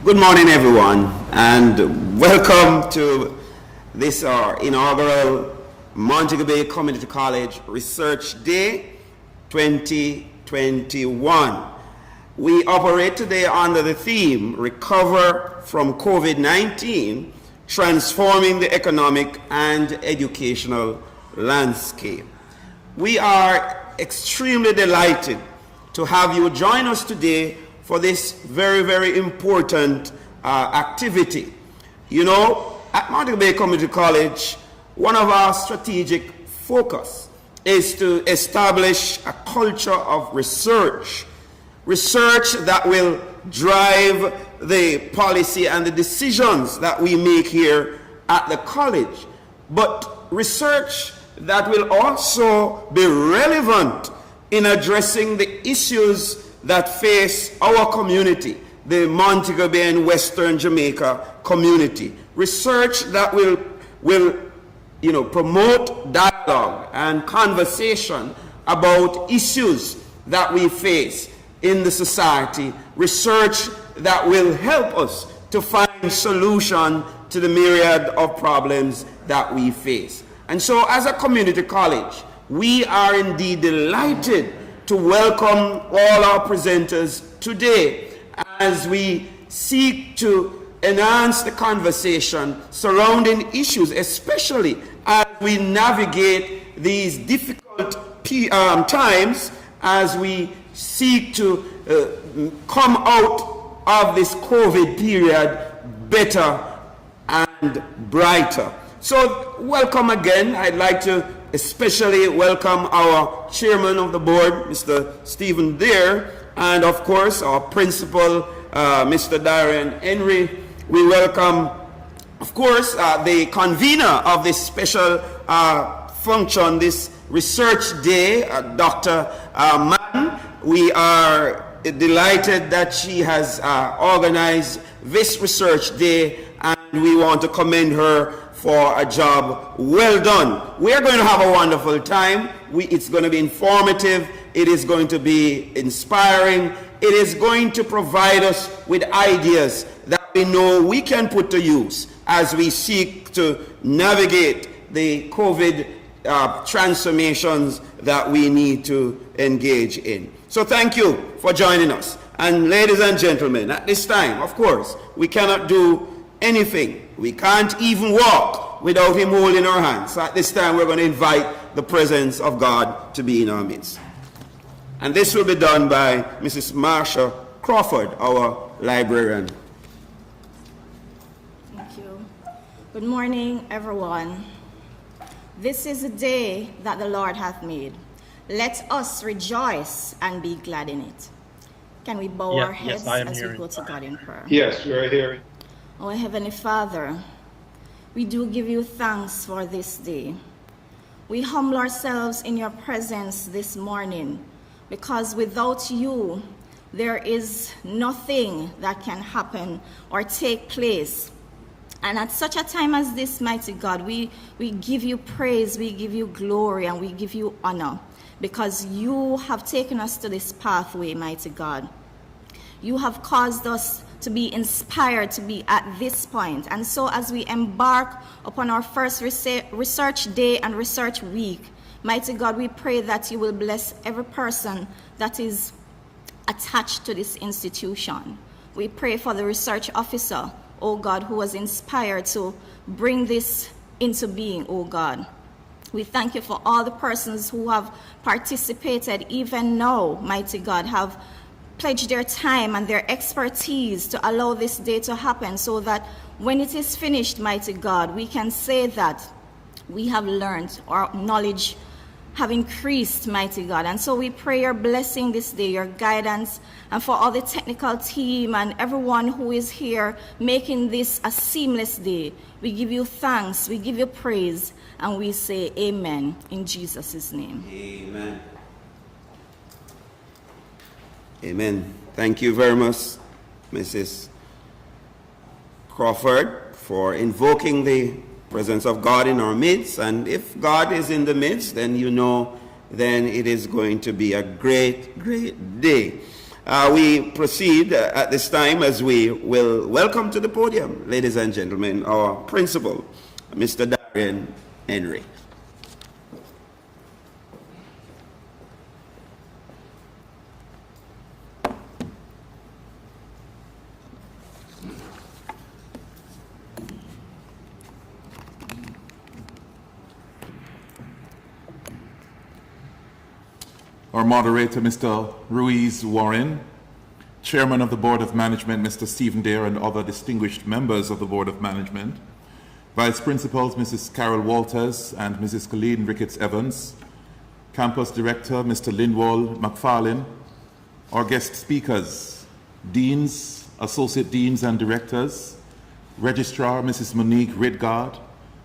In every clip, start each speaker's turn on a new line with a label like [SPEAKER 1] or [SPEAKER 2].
[SPEAKER 1] Good morning, everyone, and welcome to this inaugural Montego Bay Community College Research Day 2021. We operate today under the theme, Recover from COVID-19, Transforming the Economic and Educational Landscape. We are extremely delighted to have you join us today for this very, very important activity. You know, at Montego Bay Community College, one of our strategic focus is to establish a culture of research that will drive the policy and the decisions that we make here at the college, but research that will also be relevant in addressing the issues that face our community, the Montego Bay and Western Jamaica community. Research that will promote dialogue and conversation about issues that we face in the society. Research that will help us to find solution to the myriad of problems that we face. And so as a community college, we are indeed delighted to welcome all our presenters today as we seek to enhance the conversation surrounding issues, especially as we navigate these difficult times, as we seek to come out of this COVID period better and brighter. So welcome again. I'd like to especially welcome our chairman of the board, Mr. Stephen Dare, and of course our principal, Mr. Darian Henry. We welcome, of course, the convener of this special function, this research day, Dr. Madden. We are delighted that she has organized this research day, and we want to commend her for a job well done. We are going to have a wonderful time. It's going to be informative. It is going to be inspiring. It is going to provide us with ideas that we know we can put to use as we seek to navigate the COVID transformations that we need to engage in. So thank you for joining us. And ladies and gentlemen, at this time, of course, we cannot do anything. We can't even walk without him holding our hands. So at this time, we're going to invite the presence of God to be in our midst. And this will be done by Mrs. Marsha Crawford, our librarian.
[SPEAKER 2] Thank you. Good morning, everyone. This is a day that the Lord hath made. Let us rejoice and be glad in it. Can we bow our heads as we go to God in prayer?
[SPEAKER 3] Yes, we are hearing.
[SPEAKER 2] Our Heavenly Father, we do give you thanks for this day. We humble ourselves in your presence this morning, because without you, there is nothing that can happen or take place. And at such a time as this, mighty God, we give you praise, we give you glory, and we give you honor, because you have taken us to this pathway, mighty God. You have caused us to be inspired to be at this point. And so as we embark upon our first research day and research week, mighty God, we pray that you will bless every person that is attached to this institution. We pray for the research officer, oh God, who was inspired to bring this into being, oh God. We thank you for all the persons who have participated, even now, mighty God, have pledge their time and their expertise to allow this day to happen, so that when it is finished, mighty God, we can say that we have learned, our knowledge have increased, mighty God. And so we pray your blessing this day, your guidance, and for all the technical team and everyone who is here making this a seamless day. We give you thanks, we give you praise, and we say amen in Jesus' name.
[SPEAKER 1] Amen. Amen. Thank you very much, Mrs. Crawford, for invoking the presence of God in our midst. And if God is in the midst, then you know, then it is going to be a great, great day. we proceed at this time as we will welcome to the podium, ladies and gentlemen, our principal, Mr. Darian Henry.
[SPEAKER 3] Our moderator, Mr. Ruiz Warren, Chairman of the Board of Management, Mr. Stephen Dare, and other distinguished members of the Board of Management, Vice Principals, Mrs. Carol Walters and Mrs. Colleen Ricketts-Evans, Campus Director, Mr. Lindwall McFarlane, our guest speakers, Deans, Associate Deans and Directors, Registrar, Mrs. Monique Ridgard,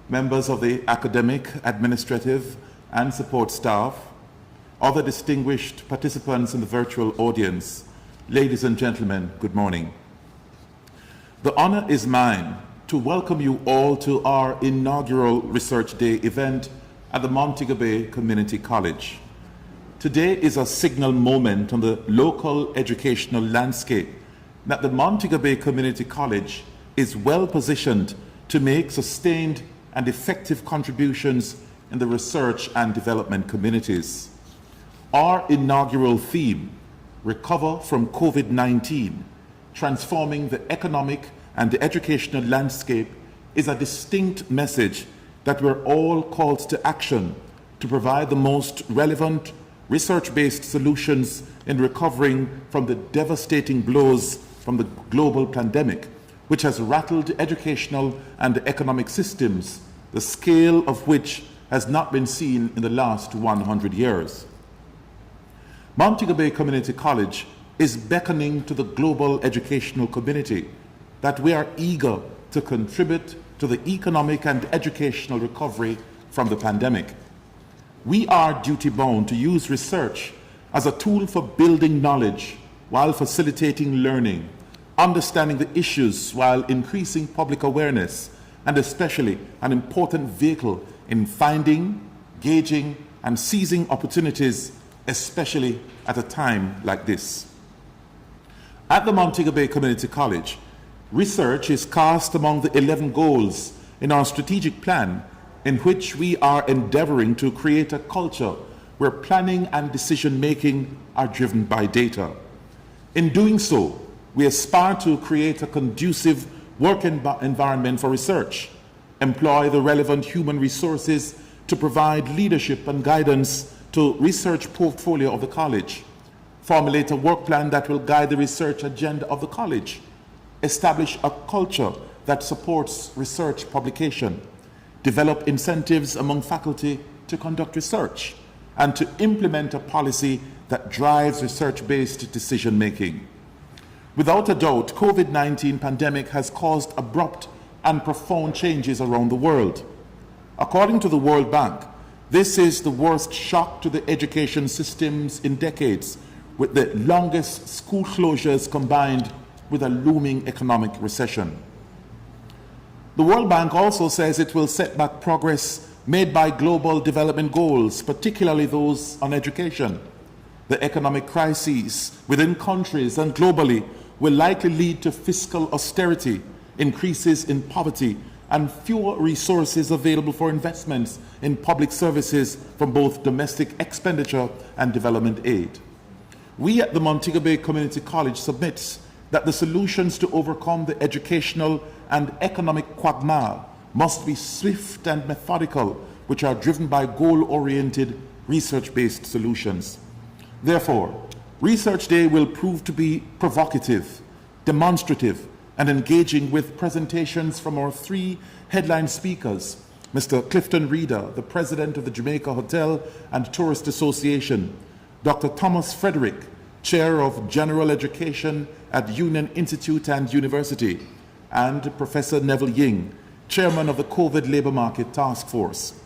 [SPEAKER 3] members of the academic, administrative, and support staff, other distinguished participants in the virtual audience, ladies and gentlemen, good morning. The honor is mine to welcome you all to our inaugural Research Day event at the Montego Bay Community College. Today is a signal moment on the local educational landscape that the Montego Bay Community College is well positioned to make sustained and effective contributions in the research and development communities. Our inaugural theme, Recover from COVID-19, Transforming the Economic and the Educational Landscape, is a distinct message that we're all called to action to provide the most relevant, research-based solutions in recovering from the devastating blows from the global pandemic, which has rattled educational and economic systems, the scale of which has not been seen in the last 100 years. Montego Bay Community College is beckoning to the global educational community that we are eager to contribute to the economic and educational recovery from the pandemic. We are duty-bound to use research as a tool for building knowledge while facilitating learning, understanding the issues while increasing public awareness, and especially an important vehicle in finding, gauging, and seizing opportunities, especially at a time like this. At the Montego Bay Community College, research is cast among the 11 goals in our strategic plan, in which we are endeavoring to create a culture where planning and decision-making are driven by data. In doing so, we aspire to create a conducive work environment for research, employ the relevant human resources to provide leadership and guidance to research portfolio of the college, formulate a work plan that will guide the research agenda of the college, establish a culture that supports research publication, develop incentives among faculty to conduct research, and to implement a policy that drives research-based decision-making. Without a doubt, COVID-19 pandemic has caused abrupt and profound changes around the world. According to the World Bank, this is the worst shock to the education systems in decades, with the longest school closures combined with a looming economic recession. The World Bank also says it will set back progress made by global development goals, particularly those on education. The economic crises within countries and globally will likely lead to fiscal austerity, increases in poverty, and fewer resources available for investments in public services from both domestic expenditure and development aid. We at the Montego Bay Community College submit that the solutions to overcome the educational and economic quagmire must be swift and methodical, which are driven by goal-oriented, research-based solutions. Therefore, Research Day will prove to be provocative, demonstrative, and engaging with presentations from our three headline speakers, Mr. Clifton Reader, the President of the Jamaica Hotel and Tourist Association, Dr. Thomas Frederick, Chair of General Education at Union Institute and University, and Professor Neville Ying, Chairman of the COVID Labour Market Task Force.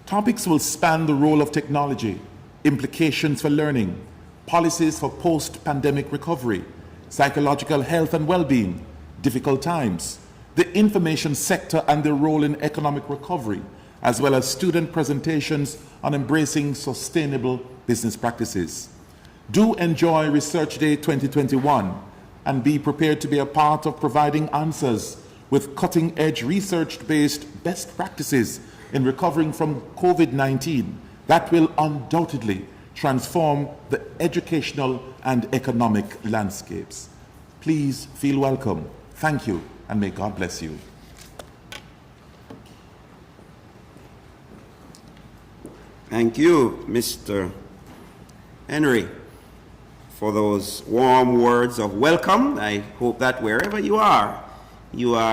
[SPEAKER 3] Topics will span the role of technology, implications for learning, policies for post-pandemic recovery, psychological health and well-being, difficult times, the information sector and their role in economic recovery, as well as student presentations on embracing sustainable business practices. Do enjoy Research Day 2021 and be prepared to be a part of providing answers with cutting-edge research-based best practices in recovering from COVID-19 that will undoubtedly transform the educational and economic landscapes. Please feel welcome. Thank you, and may God bless you.
[SPEAKER 1] Thank you, Mr. Henry, for those warm words of welcome. I hope that wherever you are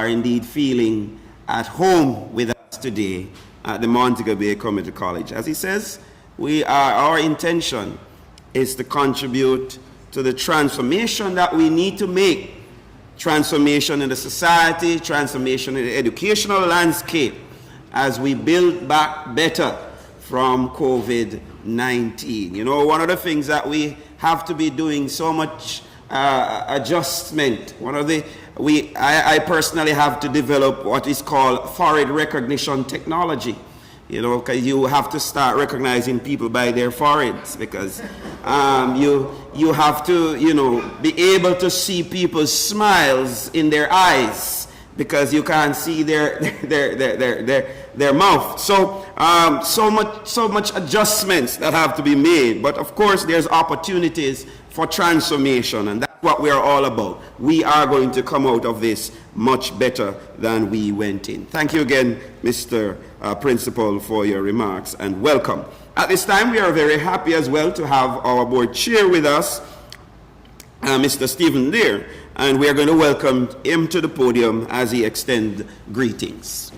[SPEAKER 1] indeed feeling at home with us today at the Montego Bay Community College. As he says, our intention is to contribute to the transformation that we need to make. Transformation in the society, transformation in the educational landscape as we build back better from COVID-19. You know, one of the things that we have to be doing so much adjustment, I personally have to develop what is called forehead recognition technology. You know, because you have to start recognizing people by their foreheads, because you have to, you know, be able to see people's smiles in their eyes, because you can't see their mouth. So much adjustments that have to be made. But of course, there's opportunities for transformation, and that's what we are all about. We are going to come out of this much better than we went in. Thank you again, Mr. Principal, for your remarks, and welcome. At this time, we are very happy as well to have our board chair with us, Mr. Stephen Dare, and we are going to welcome him to the podium as he extends greetings.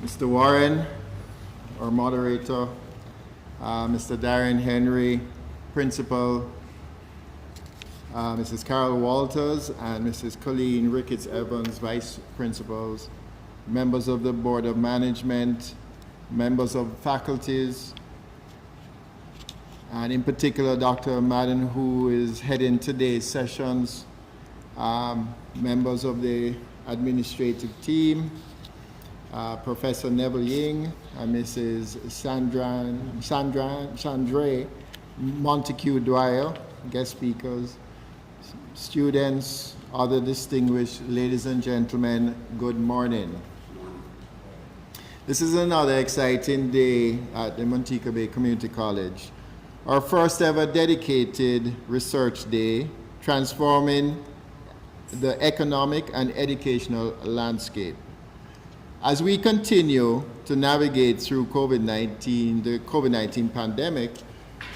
[SPEAKER 4] Mr. Warren, our moderator, Mr. Darren Henry, Principal, Mrs. Carol Walters, and Mrs. Colleen Ricketts-Evans, Vice Principals, members of the Board of Management, members of faculties, and in particular, Dr. Madden, who is heading today's sessions, members of the administrative team, Professor Neville Ying, and Mrs. Chandre Montego Dwyer, guest speakers, students, other distinguished ladies and gentlemen, good morning. This is another exciting day at the Montego Bay Community College. Our first ever dedicated research day, transforming the economic and educational landscape. As we continue to navigate through the COVID-19 pandemic,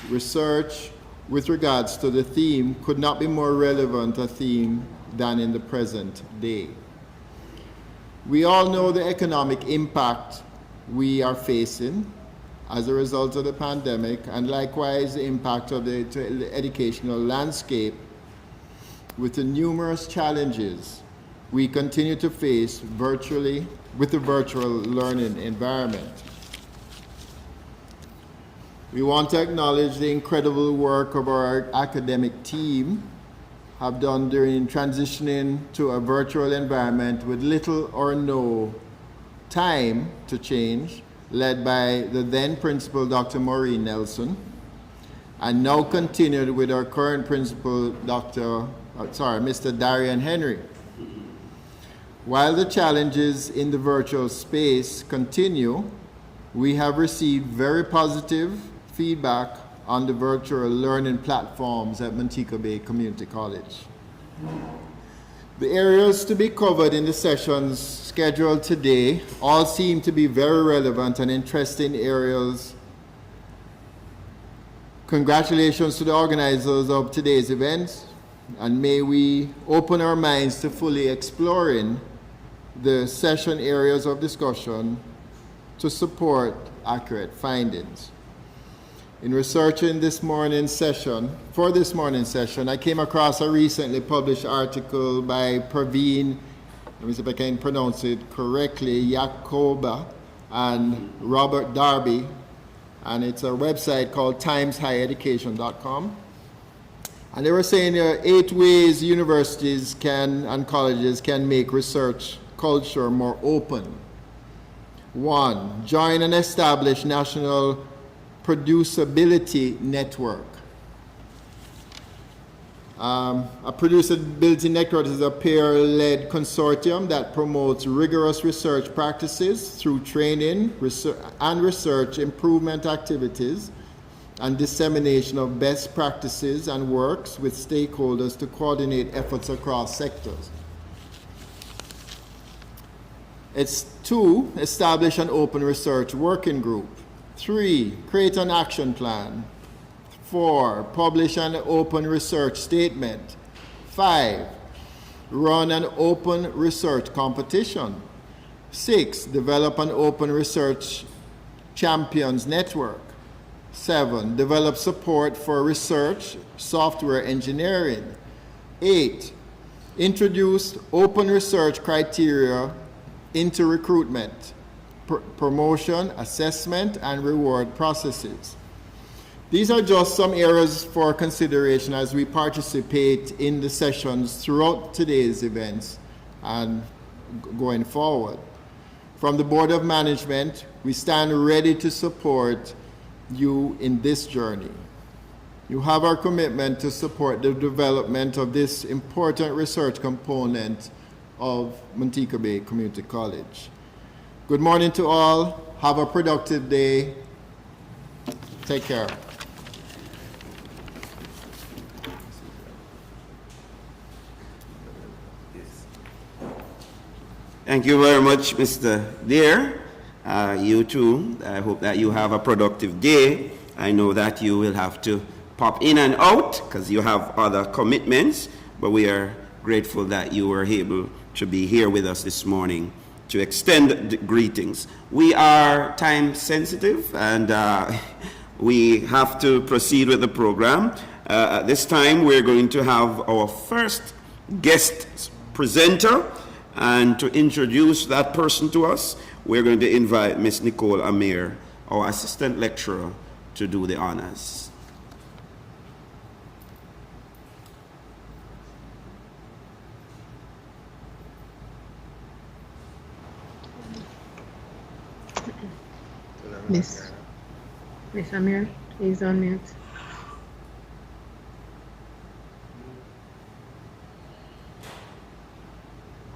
[SPEAKER 4] research with regards to the theme could not be more relevant a theme than in the present day. We all know the economic impact we are facing as a result of the pandemic, and likewise the impact of the educational landscape with the numerous challenges we continue to face with the virtual learning environment. We want to acknowledge the incredible work of our academic team have done during transitioning to a virtual environment with little or no time to change, led by the then principal, Dr. Maureen Nelson, and now continued with our current principal, Mr. Darren Henry. While the challenges in the virtual space continue, we have received very positive feedback on the virtual learning platforms at Montego Bay Community College. The areas to be covered in the sessions scheduled today all seem to be very relevant and interesting areas. Congratulations to the organizers of today's events, and may we open our minds to fully exploring the session areas of discussion to support accurate findings. In researching this morning's session, I came across a recently published article by Praveen, let me see if I can pronounce it correctly, Yakoba and Robert Darby, and it's a website called timeshighereducation.com. And they were saying there are 8 ways universities and colleges can make research culture more open. 1, join and establish national producibility network. A producibility network is a peer-led consortium that promotes rigorous research practices through training and research improvement activities and dissemination of best practices and works with stakeholders to coordinate efforts across sectors. It's 2, establish an open research working group. 3, create an action plan. 4, publish an open research statement. 5, run an open research competition. 6, develop an open research champions network. 7, develop support for research software engineering. 8, introduce open research criteria into recruitment, promotion, assessment, and reward processes. These are just some areas for consideration as we participate in the sessions throughout today's events and going forward. From the Board of Management, we stand ready to support you in this journey. You have our commitment to support the development of this important research component of Montego Bay Community College. Good morning to all. Have a productive day. Take care.
[SPEAKER 1] Thank you very much, Mr. Deere. You too. I hope that you have a productive day. I know that you will have to pop in and out because you have other commitments, but we are grateful that you were able to be here with us this morning to extend the greetings. We are time sensitive and we have to proceed with the program. At this time, we're going to have our first guest presenter. And to introduce that person to us, we're going to invite Ms. Nicole Amir, our assistant lecturer, to do the honors.
[SPEAKER 5] Miss Amir, please unmute.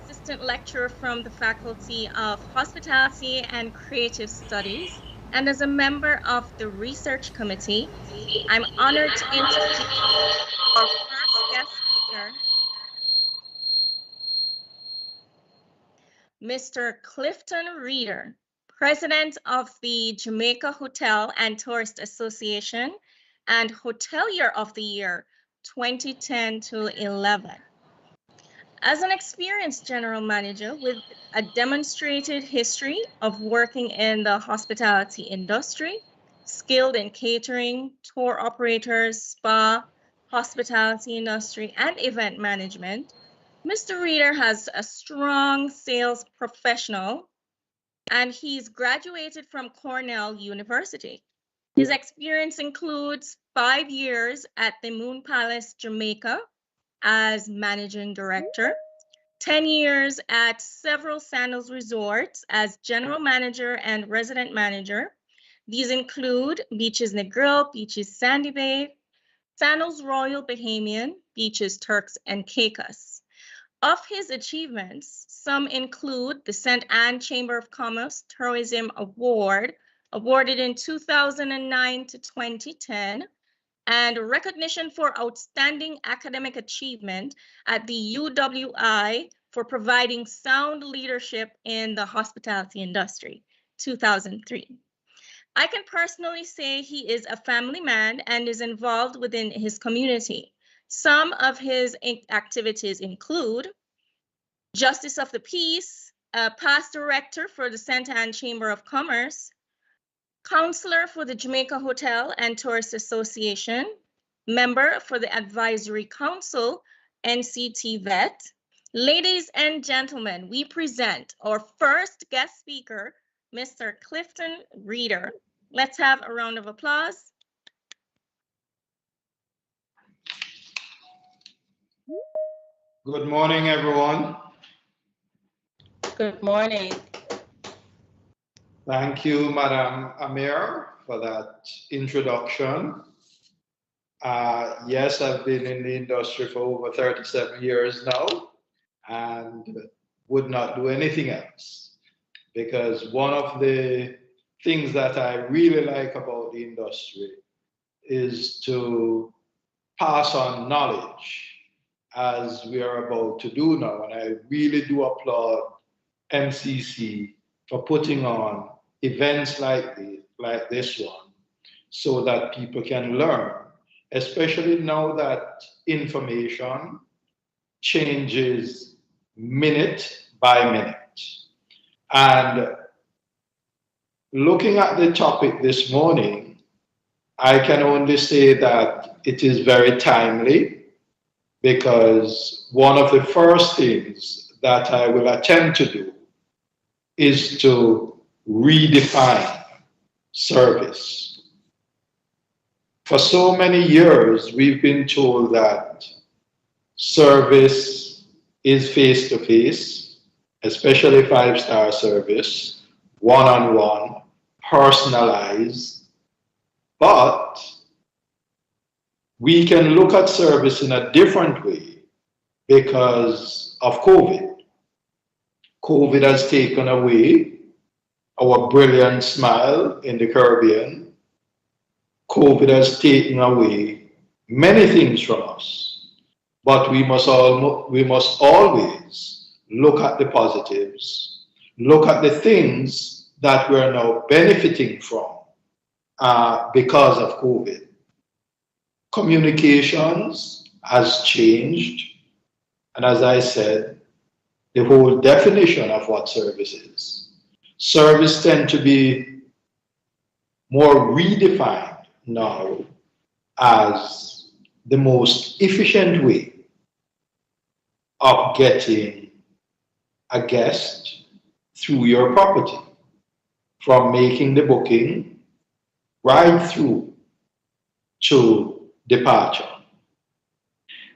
[SPEAKER 6] Assistant lecturer from the Faculty of Hospitality and Creative Studies, and as a member of the Research Committee, I'm honored to introduce our first guest speaker, Mr. Clifton Reeder, President of the Jamaica Hotel and Tourist Association and Hotelier of the Year 2010 to 11. As an experienced general manager with a demonstrated history of working in the hospitality industry, skilled in catering, tour operators, spa, hospitality industry, and event management, Mr. Reeder has a strong sales professional, and he's graduated from Cornwall University. His experience includes 5 years at the Moon Palace, Jamaica, as managing director, 10 years at several sandals resorts as general manager and resident manager. These include Beaches Negril, Beaches Sandy Bay, Sandals Royal Bahamian, Beaches Turks and Caicos. Of his achievements, some include the St. Anne Chamber of Commerce Tourism Award, awarded in 2009 to 2010, and recognition for outstanding academic achievement at the UWI for providing sound leadership in the hospitality industry, 2003. I can personally say he is a family man and is involved within his community. Some of his activities include Justice of the Peace, past director for the St. Anne Chamber of Commerce, counselor for the Jamaica Hotel and Tourist Association, member for the Advisory Council, NCT Vet. Ladies and gentlemen, we present our first guest speaker, Mr. Clifton Reeder. Let's have a round of applause.
[SPEAKER 7] Good morning, everyone.
[SPEAKER 6] Good morning.
[SPEAKER 7] Thank you, Madam Amir, for that introduction. Yes, I've been in the industry for over 37 years now and would not do anything else, because one of the things that I really like about the industry is to pass on knowledge, as we are about to do now. And I really do applaud MCC for putting on events like this one, so that people can learn, especially now that information changes minute by minute. And looking at the topic this morning, I can only say that it is very timely, because one of the first things that I will attempt to do is to redefine service. For so many years, we've been told that service is face-to-face, especially five-star service, one-on-one, personalized, but we can look at service in a different way because of COVID. COVID has taken away our brilliant smile in the Caribbean. COVID has taken away many things from us, but we must always look at the positives, look at the things that we are now benefiting from because of COVID. Communications has changed, and as I said, the whole definition of what service is. Service tends to be more redefined now as the most efficient way of getting a guest through your property, from making the booking right through to departure.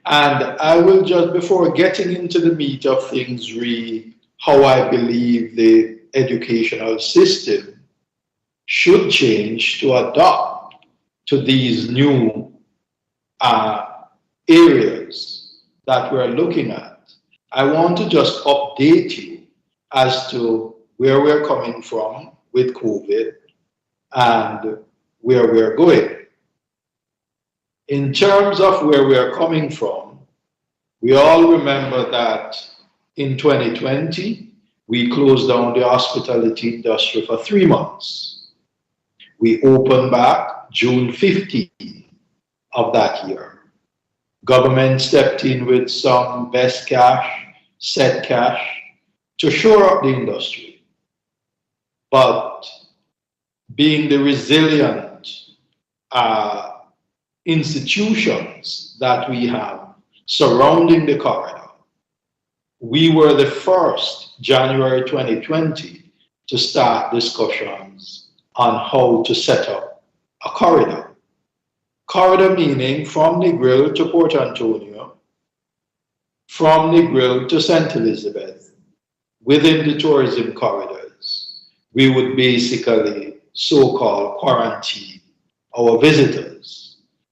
[SPEAKER 7] And I will just, before getting into the meat of things, read how I believe the educational system should change to adapt to these new areas that we're looking at. I want to just update you as to where we're coming from with COVID and where we're going. In terms of where we are coming from, we all remember that in 2020, we closed down the hospitality industry for 3 months. We opened back June 15 of that year. Government stepped in with some best cash, set cash to shore up the industry. But being the resilient institutions that we have surrounding the corridor, we were the first, January 2020, to start discussions on how to set up a corridor. Corridor meaning from Negril to Port Antonio, from Negril to St. Elizabeth, within the tourism corridors. We would basically so-called quarantine our visitors,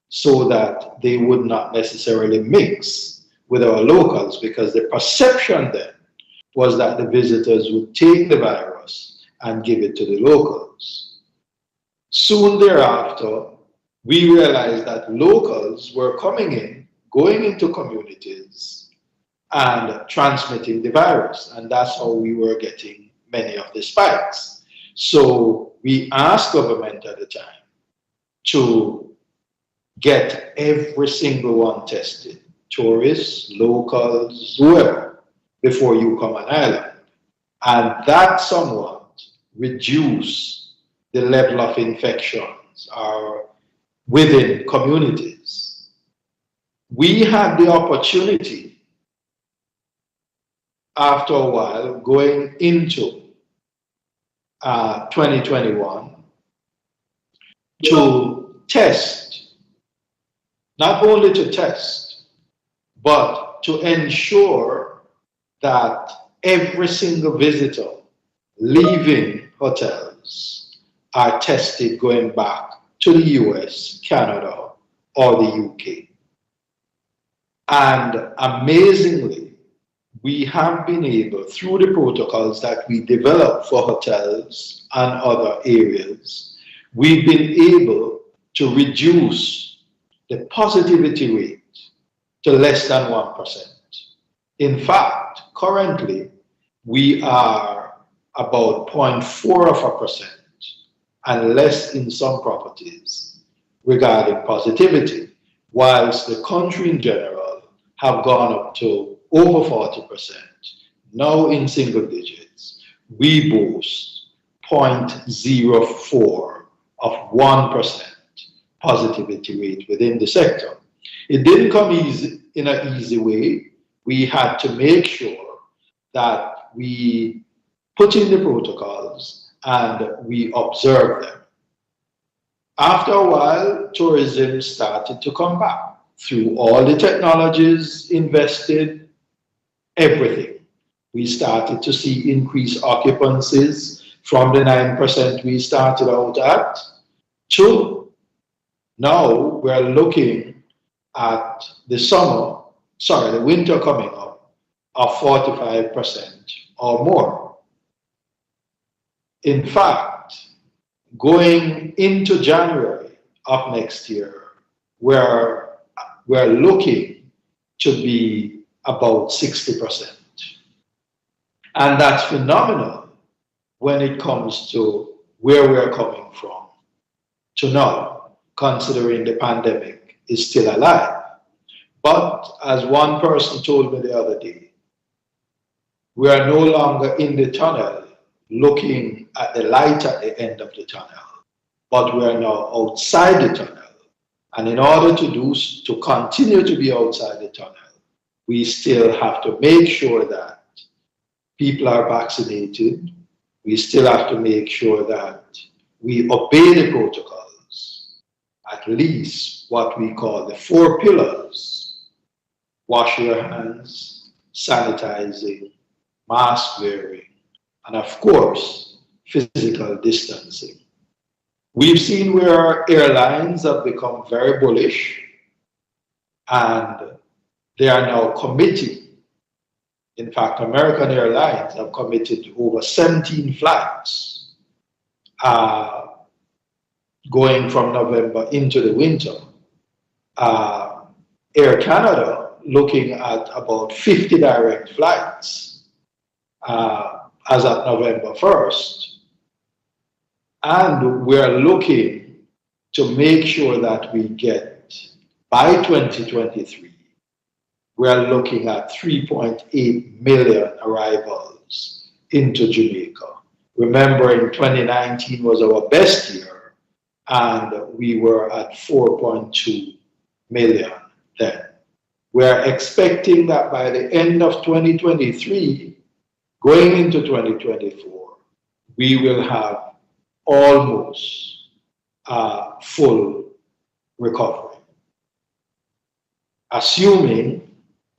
[SPEAKER 7] so that they would not necessarily mix with our locals, because the perception then was that the visitors would take the virus and give it to the locals. Soon thereafter, we realized that locals were coming in, going into communities and transmitting the virus, and that's how we were getting many of the spikes. So we asked government at the time to get every single one tested, tourists, locals, whoever, before you come on island. And that somewhat reduced the level of infections within communities. We had the opportunity, after a while, going into 2021, to test, not only to test, but to ensure that every single visitor leaving hotels are tested going back to the US, Canada, or the UK. And amazingly, we have been able, through the protocols that we develop for hotels and other areas, we've been able to reduce the positivity rate to less than 1%. In fact, currently, we are about 0.4% and less in some properties regarding positivity, whilst the country in general have gone up to over 40%, now in single digits. We boast 0.04 of 1% positivity rate within the sector. It didn't come easy in an easy way. We had to make sure that we put in the protocols and we observe them. After a while, tourism started to come back through all the technologies invested, everything. We started to see increased occupancies from the 9% we started out at to now we're looking at the winter coming up of 45% or more. In fact, going into January of next year, we're looking to be about 60%. And that's phenomenal when it comes to where we're coming from to now, considering the pandemic is still alive. But as one person told me the other day, we are no longer in the tunnel looking at the light at the end of the tunnel, but we are now outside the tunnel. And in order to continue to be outside the tunnel, we still have to make sure that people are vaccinated. We still have to make sure that we obey the protocols, at least what we call the 4 pillars: wash your hands, sanitizing, mask wearing, and of course, physical distancing. We've seen where airlines have become very bullish and they are now committing. In fact, American Airlines have committed to over 17 flights going from November into the winter. Air Canada looking at about 50 direct flights as of November 1st. And we're looking to make sure that we get, by 2023, we're looking at 3.8 million arrivals into Jamaica. Remembering 2019 was our best year, and we were at 4.2 million then. We're expecting that by the end of 2023, going into 2024, we will have almost full recovery, assuming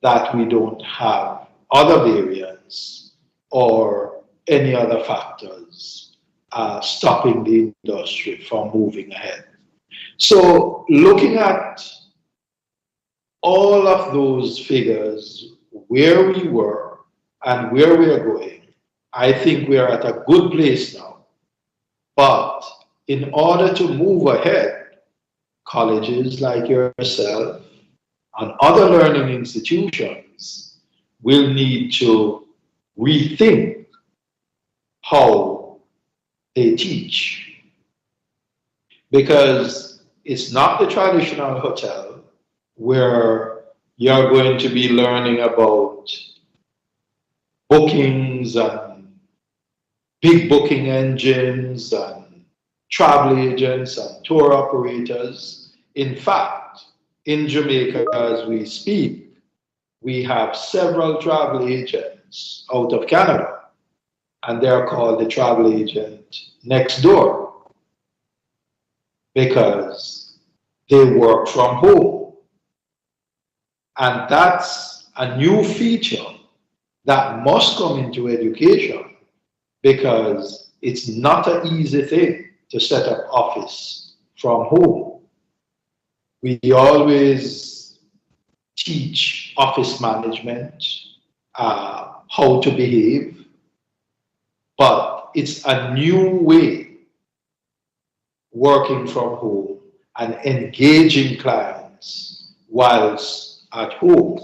[SPEAKER 7] that we don't have other variants or any other factors stopping the industry from moving ahead. So looking at all of those figures, where we were and where we are going, I think we are at a good place now. But in order to move ahead, colleges like yourself and other learning institutions will need to rethink how they teach. Because it's not the traditional hotel where you're going to be learning about bookings and big booking engines and travel agents and tour operators. In fact, in Jamaica, as we speak, we have several travel agents out of Canada, and they're called the travel agent next door because they work from home. And that's a new feature that must come into education, because it's not an easy thing to set up office from home. We always teach office management, how to behave, but it's a new way working from home and engaging clients whilst at home.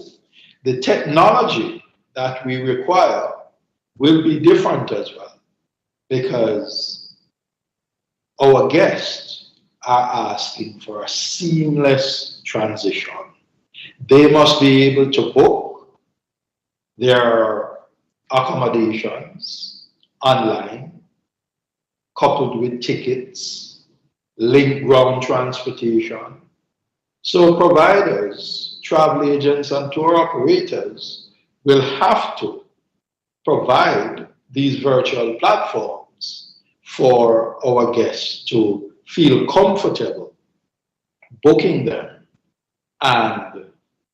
[SPEAKER 7] The technology that we require will be different as well, because our guests are asking for a seamless transition. They must be able to book their accommodations online, coupled with tickets, link ground transportation. So providers, travel agents, and tour operators will have to provide these virtual platforms for our guests to feel comfortable booking them and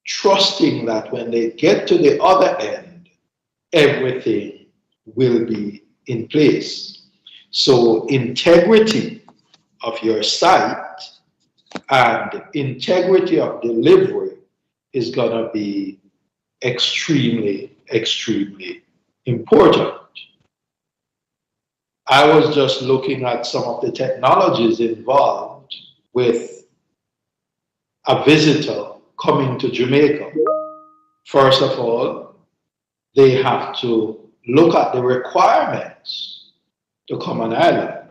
[SPEAKER 7] trusting that when they get to the other end, everything will be in place. So integrity of your site and integrity of delivery is going to be extremely, extremely important. I was just looking at some of the technologies involved with a visitor coming to Jamaica. First of all, they have to look at the requirements to come on island.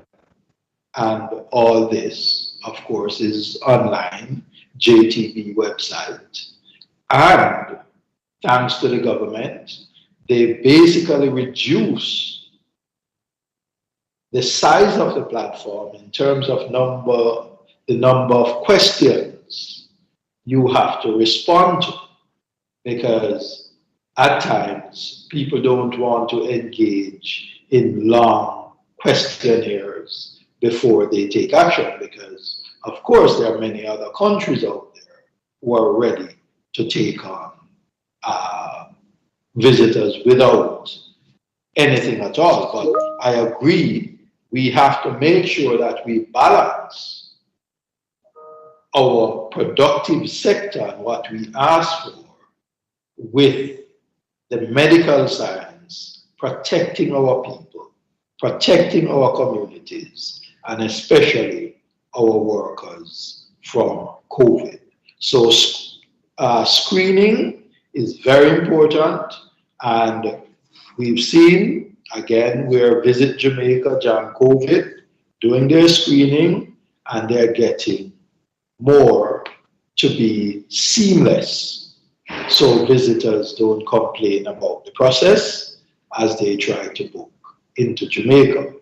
[SPEAKER 7] And all this, of course, is online, JTB website. And thanks to the government, they basically reduce the size of the platform in terms of the number of questions you have to respond to, because at times people don't want to engage in long questionnaires before they take action, because of course there are many other countries out there who are ready to take on visitors without anything at all. But I agree, we have to make sure that we balance our productive sector and what we ask for with the medical science, protecting our people, protecting our communities, and especially our workers from COVID. So screening is very important, and we've seen, again, where Visit Jamaica, Jam COVID, doing their screening, and they're getting more to be seamless, so visitors don't complain about the process as they try to book into Jamaica.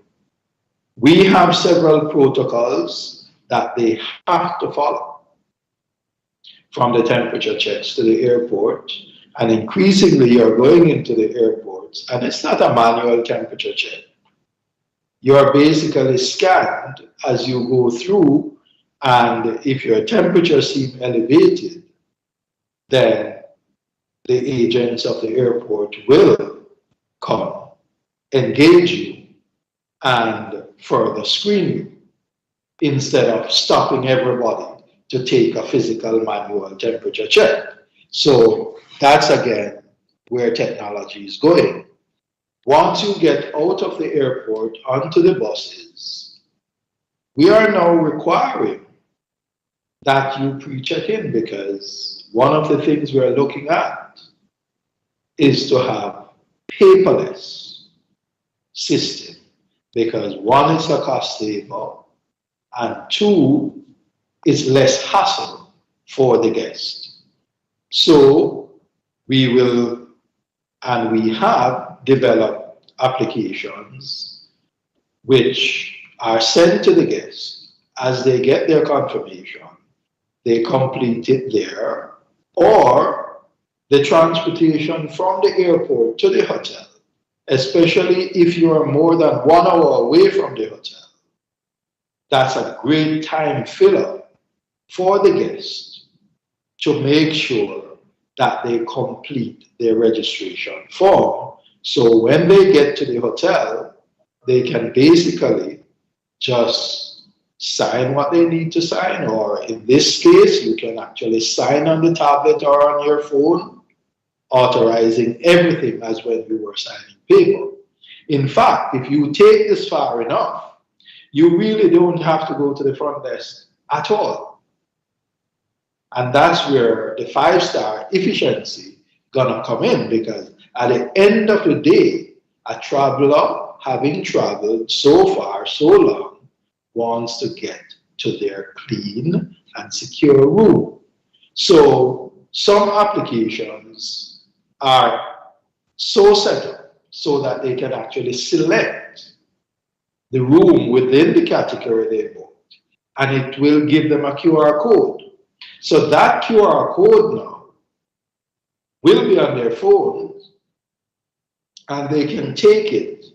[SPEAKER 7] We have several protocols that they have to follow, from the temperature checks to the airport, and increasingly you're going into the airports and it's not a manual temperature check. You're basically scanned as you go through, and if your temperature seems elevated, then the agents of the airport will come, engage you, and further screen you, instead of stopping everybody to take a physical manual temperature check. So that's again where technology is going. Once you get out of the airport onto the buses, we are now requiring that you pre-check in, because one of the things we are looking at is to have paperless system, because one, is a cost saver, and two, it's less hassle for the guest. So we will, and we have developed applications which are sent to the guest as they get their confirmation. They complete it there, or the transportation from the airport to the hotel, especially if you are more than 1 hour away from the hotel. That's a great time filler for the guest to make sure that they complete their registration form. So when they get to the hotel, they can basically just sign what they need to sign, or in this case, you can actually sign on the tablet or on your phone, authorizing everything as when you were signing paper. In fact, if you take this far enough, you really don't have to go to the front desk at all. And that's where the 5-star efficiency gonna come in, because at the end of the day, a traveler, having traveled so far, so long, wants to get to their clean and secure room. So some applications are so set up so that they can actually select the room within the category they booked, and it will give them a QR code. So that QR code now will be on their phones, and they can take it,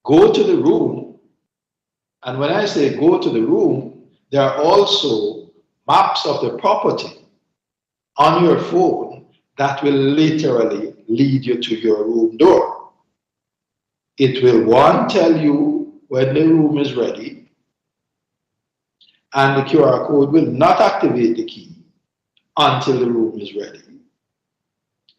[SPEAKER 7] go to the room, and when I say go to the room, there are also maps of the property on your phone that will literally lead you to your room door. It will, one, tell you when the room is ready, and the QR code will not activate the key until the room is ready.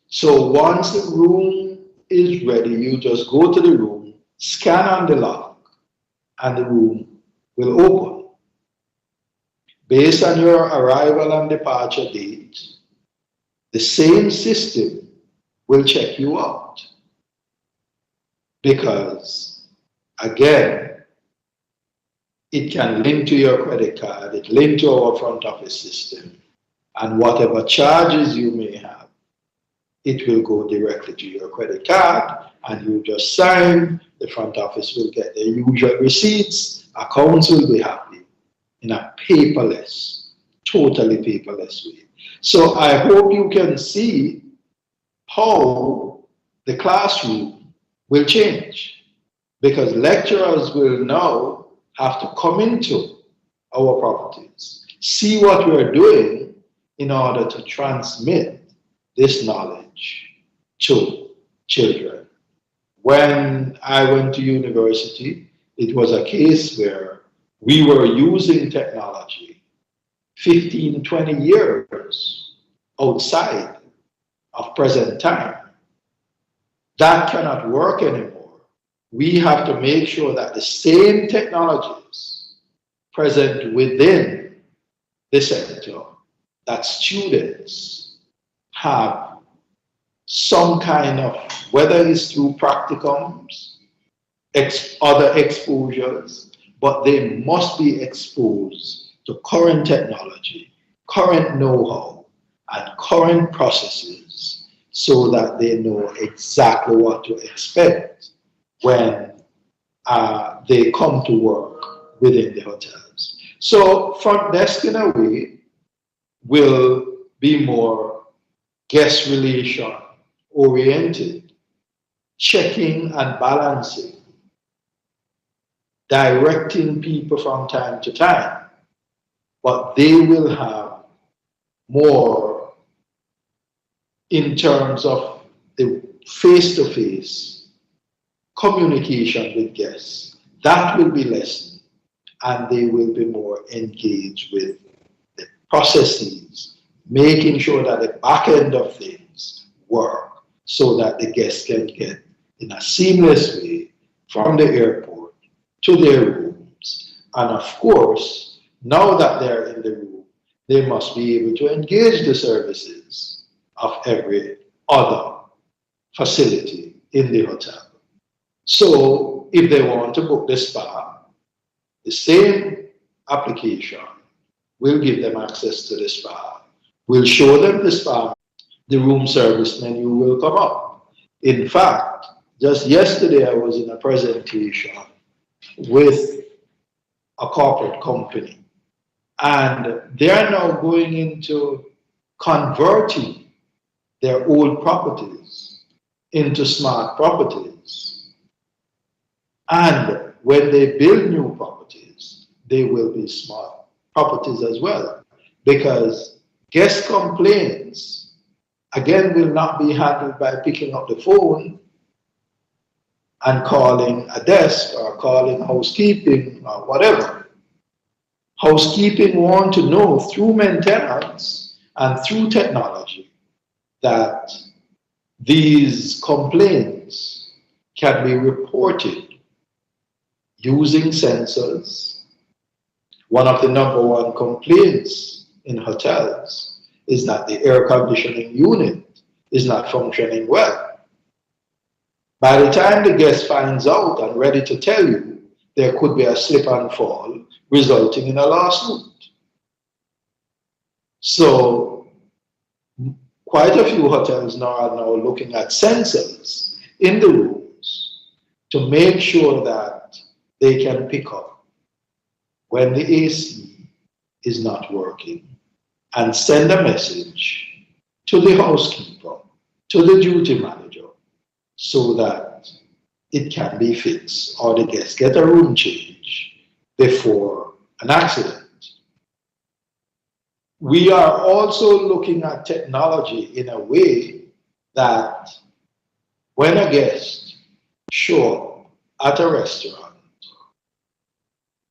[SPEAKER 7] So once the room is ready, you just go to the room, scan on the lock, and the room will open. Based on your arrival and departure date, the same system will check you out. Because, again, it can link to your credit card, it links to our front office system, and whatever charges you may have, it will go directly to your credit card, and you just sign, the front office will get their usual receipts, accounts will be happy in a paperless, totally paperless way. So I hope you can see how the classroom will change, because lecturers will now have to come into our properties, see what we're doing in order to transmit this knowledge to children. When I went to university, it was a case where we were using technology 15, 20 years outside of present time. That cannot work anymore. We have to make sure that the same technologies present within the sector, that students have some kind of, whether it's through practicums, other exposures, but they must be exposed to current technology, current know-how, and current processes, so that they know exactly what to expect when they come to work within the hotels. So front desk, in a way, will be more guest relation oriented, checking and balancing, directing people from time to time, but they will have more in terms of the face-to-face communication with guests. That will be lessened, and they will be more engaged with the processes, making sure that the back end of things work so that the guests can get in a seamless way from the airport to their rooms. And of course, now that they're in the room, they must be able to engage the services of every other facility in the hotel. So if they want to book the spa, the same application will give them access to the spa. We'll show them the spa, the room service menu will come up. In fact, just yesterday I was in a presentation with a corporate company, and they are now going into converting their old properties into smart properties. And when they build new properties, they will be smart properties as well, because guest complaints, again, will not be handled by picking up the phone and calling a desk or calling housekeeping or whatever. Housekeeping want to know through maintenance and through technology that these complaints can be reported using sensors. One of the #1 complaints in hotels is that the air conditioning unit is not functioning well. By the time the guest finds out and ready to tell you, there could be a slip and fall resulting in a lawsuit. So quite a few hotels now are now looking at sensors in the rooms to make sure that they can pick up when the AC is not working and send a message to the housekeeper, to the duty manager, so that it can be fixed or the guests get a room change before an accident. We are also looking at technology in a way that when a guest shows up at a restaurant,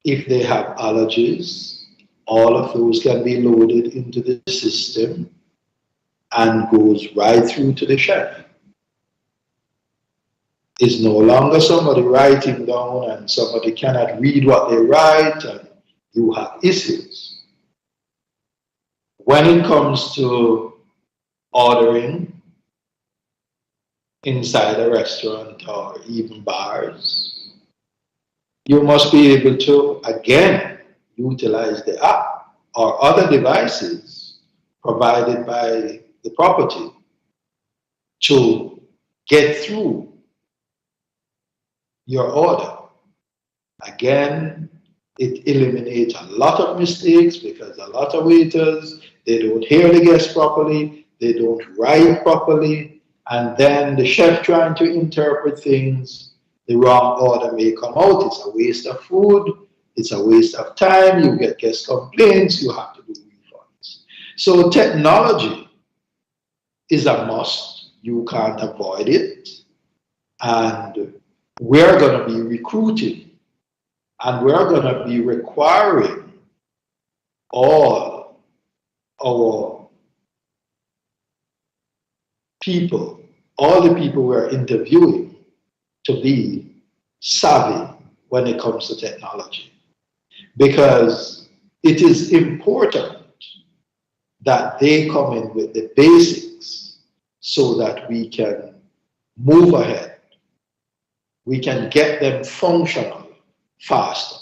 [SPEAKER 7] if they have allergies, all of those can be loaded into the system and goes right through to the chef. It's no longer somebody writing down and somebody cannot read what they write and you have issues. When it comes to ordering inside a restaurant or even bars, you must be able to, again, utilize the app or other devices provided by the property to get through your order. Again, it eliminates a lot of mistakes because a lot of waiters, they don't hear the guests properly, they don't write properly, and then the chef trying to interpret things, the wrong order may come out. It's a waste of food, it's a waste of time, you get guest complaints, you have to do refunds. So technology is a must, you can't avoid it, and we're going to be recruiting and we're going to be requiring all our people, all the people we're interviewing, to be savvy when it comes to technology. Because it is important that they come in with the basics so that we can move ahead. We can get them functional faster.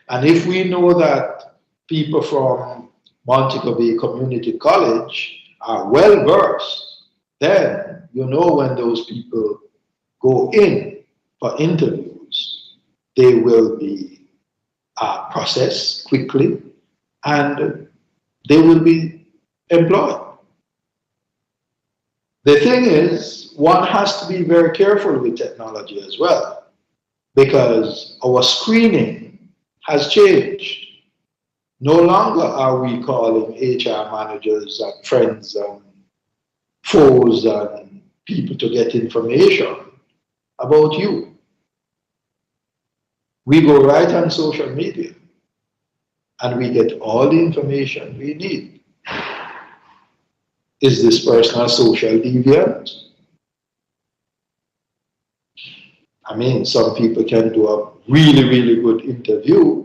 [SPEAKER 7] And if we know that people from Montego Bay Community College are well versed, then you know when those people go in for interviews, they will be processed quickly and they will be employed. The thing is, one has to be very careful with technology as well, because our screening has changed. No longer are we calling HR managers and friends and foes and people to get information about you. We go right on social media and we get all the information we need. Is this person a social deviant? I mean, some people can do a really, really good interview,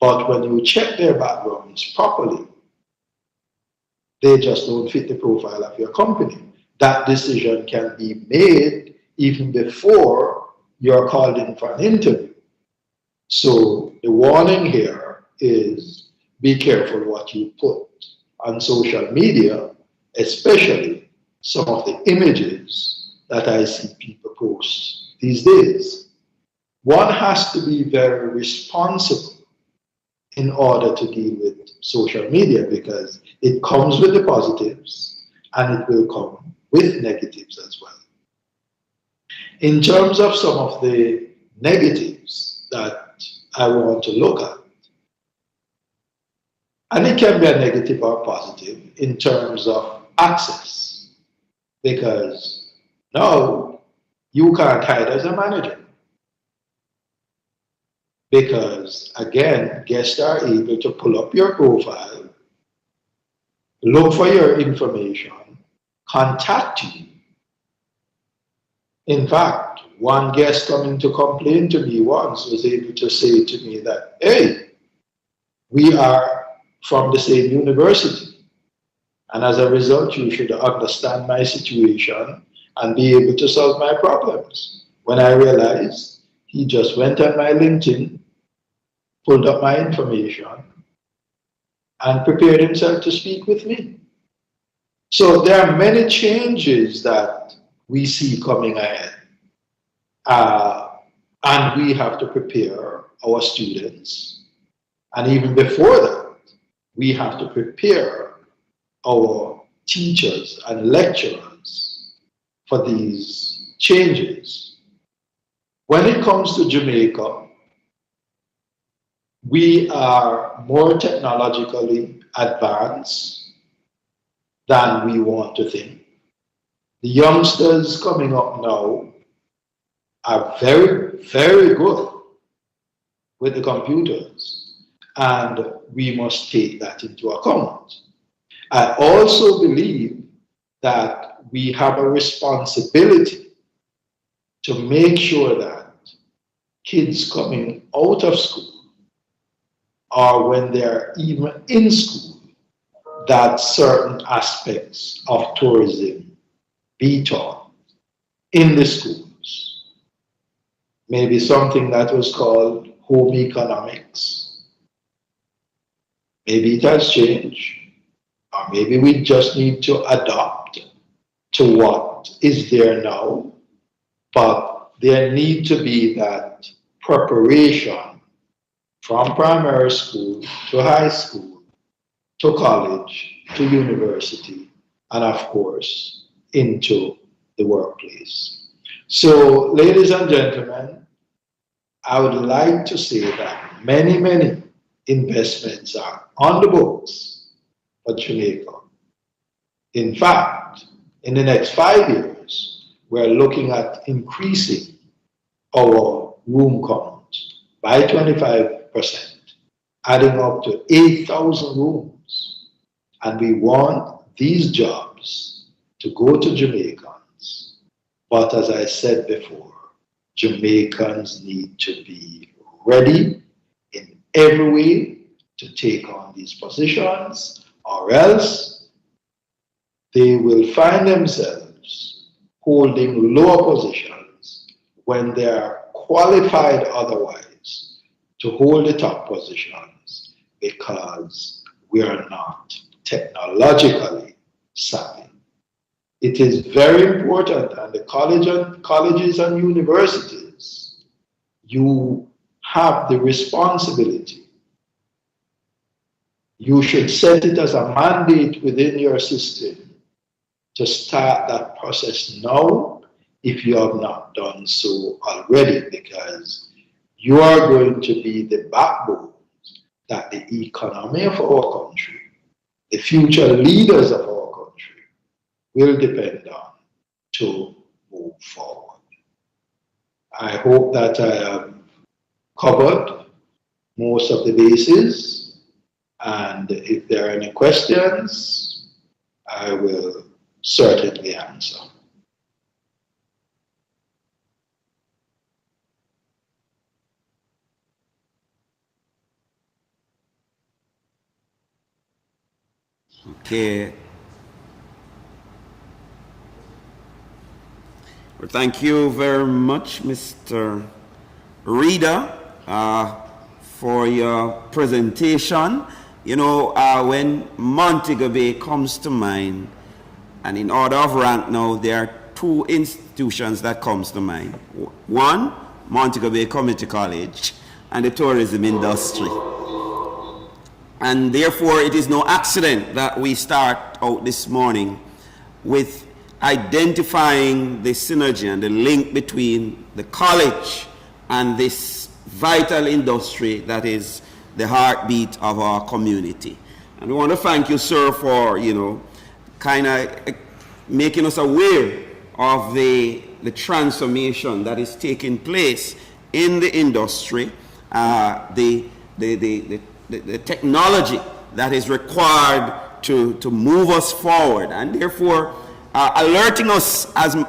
[SPEAKER 7] but when you check their backgrounds properly, they just don't fit the profile of your company. That decision can be made even before you're called in for an interview. So the warning here is be careful what you put on social media, especially some of the images that I see people post these days. One has to be very responsible in order to deal with social media, because it comes with the positives and it will come with negatives as well. In terms of some of the negatives that I want to look at, And it can be a negative or positive in terms of access, because now you can't hide as a manager. Because again, guests are able to pull up your profile, look for your information, contact you. In fact, one guest coming to complain to me once was able to say to me that, hey, we are from the same university, and as a result, you should understand my situation and be able to solve my problems. When I realized he just went on my LinkedIn, pulled up my information, and prepared himself to speak with me. So there are many changes that we see coming ahead. And we have to prepare our students. And even before that, we have to prepare our teachers and lecturers for these changes. When it comes to Jamaica, we are more technologically advanced than we want to think. The youngsters coming up now are very, very good with the computers, and we must take that into account. I also believe that we have a responsibility to make sure that kids coming out of school, or when they're even in school, that certain aspects of tourism be taught in the schools. Maybe something that was called home economics. Maybe it has changed, or maybe we just need to adapt to what is there now, but there need to be that preparation from primary school to high school, to college, to university, and of course, into the workplace. So, ladies and gentlemen, I would like to say that many, many investments are on the books for Jamaica. In fact, in the next 5 years, we're looking at increasing our room count by 25%, adding up to 8,000 rooms. And we want these jobs to go to Jamaicans. But as I said before, Jamaicans need to be ready in every way to take on these positions, or else they will find themselves holding lower positions when they are qualified otherwise to hold the top positions, because we are not technologically savvy. It is very important, and the colleges and universities, you have the responsibility. You should set it as a mandate within your system to start that process now if you have not done so already, because you are going to be the backbone that the economy of our country, the future leaders of our country, will depend on to move forward. I hope that I have covered most of the bases, and if there are any questions, I will certainly answer.
[SPEAKER 1] Okay. Well, thank you very much, Mr. Reader, for your presentation. You know, when Montego Bay comes to mind, and in order of rank now, there are two institutions that comes to mind. One, Montego Bay Community College, and the tourism industry. And therefore, it is no accident that we start out this morning with identifying the synergy and the link between the college and this vital industry that is the heartbeat of our community. And we want to thank you, sir, for, kind of making us aware of the transformation that is taking place in the industry, the technology that is required to move us forward, and therefore alerting us as an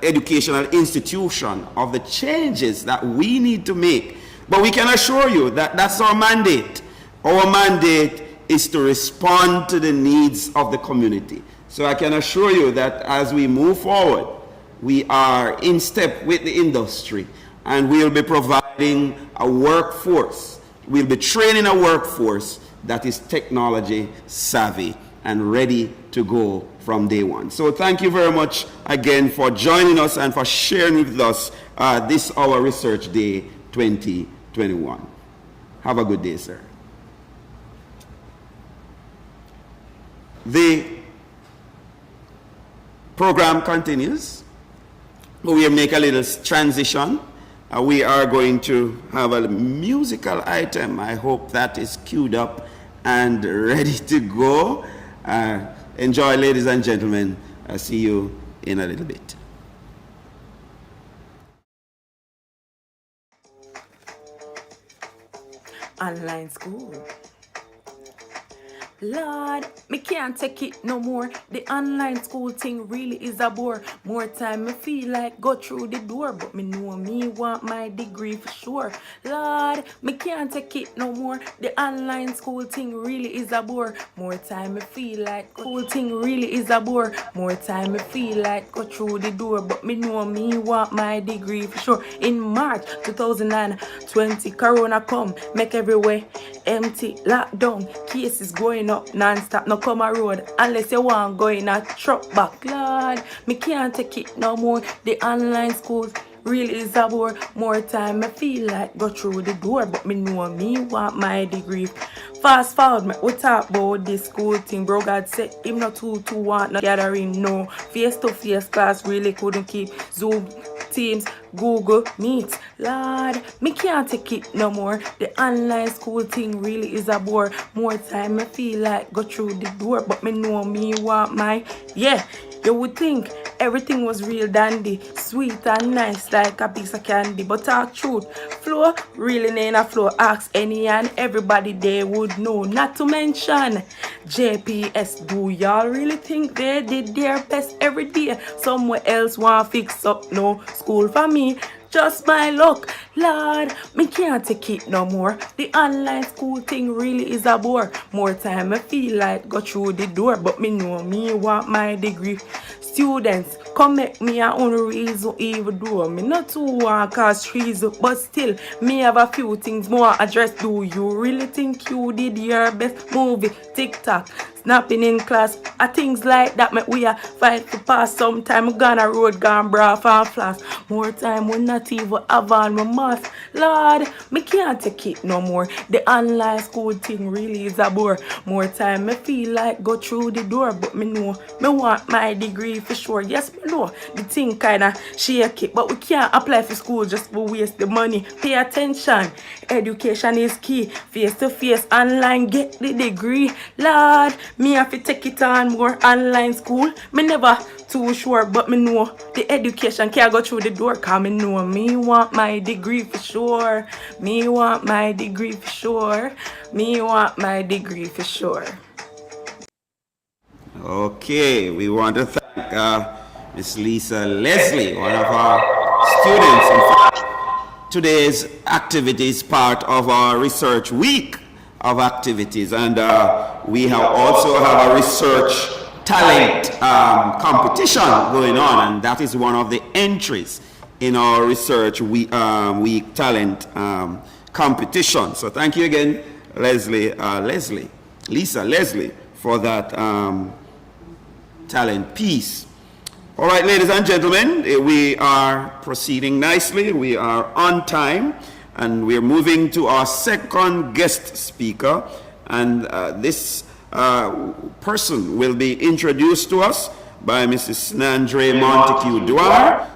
[SPEAKER 1] educational institution of the changes that we need to make. But we can assure you that that's our mandate. Our mandate is to respond to the needs of the community. So I can assure you that as we move forward, we are in step with the industry, and we'll be providing a workforce. We'll be training a workforce that is technology savvy and ready to go from day one. So thank you very much again for joining us and for sharing with us this our Research Day 2021. Have a good day, sir. The program continues. We'll make a little transition. We are going to have a musical item. I hope that is queued up and ready to go. Enjoy, ladies and gentlemen. I'll see you in a little bit.
[SPEAKER 8] Online school. Lord, me can't take it no more. The online school thing really is a bore. More time me feel like go through the door, but me know me want my degree for sure. Lord, me can't take it no more. The online school thing really is a bore. More time me feel like school thing really is a bore. More time me feel like go through the door, but me know me want my degree for sure. In March 2020, Corona come, make everywhere empty, lockdown, cases going up non-stop, no come a road unless you want go in a truck back. Lord, me can't take it no more. The online schools really is a bore. More time I feel like go through the door, but me know me want my degree. Fast forward, we talk about this school thing. Bro God said him not too want no gathering, no face-to-face class really couldn't keep. Zoom, Teams, Google Meet. Lord, me can't take it no more. The online school thing really is a bore. More time I feel like go through the door, but me know me want my, yeah. You would think everything was real dandy, sweet and nice like a piece of candy, but talk truth, flow really ain't a flow. Ask any and everybody they would know. Not to mention JPS. Do y'all really think they did their best every day? Somewhere else want fix up no school for me. Just my luck. Lord, me can't take it no more. The online school thing really is a bore. More time I feel like go through the door, but me know me want my degree. Students, come make me a own reason even do. Me not too want cause treason, but still, me have a few things more address. Do you really think you did your best? Movie, TikTok, snapping in class, things like that make we a fight to pass. Sometime gonna road gone braff and flash. More time we not even have on my mask. Lord, me can't take it no more. The online school thing really is a bore. More time me feel like go through the door, but me know me want my degree for sure. Yes, me know the thing kinda shaky, but we can't apply for school just to waste the money. Pay attention, education is key. Face to face, online, get the degree. Lord, me have to take it on more. Online school, me never too sure, but me know the education can't go through the door, cause me know me want my degree for sure. Me want my degree for sure. Me want my degree for sure.
[SPEAKER 1] Okay, we want to thank Miss Lisa Leslie, one of our students. In fact, today's activity is part of our research week of activities, and we also have a research talent competition going on, and that is one of the entries in our research week talent competition. So thank you again, Lisa Leslie, for that talent piece. All right, ladies and gentlemen, we are proceeding nicely. We are on time, and we're moving to our second guest speaker, and this person will be introduced to us by Mrs. Nandre Montego,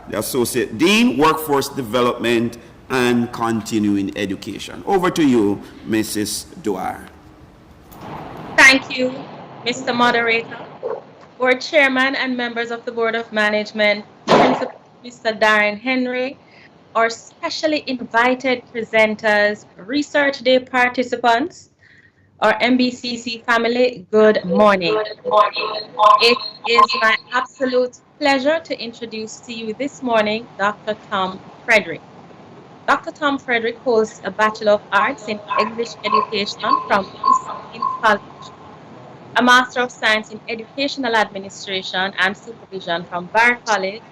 [SPEAKER 1] the Associate Dean, Workforce Development and Continuing Education. Over to you, Mrs. Dwyer.
[SPEAKER 6] Thank you, Mr. Moderator. Board Chairman and members of the Board of Management, Principal Mr. Darren Henry, our specially invited presenters, Research Day participants, our MBCC family, good morning. It is my absolute pleasure to introduce to you this morning Dr. Tom Frederick. Dr. Tom Frederick holds a Bachelor of Arts in English Education from East College, a Master of Science in Educational Administration and Supervision from Barr College,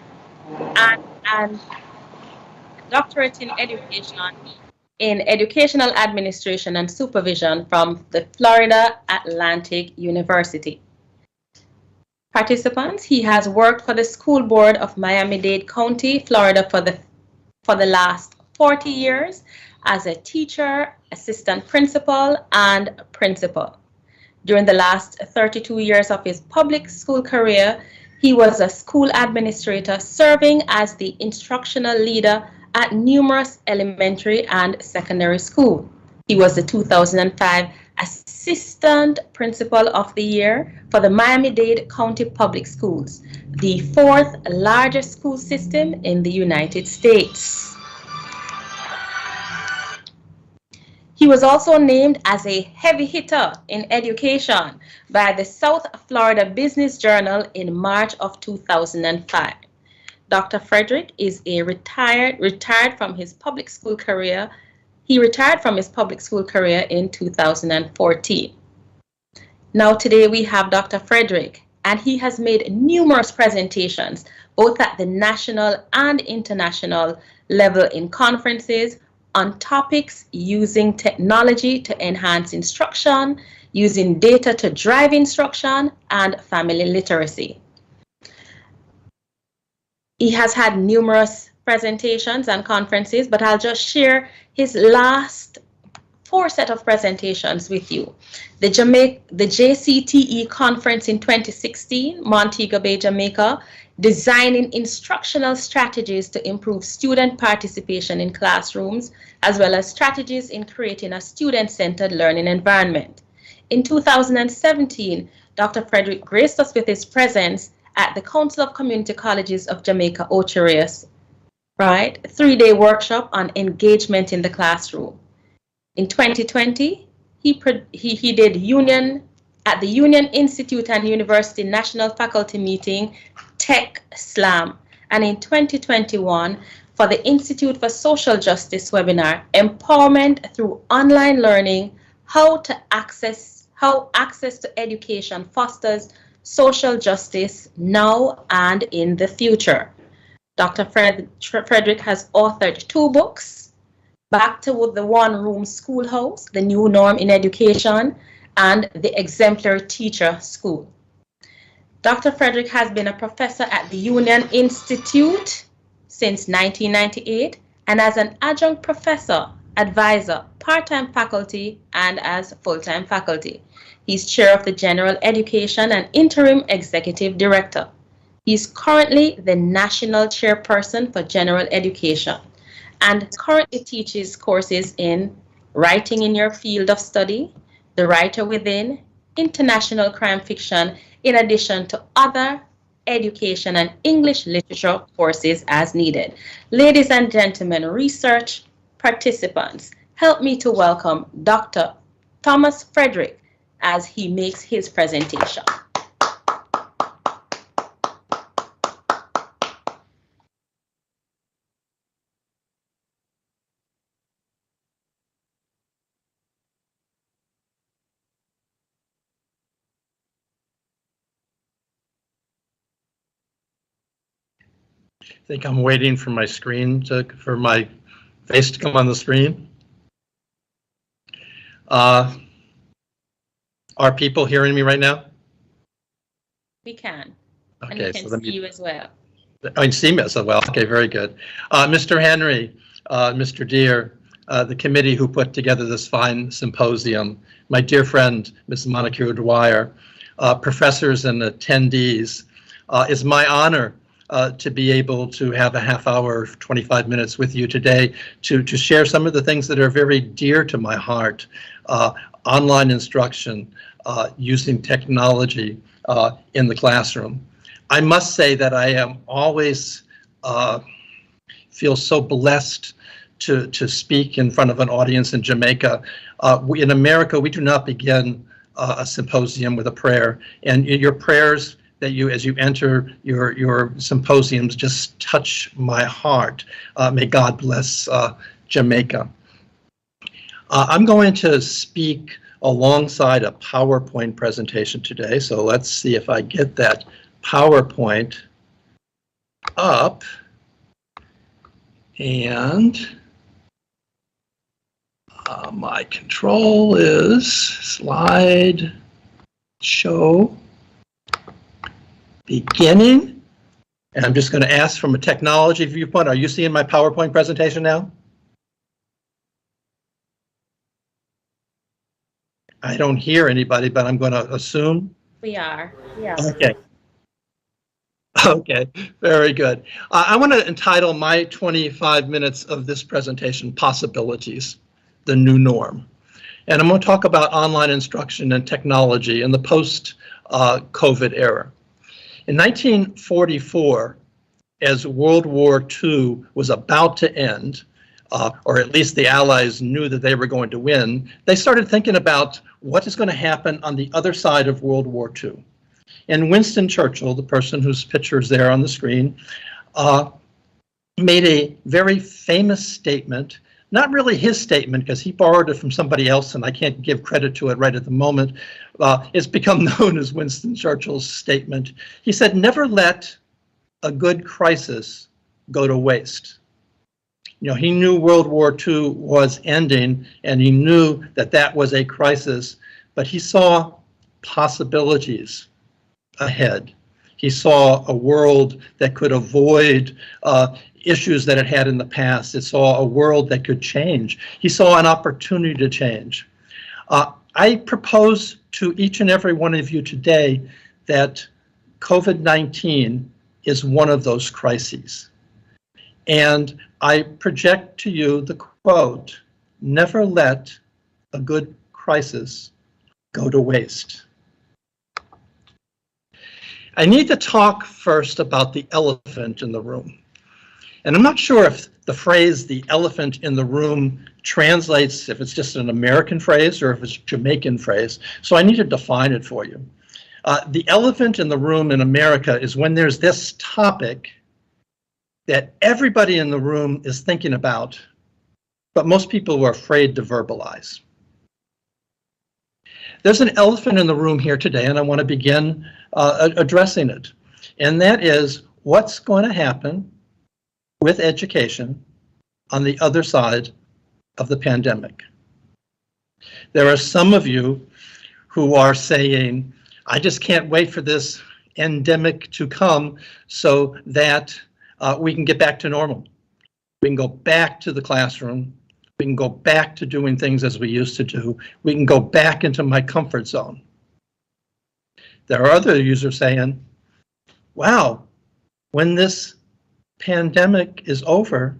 [SPEAKER 6] and Doctorate in Education in Educational Administration and Supervision from the Florida Atlantic University. Participants, he has worked for the School Board of Miami-Dade County, Florida for the last 40 years as a teacher, assistant principal, and principal. During the last 32 years of his public school career, he was a school administrator serving as the instructional leader at numerous elementary and secondary schools. He was the 2005 Assistant Principal of the Year for the Miami-Dade County Public Schools, the fourth largest school system in the United States. He was also named as a heavy hitter in education by the South Florida Business Journal in March of 2005. Dr. Frederick is a retired from his public school career. He retired from his public school career in 2014. Now today we have Dr. Frederick, and he has made numerous presentations, both at the national and international level in conferences, on topics using technology to enhance instruction, using data to drive instruction, and family literacy. He has had numerous presentations and conferences, but I'll just share his last 4 set of presentations with you. The JCTE conference in 2016, Montego Bay, Jamaica, designing instructional strategies to improve student participation in classrooms, as well as strategies in creating a student-centered learning environment. In 2017, Dr. Frederick graced us with his presence at the Council of Community Colleges of Jamaica, Ocherius, right? 3-day workshop on engagement in the classroom. In 2020, he did at the Union Institute and University National Faculty Meeting, Tech Slam, and in 2021 for the Institute for Social Justice webinar, Empowerment Through Online Learning, How Access to Education Fosters Social Justice Now and in the Future. Dr. Frederick has authored 2 books, Back to the One-Room Schoolhouse, The New Norm in Education, and The Exemplary Teacher School. Dr. Frederick has been a professor at the Union Institute since 1998 and as an adjunct professor, advisor, part-time faculty, and as full-time faculty. He's chair of the General Education and interim executive director. He's currently the national chairperson for General Education and currently teaches courses in Writing in Your Field of Study, The Writer Within, International Crime Fiction, in addition to other education and English literature courses as needed. Ladies and gentlemen, research participants, help me to welcome Dr. Thomas Frederick as he makes his presentation.
[SPEAKER 9] I think I'm waiting for my screen for my face to come on the screen. Are people hearing me right now?
[SPEAKER 6] We can.
[SPEAKER 9] Okay,
[SPEAKER 6] and we can
[SPEAKER 9] so
[SPEAKER 6] see you as well.
[SPEAKER 9] I can see me as well. Okay, very good. Mr. Henry, Mr. Deere, the committee who put together this fine symposium, my dear friend, Ms. Montego Dwyer, professors and attendees, it's my honor to be able to have a half hour, 25 minutes with you today to share some of the things that are very dear to my heart. online instruction using technology in the classroom. I must say that I am always feel so blessed to speak in front of an audience in Jamaica. In America, we do not begin a symposium with a prayer, and your prayers that you, as you enter your symposiums, just touch my heart. May God bless Jamaica. I'm going to speak alongside a PowerPoint presentation today, so let's see if I get that PowerPoint up. And my control is slide show beginning. And I'm just going to ask from a technology viewpoint, are you seeing my PowerPoint presentation now? I don't hear anybody, but I'm going to assume.
[SPEAKER 6] We are.
[SPEAKER 9] Okay. Okay, very good. I want to entitle my 25 minutes of this presentation, Possibilities, the New Norm. And I'm going to talk about online instruction and technology in the post-COVID era. In 1944, as World War II was about to end, or at least the Allies knew that they were going to win, they started thinking about what is going to happen on the other side of World War II. And Winston Churchill, the person whose picture is there on the screen, made a very famous statement, not really his statement because he borrowed it from somebody else and I can't give credit to it right at the moment. It's become known as Winston Churchill's statement. He said, "Never let a good crisis go to waste." You know, he knew World War II was ending and he knew that that was a crisis, but he saw possibilities ahead. He saw a world that could avoid issues that it had in the past. It saw a world that could change. He saw an opportunity to change. I propose to each and every one of you today that COVID-19 is one of those crises. And I project to you the quote, "Never let a good crisis go to waste." I need to talk first about the elephant in the room. And I'm not sure if the phrase "the elephant in the room" translates, if it's just an American phrase or if it's a Jamaican phrase. So I need to define it for you. The elephant in the room in America is when there's this topic that everybody in the room is thinking about, but most people are afraid to verbalize. There's an elephant in the room here today, and I want to begin addressing it. And that is what's going to happen with education on the other side of the pandemic. There are some of you who are saying, "I just can't wait for this endemic to come so that we can get back to normal. We can go back to the classroom. We can go back to doing things as we used to do. We can go back into my comfort zone." There are other users saying, "Wow, when this pandemic is over,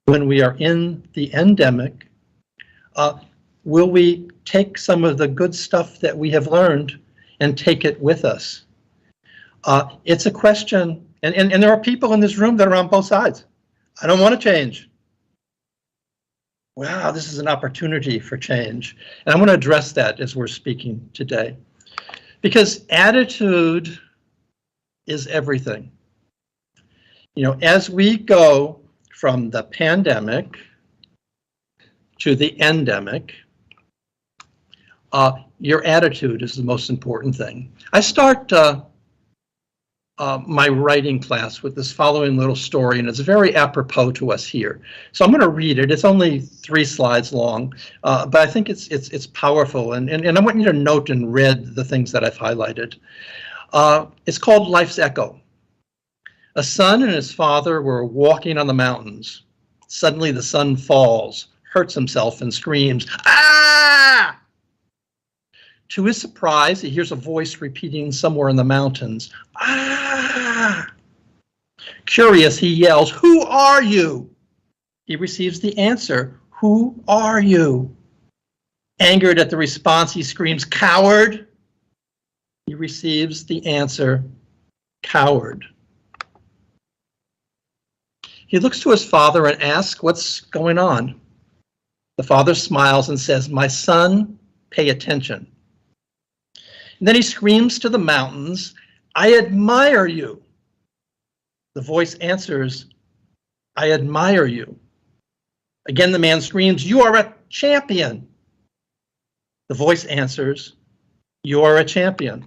[SPEAKER 9] when we are in the endemic, will we take some of the good stuff that we have learned and take it with us?" It's a question, and there are people in this room that are on both sides. I don't want to change. Wow, this is an opportunity for change. And I want to address that as we're speaking today. Because attitude is everything. You know, as we go from the pandemic to the endemic, your attitude is the most important thing. I start my writing class with this following little story, and it's very apropos to us here. So I'm going to read it. It's only 3 slides long, but I think it's powerful, and I want you to note and read the things that I've highlighted. It's called Life's Echo. A son and his father were walking on the mountains. Suddenly the son falls, hurts himself, and screams, "Ah!" To his surprise, he hears a voice repeating somewhere in the mountains, "Ah!" Curious, he yells, "Who are you?" He receives the answer, "Who are you?" Angered at the response, he screams, "Coward!" He receives the answer, "Coward." He looks to his father and asks, "What's going on?" The father smiles and says, "My son, pay attention." And then he screams to the mountains, "I admire you." The voice answers, "I admire you." Again, the man screams, "You are a champion." The voice answers, "You are a champion."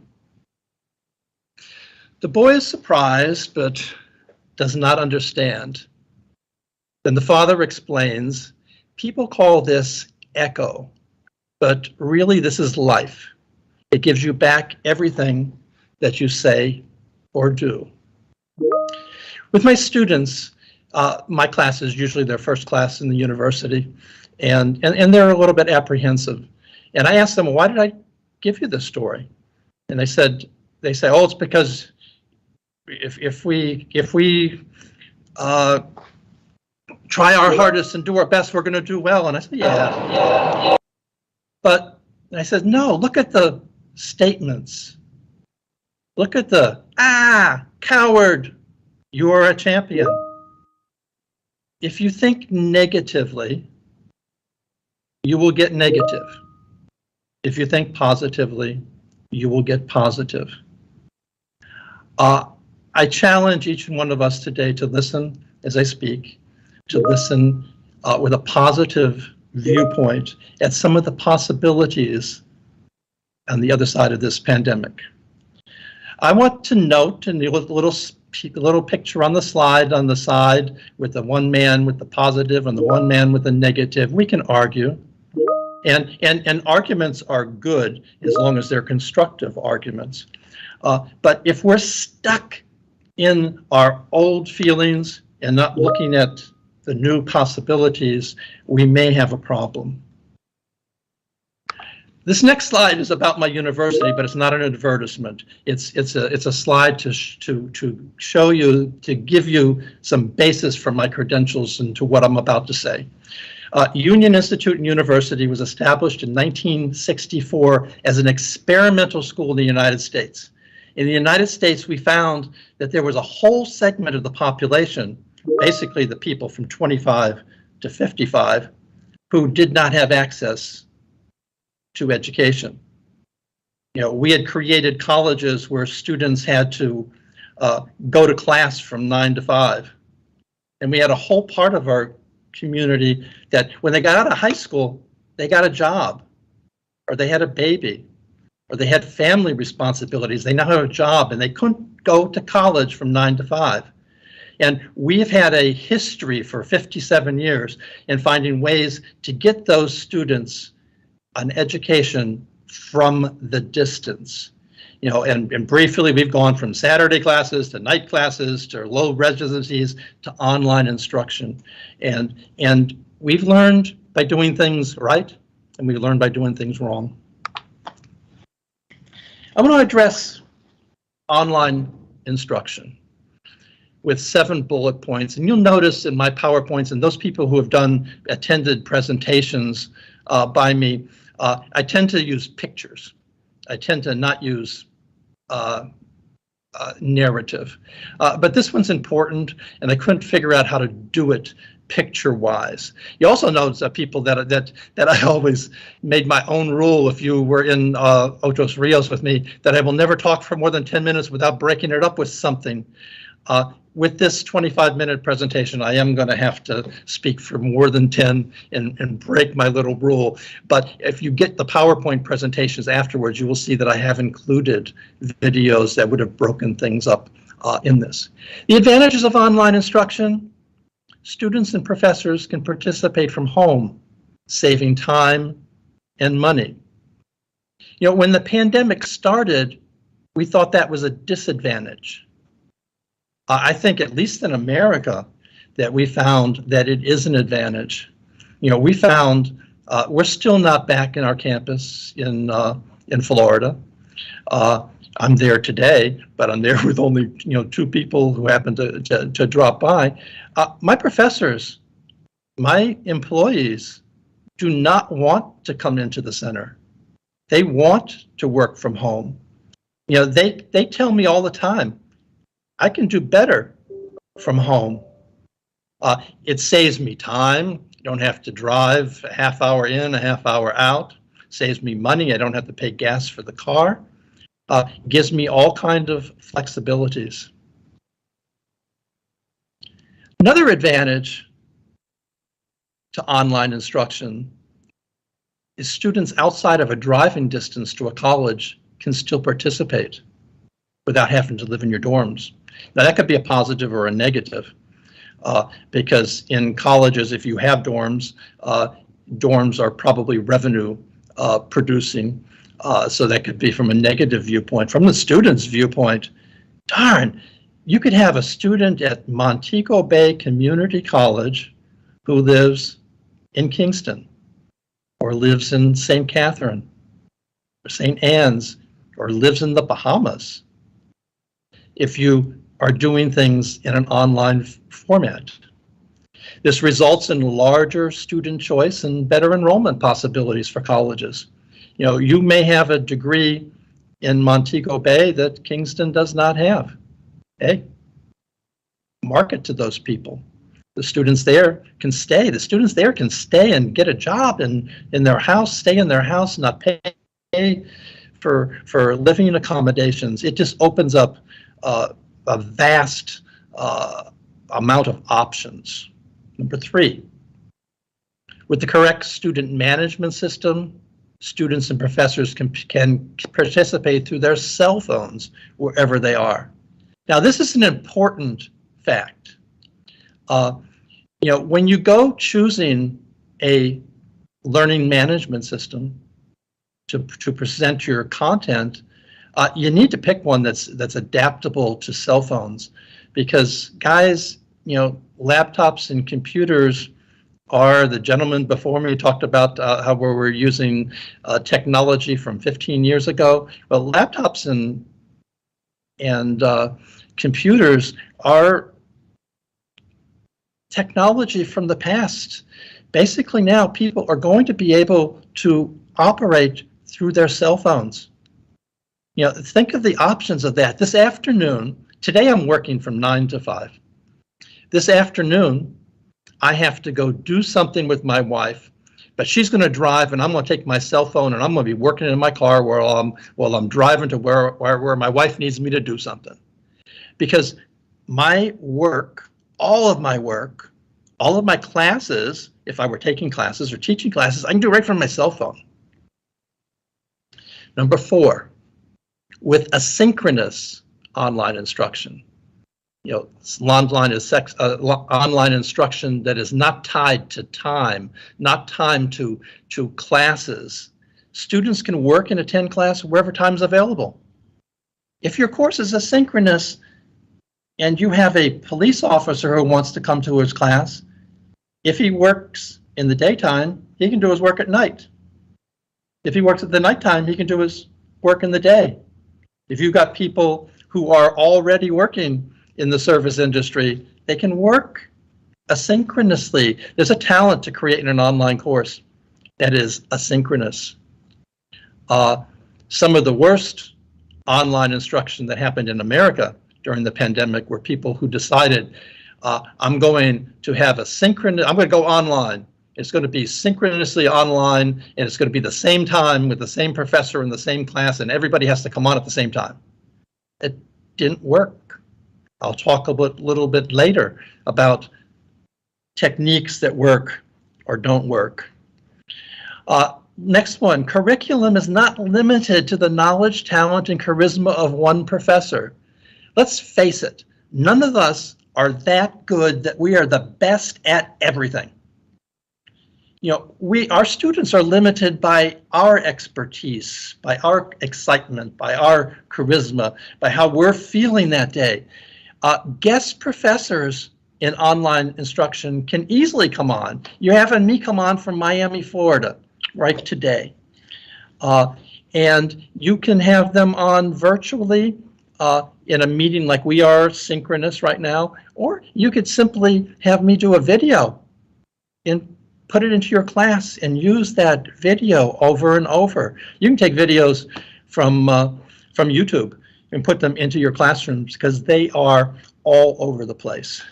[SPEAKER 9] The boy is surprised, but does not understand. Then the father explains, "People call this echo, but really this is life. It gives you back everything that you say or do." With my students, my class is usually their first class in the university, and they're a little bit apprehensive. And I asked them, "Why did I give you this story?" And they say, "Oh, it's because if we try our hardest and do our best, we're going to do well." And I said, yeah. But I said, "No, look at the statements. Look at the, coward, you are a champion." If you think negatively, you will get negative. If you think positively, you will get positive. I challenge each one of us today to listen as I speak, to listen with a positive viewpoint at some of the possibilities on the other side of this pandemic. I want to note in the little picture on the slide on the side with the one man with the positive and the one man with the negative, we can argue. And arguments are good as long as they're constructive arguments. But if we're stuck in our old feelings and not looking at the new possibilities, we may have a problem. This next slide is about my university, but it's not an advertisement. It's a slide to show you, to give you some basis for my credentials and to what I'm about to say. Union Institute University was established in 1964 as an experimental school in the United States. In the United States, we found that there was a whole segment of the population, basically the people from 25 to 55, who did not have access to education. You know, we had created colleges where students had to go to class from 9 to 5. And we had a whole part of our community that when they got out of high school, they got a job, or they had a baby, or they had family responsibilities. They now have a job and they couldn't go to college from 9 to 5. And we've had a history for 57 years in finding ways to get those students an education from the distance. You know, and briefly, we've gone from Saturday classes to night classes to low residencies to online instruction. And we've learned by doing things right, and we learned by doing things wrong. I want to address online instruction with 7 bullet points. And you'll notice in my PowerPoints, and those people who have attended presentations by me, I tend to use pictures. I tend to not use narrative. But this one's important, and I couldn't figure out how to do it picture-wise. You also notice that people that I always made my own rule, if you were in Otros Rios with me, that I will never talk for more than 10 minutes without breaking it up with something. With this 25-minute presentation, I am going to have to speak for more than 10 and break my little rule. But if you get the PowerPoint presentations afterwards, you will see that I have included videos that would have broken things up in this. The advantages of online instruction: students and professors can participate from home, saving time and money. You know, when the pandemic started, we thought that was a disadvantage. I think, at least in America, that we found that it is an advantage. You know, we found we're still not back in our campus in Florida. I'm there today, but I'm there with only 2 people who happen to drop by. My professors, my employees, do not want to come into the center. They want to work from home. You know, they tell me all the time, I can do better from home. It saves me time. You don't have to drive a half hour in, a half hour out. Saves me money. I don't have to pay gas for the car. Gives me all kinds of flexibilities. Another advantage to online instruction is students outside of a driving distance to a college can still participate without having to live in your dorms. Now that could be a positive or a negative, because in colleges, if you have dorms, dorms are probably revenue producing, so that could be from a negative viewpoint. From the student's viewpoint, darn, you could have a student at Montego Bay Community College who lives in Kingston, or lives in St. Catherine, or St. Anne's, or lives in the Bahamas, if you are doing things in an online format. This results in larger student choice and better enrollment possibilities for colleges. You know, you may have a degree in Montego Bay that Kingston does not have. Hey, market to those people. The students there can stay. The students there can stay and get a job in their house, stay in their house, not pay for living accommodations. It just opens up a vast amount of options. Number 3, with the correct student management system, students and professors can participate through their cell phones wherever they are. Now, this is an important fact. You know, when you go choosing a learning management system to present your content, you need to pick one that's adaptable to cell phones, because guys, you know, laptops and computers are, the gentleman before me talked about how we were using technology from 15 years ago. Well, laptops and computers are technology from the past. Basically now people are going to be able to operate through their cell phones. You know, think of the options of that. This afternoon, today I'm working from 9 to 5. This afternoon, I have to go do something with my wife, but she's going to drive, and I'm going to take my cell phone and I'm going to be working in my car while I'm driving to where my wife needs me to do something. Because my work, all of my classes, if I were taking classes or teaching classes, I can do right from my cell phone. Number 4, with asynchronous online instruction. You know, online instruction that is not tied to time, not timed to classes. Students can work and attend class wherever time is available. If your course is asynchronous and you have a police officer who wants to come to his class, if he works in the daytime, he can do his work at night. If he works at the nighttime, he can do his work in the day. If you've got people who are already working in the service industry, they can work asynchronously. There's a talent to creating an online course that is asynchronous. Some of the worst online instruction that happened in America during the pandemic were people who decided, I'm going to go online. It's going to be synchronously online, and it's going to be the same time with the same professor in the same class, and everybody has to come on at the same time. It didn't work. I'll talk a little bit later about techniques that work or don't work. Next one, curriculum is not limited to the knowledge, talent, and charisma of one professor. Let's face it, none of us are that good that we are the best at everything. You know, our students are limited by our expertise, by our excitement, by our charisma, by how we're feeling that day. Guest professors in online instruction can easily come on. You're having me come on from Miami, Florida, right today. And you can have them on virtually in a meeting like we are, synchronous right now, or you could simply have me do a video in put it into your class and use that video over and over. You can take videos from YouTube and put them into your classrooms because they are all over the place.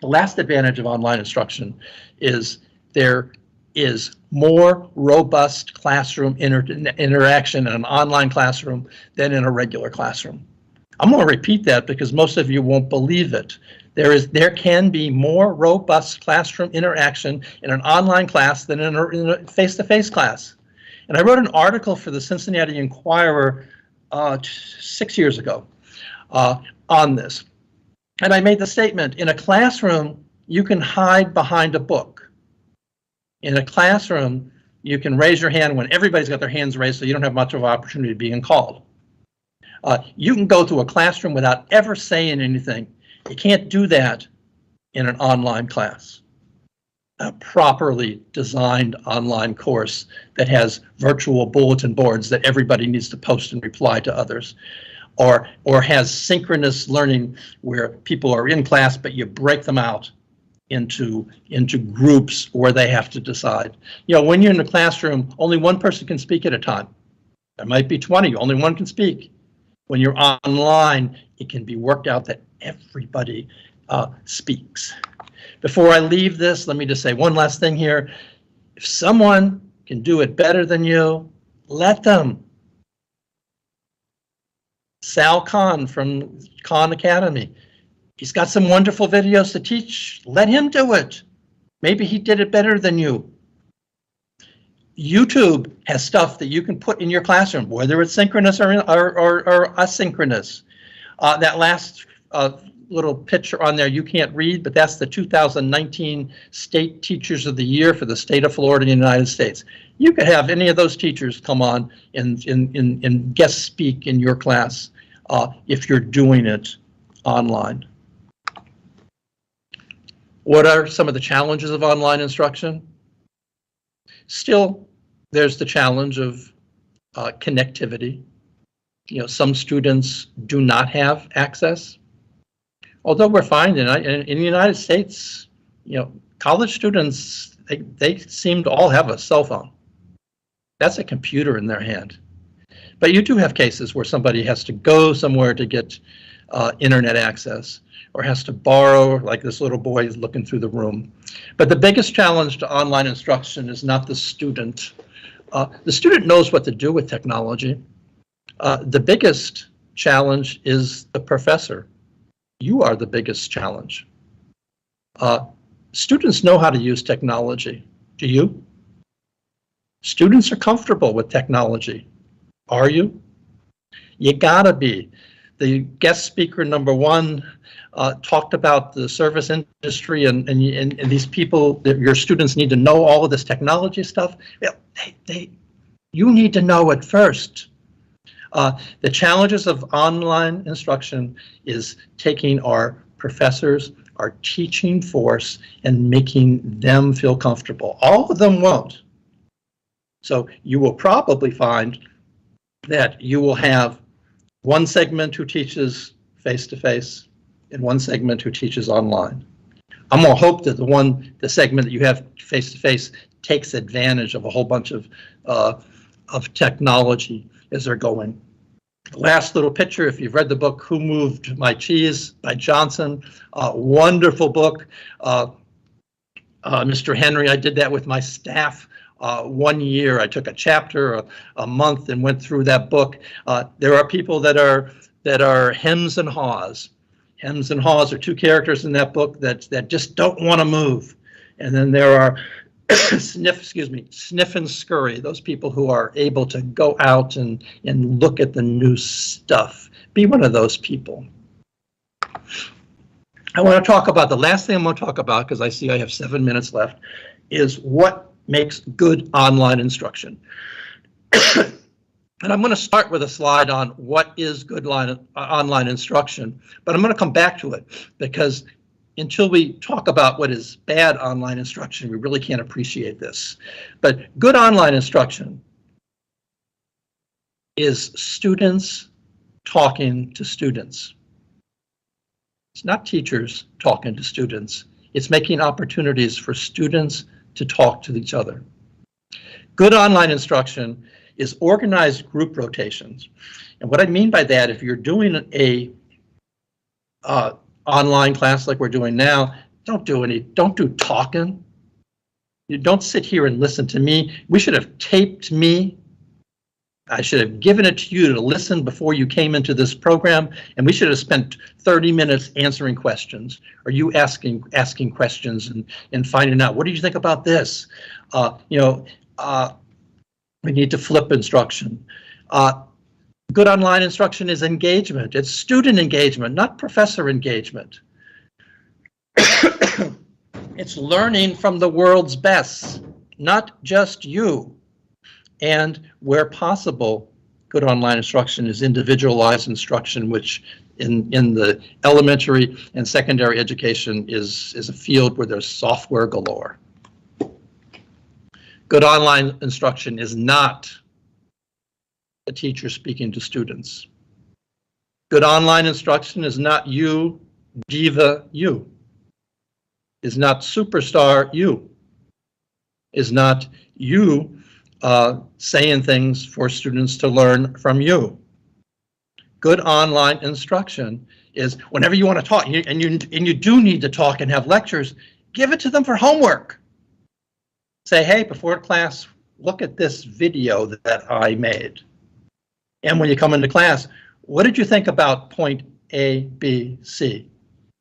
[SPEAKER 9] The last advantage of online instruction is there is more robust classroom interaction in an online classroom than in a regular classroom. I'm going to repeat that because most of you won't believe it. There can be more robust classroom interaction in an online class than in a face-to-face class. And I wrote an article for the Cincinnati Enquirer 6 years ago on this. And I made the statement, in a classroom, you can hide behind a book. In a classroom, you can raise your hand when everybody's got their hands raised, so you don't have much of an opportunity of being called. You can go to a classroom without ever saying anything. You can't do that in an online class. A properly designed online course that has virtual bulletin boards that everybody needs to post and reply to others, or has synchronous learning where people are in class but you break them out into groups where they have to decide. You know, when you're in a classroom, only one person can speak at a time. There might be 20, only one can speak. When you're online, it can be worked out that everybody speaks. Before I leave this, let me just say one last thing here. If someone can do it better than you, let them. Sal Khan from Khan Academy. He's got some wonderful videos to teach. Let him do it. Maybe he did it better than you. YouTube has stuff that you can put in your classroom, whether it's synchronous or asynchronous. That last little picture on there you can't read, but that's the 2019 State Teachers of the Year for the state of Florida in the United States. You could have any of those teachers come on and guest speak in your class if you're doing it online. What are some of the challenges of online instruction? Still, there's the challenge of connectivity. You know, some students do not have access. Although we're finding in the United States, you know, college students, they seem to all have a cell phone. That's a computer in their hand. But you do have cases where somebody has to go somewhere to get internet access, or has to borrow, like this little boy is looking through the room. But the biggest challenge to online instruction is not the student. The student knows what to do with technology. The biggest challenge is the professor. You are the biggest challenge. Students know how to use technology. Do you? Students are comfortable with technology. Are you? You gotta be. The guest speaker number one talked about the service industry and these people, your students need to know all of this technology stuff. Well, you need to know it first. The challenges of online instruction is taking our professors, our teaching force, and making them feel comfortable. All of them won't. So you will probably find that you will have one segment who teaches face-to-face and one segment who teaches online. I'm going to hope that the segment that you have face-to-face takes advantage of a whole bunch of technology as they're going. Last little picture, if you've read the book, Who Moved My Cheese by Johnson, wonderful book. Mr. Henry, I did that with my staff 1 year. I took a chapter a month and went through that book. There are people that are hems and haws. Hems and haws are two characters in that book that just don't want to move. And then there are sniff and scurry, those people who are able to go out and look at the new stuff. Be one of those people. I want to talk about, the last thing I'm going to talk about, because I see I have 7 minutes left, is what makes good online instruction. And I'm going to start with a slide on what is good online instruction, but I'm going to come back to it because until we talk about what is bad online instruction, we really can't appreciate this. But good online instruction is students talking to students. It's not teachers talking to students. It's making opportunities for students to talk to each other. Good online instruction is organized group rotations. And what I mean by that, if you're doing a online class like we're doing now, don't do talking. You don't sit here and listen to me. We should have taped me. I should have given it to you to listen before you came into this program, and we should have spent 30 minutes answering questions, or you asking questions and finding out, what do you think about this? We need to flip instruction. Good online instruction is engagement. It's student engagement, not professor engagement. It's learning from the world's best, not just you. And where possible, good online instruction is individualized instruction, which in the elementary and secondary education is a field where there's software galore. Good online instruction is not a teacher speaking to students. Good online instruction is not you, diva, you. Is not superstar, you. Is not you saying things for students to learn from you. Good online instruction is whenever you want to talk, and you do need to talk and have lectures, give it to them for homework. Say, hey, before class, look at this video that I made. And when you come into class, what did you think about point A, B, C?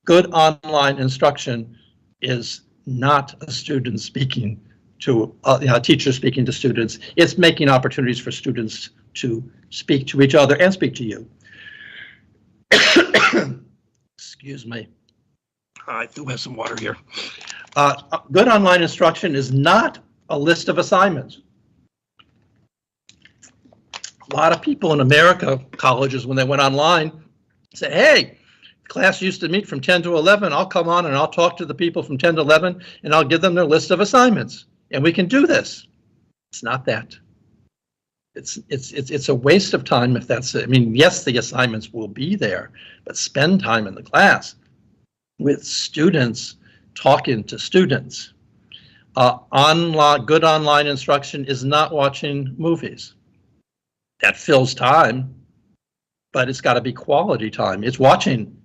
[SPEAKER 9] Good online instruction is not a student speaking to a teacher speaking to students. It's making opportunities for students to speak to each other and speak to you. Excuse me. I do have some water here. Good online instruction is not a list of assignments. A lot of people in America, colleges, when they went online, said, hey, class used to meet from 10 to 11. I'll come on and I'll talk to the people from 10 to 11 and I'll give them their list of assignments. And we can do this. It's not that. It's a waste of time if that's it. I mean, yes, the assignments will be there, but spend time in the class with students talking to students. Good online instruction is not watching movies. That fills time, but it's got to be quality time. It's watching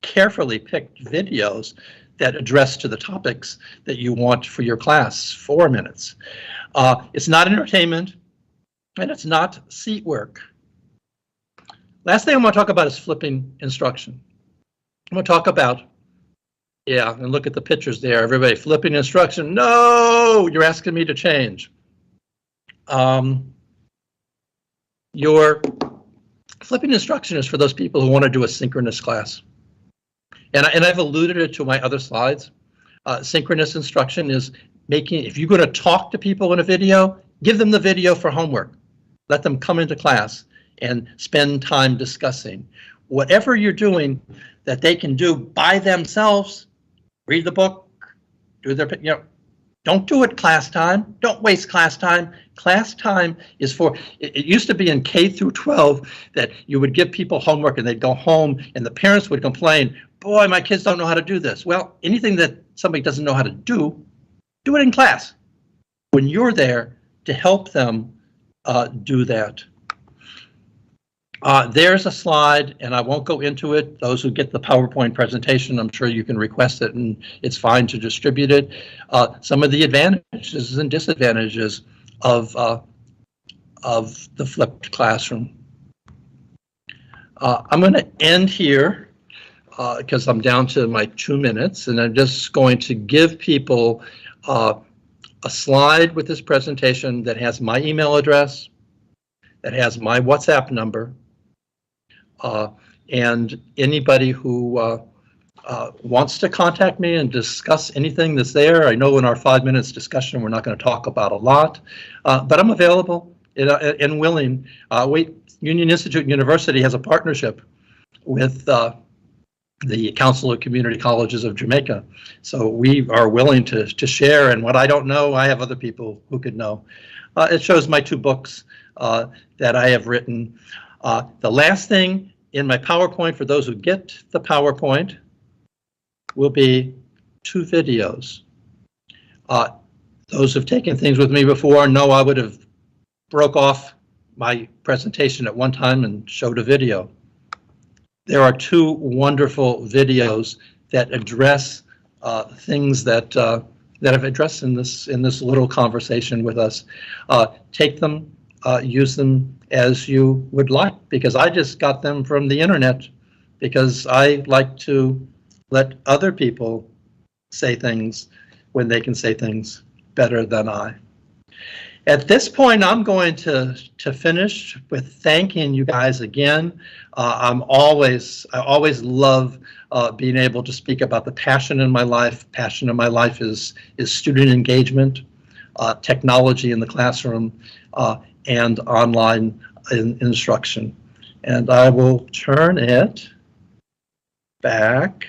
[SPEAKER 9] carefully picked videos that address to the topics that you want for your class. 4 minutes. It's not entertainment, and it's not seat work. Last thing I'm going to talk about is flipping instruction. I'm going to talk about, yeah, and look at the pictures there. Everybody flipping instruction. No, you're asking me to change. Your flipping instruction is for those people who want to do a synchronous class. And I've alluded it to my other slides. Synchronous instruction is making, if you're going to talk to people in a video, give them the video for homework. Let them come into class and spend time discussing. Whatever you're doing that they can do by themselves, read the book, do their, don't do it class time. Don't waste class time. Class time is for, it used to be in K through 12 that you would give people homework and they'd go home and the parents would complain, boy, my kids don't know how to do this. Well, anything that somebody doesn't know how to do it in class when you're there to help them do that. There's a slide, and I won't go into it. Those who get the PowerPoint presentation, I'm sure you can request it, and it's fine to distribute it. Some of the advantages and disadvantages of the flipped classroom. I'm going to end here because I'm down to my 2 minutes, and I'm just going to give people a slide with this presentation that has my email address, that has my WhatsApp number, and anybody who wants to contact me and discuss anything that's there. I know in our 5 minutes discussion we're not going to talk about a lot, but I'm available and willing. Union Institute University has a partnership with the Council of Community Colleges of Jamaica, so we are willing to share, and what I don't know, I have other people who could know. It shows my 2 books that I have written. The last thing in my PowerPoint, for those who get the PowerPoint, will be 2 videos. Those who've taken things with me before know I would have broke off my presentation at one time and showed a video. There are two wonderful videos that address things that I've addressed in this little conversation with us. Take them, use them as you would like, because I just got them from the internet, because I like to let other people say things when they can say things better than I. At this point, I'm going to finish with thanking you guys again. I always love being able to speak about the passion in my life. Passion in my life is student engagement, technology in the classroom, and online instruction. And I will turn it back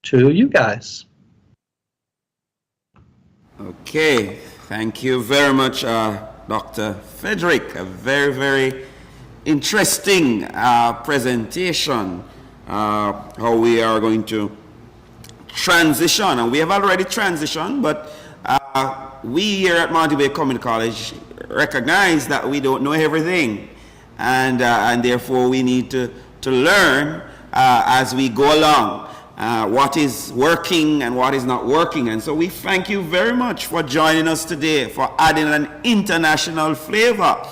[SPEAKER 9] to you guys.
[SPEAKER 1] Okay, thank you very much, Dr. Frederick. A very, very interesting presentation, how we are going to transition. And we have already transitioned, but we here at Montego Community College recognize that we don't know everything. And therefore we need to learn as we go along. What is working and what is not working. And so we thank you very much for joining us today, for adding an international flavor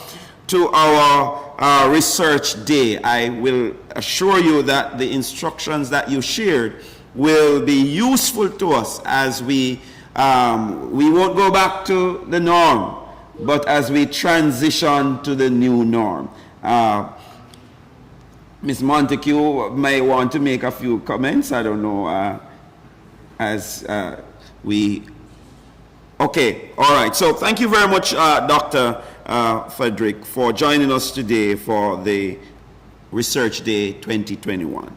[SPEAKER 1] to our research day. I will assure you that the instructions that you shared will be useful to us as we won't go back to the norm, but as we transition to the new norm. Ms. Montego may want to make a few comments. I don't know, okay, all right. So thank you very much, Dr. Frederick, for joining us today for the Research Day 2021.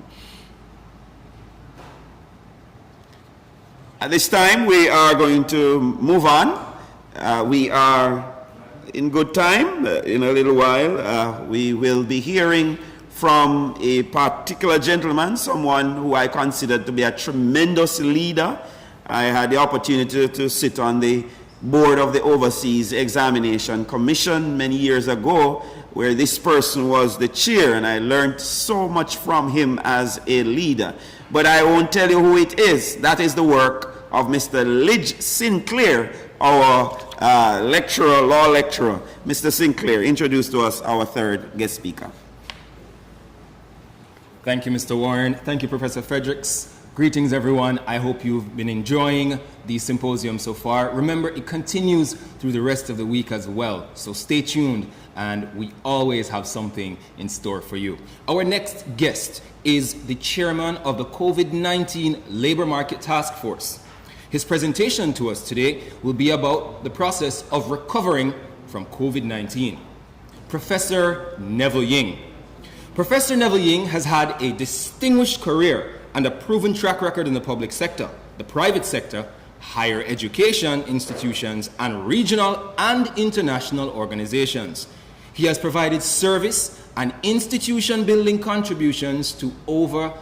[SPEAKER 1] At this time, we are going to move on. We are in good time. In a little while, we will be hearing from a particular gentleman, someone who I consider to be a tremendous leader. I had the opportunity to sit on the board of the Overseas Examination Commission many years ago, where this person was the chair, and I learned so much from him as a leader. But I won't tell you who it is. That is the work of Mr. Lidge Sinclair, our law lecturer. Mr. Sinclair, introduce to us our third guest speaker.
[SPEAKER 10] Thank you, Mr. Warren. Thank you, Professor Fredericks. Greetings, everyone. I hope you've been enjoying the symposium so far. Remember, it continues through the rest of the week as well, so stay tuned, and we always have something in store for you. Our next guest is the chairman of the COVID-19 Labor Market Task Force. His presentation to us today will be about the process of recovering from COVID-19. Professor Neville Ying. Professor Neville Ying has had a distinguished career and a proven track record in the public sector, the private sector, higher education institutions, and regional and international organizations. He has provided service and institution building contributions to over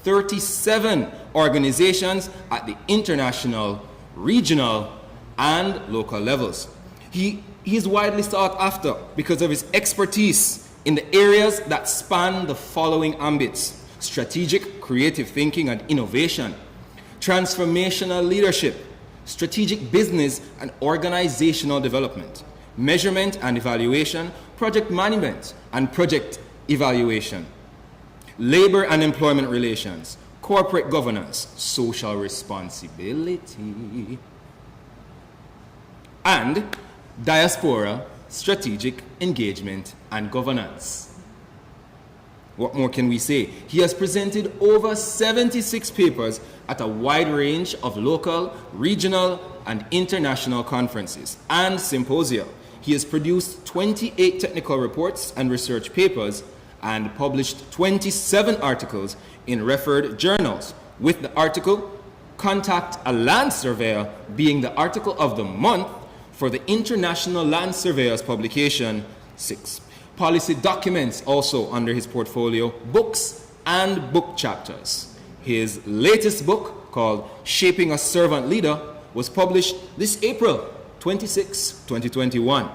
[SPEAKER 10] 37 organizations at the international, regional, and local levels. He is widely sought after because of his expertise in the areas that span the following ambits: strategic, creative thinking and innovation, transformational leadership, strategic business and organizational development, measurement and evaluation, project management and project evaluation, labor and employment relations, corporate governance, social responsibility, and diaspora, strategic engagement and governance. What more can we say? He has presented over 76 papers at a wide range of local, regional, and international conferences and symposia. He has produced 28 technical reports and research papers and published 27 articles in referred journals, with the article Contact a Land Surveyor being the article of the month for the International Land Surveyors publication 6. Policy documents also under his portfolio, books and book chapters. His latest book, called Shaping a Servant Leader, was published this April 26, 2021.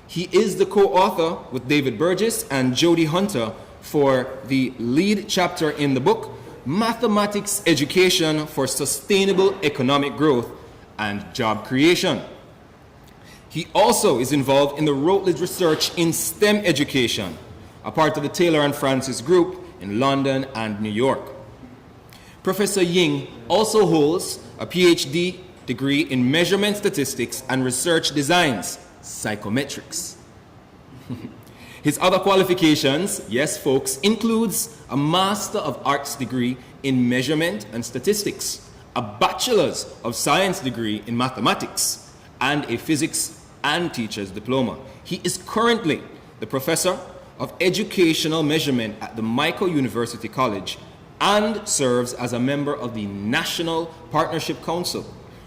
[SPEAKER 10] He is the co-author with David Burgess and Jody Hunter for the lead chapter in the book, Mathematics Education for Sustainable Economic Growth and Job Creation. He also is involved in the Routledge Research in STEM Education, a part of the Taylor and Francis Group in London and New York. Professor Ying also holds a PhD degree in Measurement Statistics and Research Designs, Psychometrics. His other qualifications, yes folks, includes a Master of Arts degree in Measurement and Statistics, a Bachelor's of Science degree in Mathematics, and a Physics and Teacher's Diploma. He is currently the Professor of Educational Measurement at the Montego University College and serves as a member of the National Partnership Council,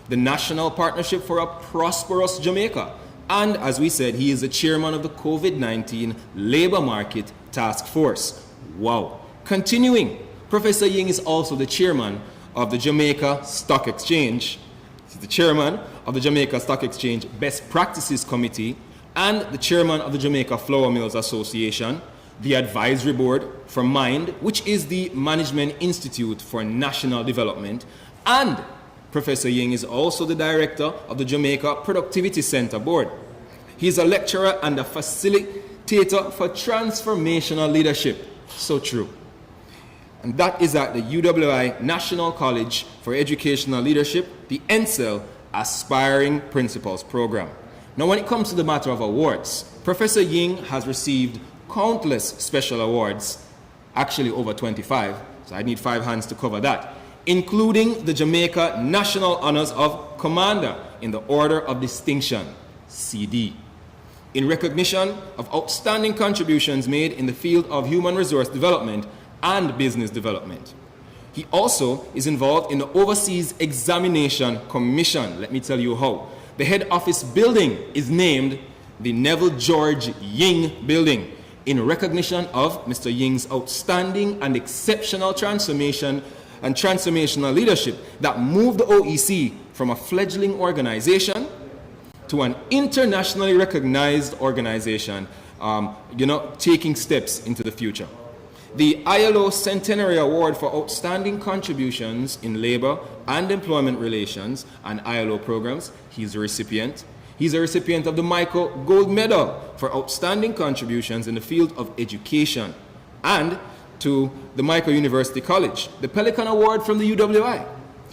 [SPEAKER 10] the National Partnership for a Prosperous Jamaica, and as we said, he is the chairman of the COVID-19 Labor Market Task Force. Wow. Continuing, Professor Ying is also the chairman of the Jamaica Stock Exchange. He's the chairman of the Jamaica Stock Exchange Best Practices Committee and the chairman of the Jamaica Flour Mills Association, the advisory board for MIND, which is the Management Institute for National Development, and Professor Ying is also the director of the Jamaica Productivity Center Board. He is a lecturer and a facilitator for transformational leadership. So true. And that is at the UWI National College for Educational Leadership, the NCEL Aspiring Principals Program. Now, when it comes to the matter of awards, Professor Ying has received countless special awards, actually over 25, so I need 5 hands to cover that, including the Jamaica National Honors of Commander in the Order of Distinction, CD, in recognition of outstanding contributions made in the field of human resource development and business development. He also is involved in the Overseas Examination Commission. Let me tell you how. The head office building is named the Neville George Ying Building in recognition of Mr. Ying's outstanding and exceptional transformation and transformational leadership that moved the OEC from a fledgling organization to an internationally recognized organization, taking steps into the future. The ILO Centenary Award for Outstanding Contributions in Labor and Employment Relations and ILO programs, he's a recipient. He's a recipient of the Michael Gold Medal for Outstanding Contributions in the field of education, and to the Montego University College, the Pelican Award from the UWI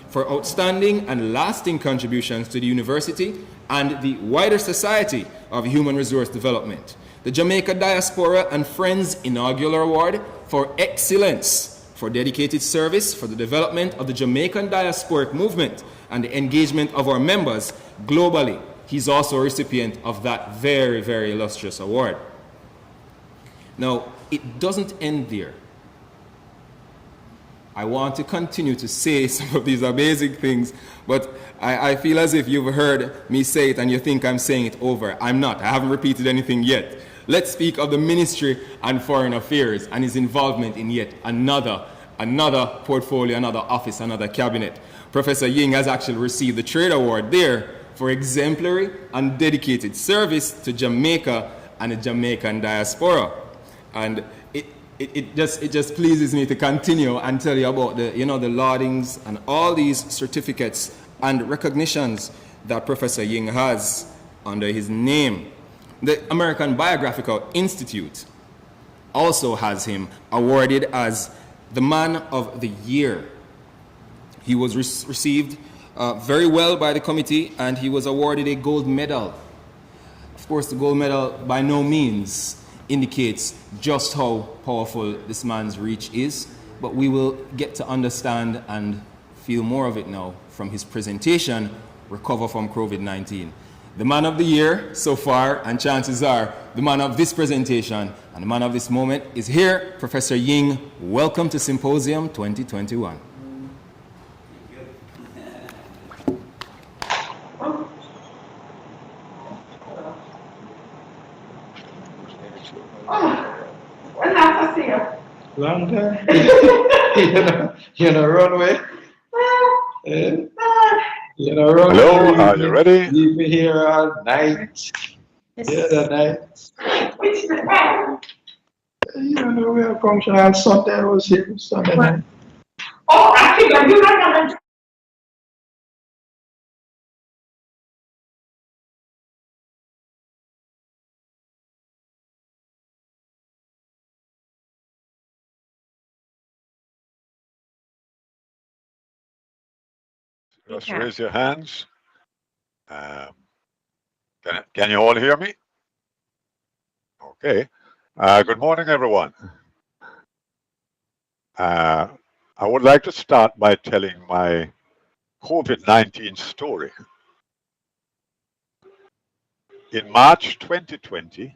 [SPEAKER 10] for outstanding and lasting contributions to the university and the wider society of human resource development, the Jamaica Diaspora and Friends Inaugural Award for excellence for dedicated service for the development of the Jamaican diasporic movement and the engagement of our members globally. He's also a recipient of that very, very illustrious award. Now, it doesn't end there. I want to continue to say some of these amazing things, but I feel as if you've heard me say it and you think I'm saying it over. I'm not. I haven't repeated anything yet. Let's speak of the Ministry and Foreign Affairs and his involvement in yet another portfolio, another office, another cabinet. Professor Ying has actually received the Trade Award there for exemplary and dedicated service to Jamaica and the Jamaican diaspora. And it just pleases me to continue and tell you about the laudings and all these certificates and recognitions that Professor Ying has under his name. The American Biographical Institute also has him awarded as the Man of the Year. He was received very well by the committee, and he was awarded a gold medal. Of course, the gold medal by no means indicates just how powerful this man's reach is, but we will get to understand and feel more of it now from his presentation, Recover from COVID-19. The man of the year so far, and chances are the man of this presentation and the man of this moment is here, Professor Ying. Welcome to Symposium 2021.
[SPEAKER 7] Long time. You know, runway. You know,
[SPEAKER 11] Hello, are you ready?
[SPEAKER 7] leave me here all night. Yeah, the night. You know, we have function on Sunday. I was here Sunday night.
[SPEAKER 12] Oh, actually, you don't.
[SPEAKER 11] Just raise your hands. Can you all hear me? Okay. Good morning, everyone. I would like to start by telling my COVID-19 story. In March 2020,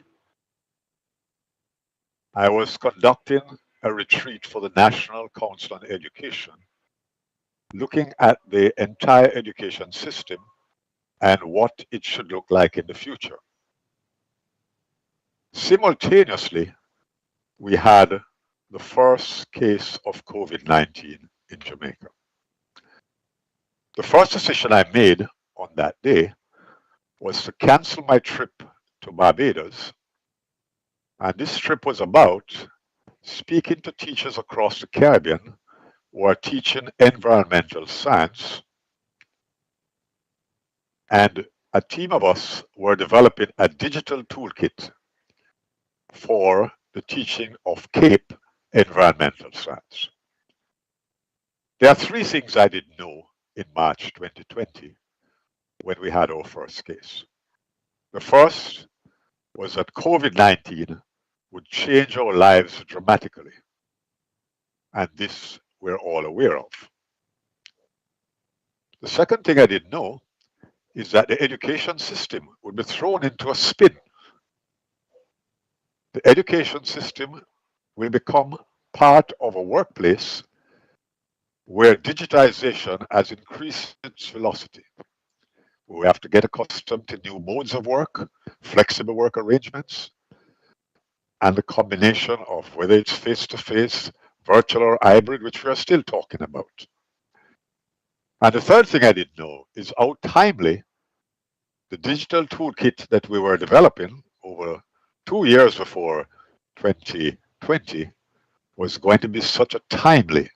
[SPEAKER 11] I was conducting a retreat for the National Council on Education, looking at the entire education system and what it should look like in the future. Simultaneously, we had the first case of COVID-19 in Jamaica. The first decision I made on that day was to cancel my trip to Barbados. And this trip was about speaking to teachers across the Caribbean who are teaching environmental science. And a team of us were developing a digital toolkit for the teaching of CAPE environmental science. There are three things I didn't know in March 2020 when we had our first case. The first was that COVID-19 would change our lives dramatically. And this we're all aware of. The second thing I didn't know is that the education system would be thrown into a spin. The education system will become part of a workplace where digitization has increased its velocity. We have to get accustomed to new modes of work, flexible work arrangements, and the combination of whether it's face-to-face, virtual or hybrid, which we are still talking about. And the third thing I didn't know is how timely the digital toolkit that we were developing over 2 years before 2020 was going to be such a timely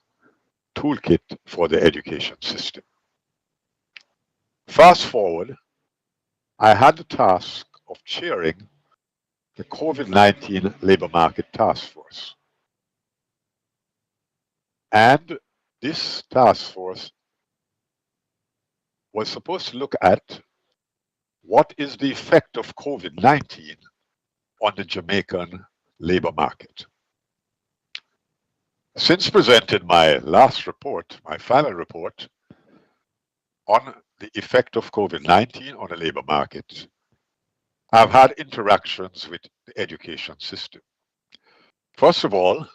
[SPEAKER 11] toolkit for the education system. Fast forward, I had the task of chairing the COVID-19 Labor Market Task Force. And this task force was supposed to look at what is the effect of COVID-19 on the Jamaican labor market. Since presenting my last report, my final report, on the effect of COVID-19 on the labor market, I've had interactions with the education system. First of all,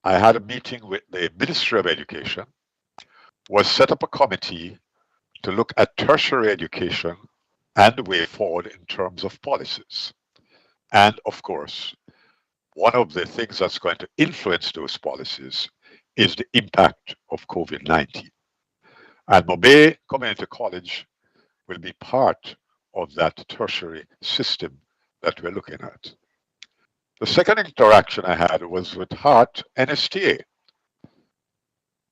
[SPEAKER 11] I had a meeting with the Ministry of Education, was set up a committee to look at tertiary education and the way forward in terms of policies. And of course, one of the things that's going to influence those policies is the impact of COVID-19. And Mobe Community College will be part of that tertiary system that we're looking at. The second interaction I had was with HEART NSTA,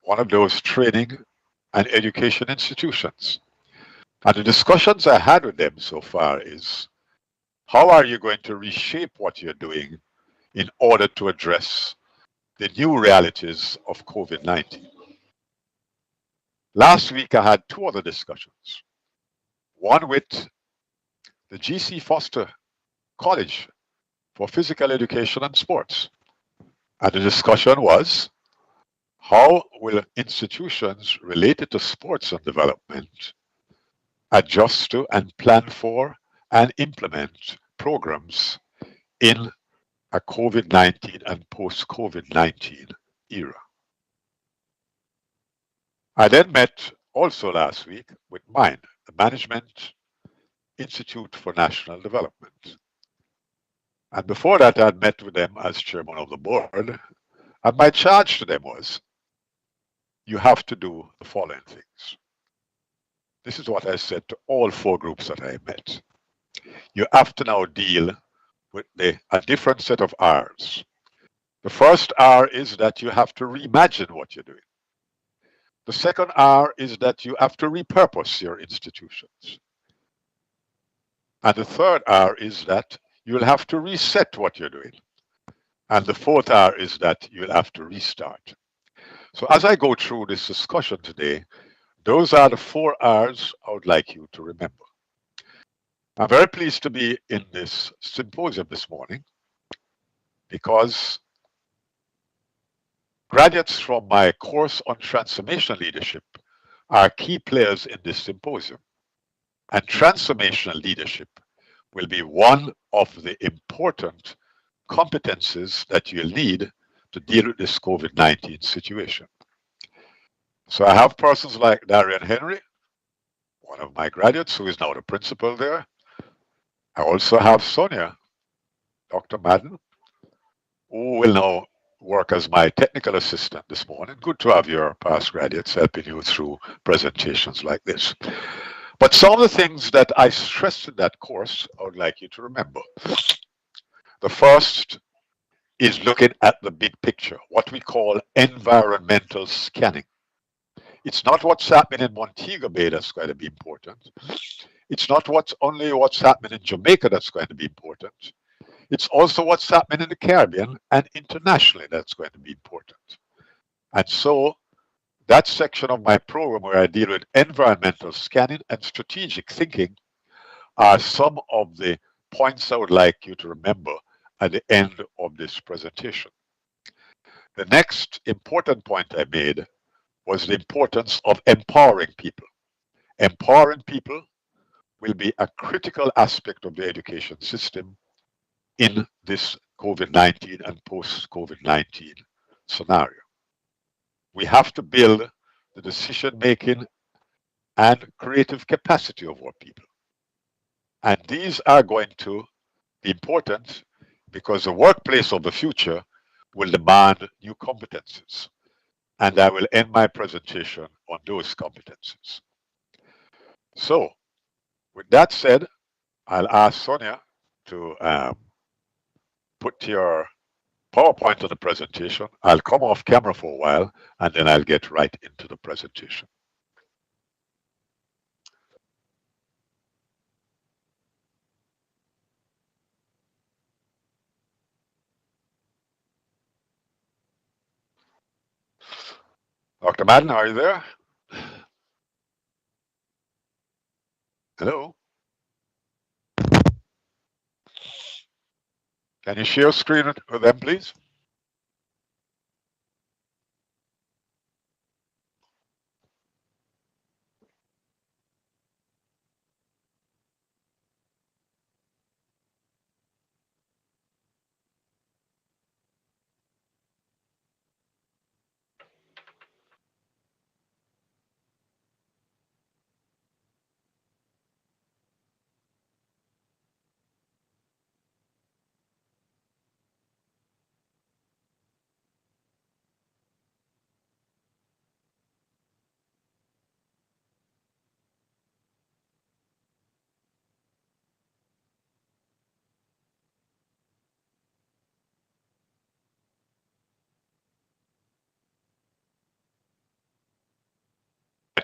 [SPEAKER 11] one of those training and education institutions. And the discussions I had with them so far is, how are you going to reshape what you're doing in order to address the new realities of COVID-19? Last week, I had two other discussions. One with the G.C. Foster College for Physical Education and Sports. And the discussion was, how will institutions related to sports and development adjust to and plan for and implement programs in a COVID-19 and post-COVID-19 era? I then met also last week with MIND, the Management Institute for National Development. And before that, I had met with them as chairman of the board. And my charge to them was, you have to do the following things. this is what I said to all 4 groups that I met. You have to now deal with a different set of R's. The first R is that you have to reimagine what you're doing. The second R is that you have to repurpose your institutions. And the third R is that you'll have to reset what you're doing. And the fourth R is that you'll have to restart. So as I go through this discussion today, those are the 4 R's I would like you to remember. I'm very pleased to be in this symposium this morning because graduates from my course on transformation leadership are key players in this symposium. And transformational leadership will be one of the important competencies that you'll need to deal with this COVID-19 situation. So I have persons like Darian Henry, one of my graduates who is now the principal there. I also have Sonia, Dr. Madden, who will now work as my technical assistant this morning. Good to have your past graduates helping you through presentations like this. But some of the things that I stressed in that course, I would like you to remember. The first is looking at the big picture, what we call environmental scanning. It's not what's happening in Montego Bay that's going to be important. It's not only what's happening in Jamaica that's going to be important. It's also what's happening in the Caribbean and internationally that's going to be important. And so that section of my program where I deal with environmental scanning and strategic thinking are some of the points I would like you to remember at the end of this presentation. The next important point I made was the importance of empowering people. Empowering people will be a critical aspect of the education system in this COVID-19 and post-COVID-19 scenario. We have to build the decision-making and creative capacity of our people. And these are going to be important because the workplace of the future will demand new competencies. And I will end my presentation on those competencies. So, with that said, I'll ask Sonia to put your PowerPoint on the presentation. I'll come off camera for a while, and then I'll get right into the presentation. Dr. Madden, are you there? Hello? Can you share screen with them, please?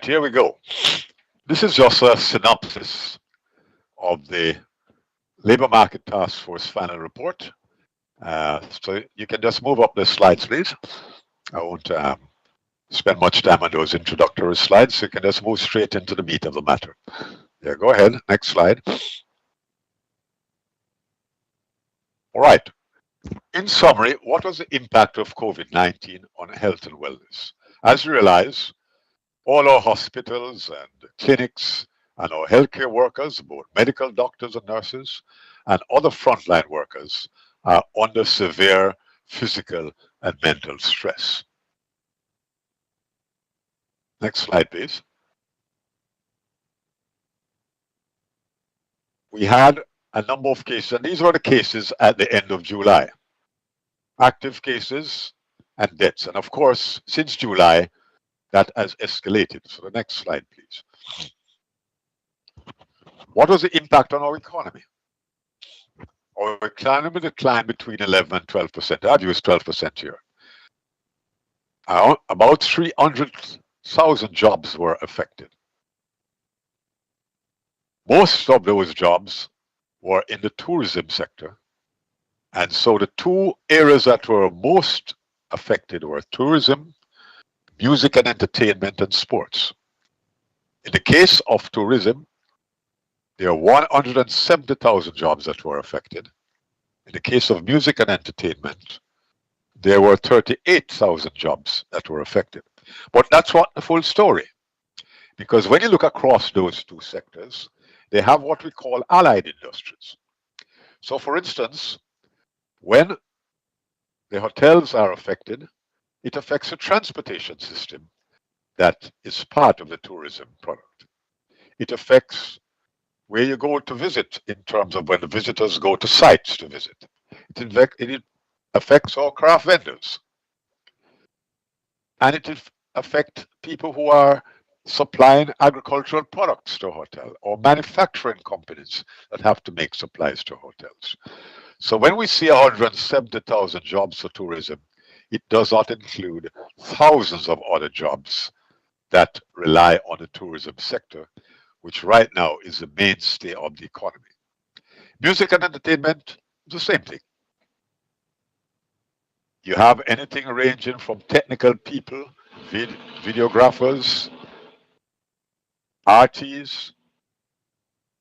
[SPEAKER 11] Here we go. This is just a synopsis of the Labor Market Task Force final report. So you can just move up the slides, please. I won't spend much time on those introductory slides. So you can just move straight into the meat of the matter. Yeah, go ahead. Next slide. All right. In summary, what was the impact of COVID-19 on health and wellness? As you realize, all our hospitals and clinics and our healthcare workers, both medical doctors and nurses, and other frontline workers are under severe physical and mental stress. Next slide, please. We had a number of cases, and these were the cases at the end of July. Active cases and deaths. And of course, since July, that has escalated. So the next slide, please. What was the impact on our economy? Our economy declined between 11 and 12%. I've used 12% here. About 300,000 jobs were affected. Most of those jobs were in the tourism sector. And so the two areas that were most affected were tourism, music and entertainment, and sports. In the case of tourism, there are 170,000 jobs that were affected. In the case of music and entertainment, there were 38,000 jobs that were affected. But that's not the full story. Because when you look across those two sectors, they have what we call allied industries. So for instance, when the hotels are affected, it affects the transportation system that is part of the tourism product. It affects where you go to visit in terms of when the visitors go to sites to visit. It affects all craft vendors. And it affects people who are supplying agricultural products to a hotel or manufacturing companies that have to make supplies to hotels. So when we see 170,000 jobs for tourism, it does not include thousands of other jobs that rely on the tourism sector, which right now is the mainstay of the economy. Music and entertainment, the same thing. You have anything ranging from technical people, videographers, artists,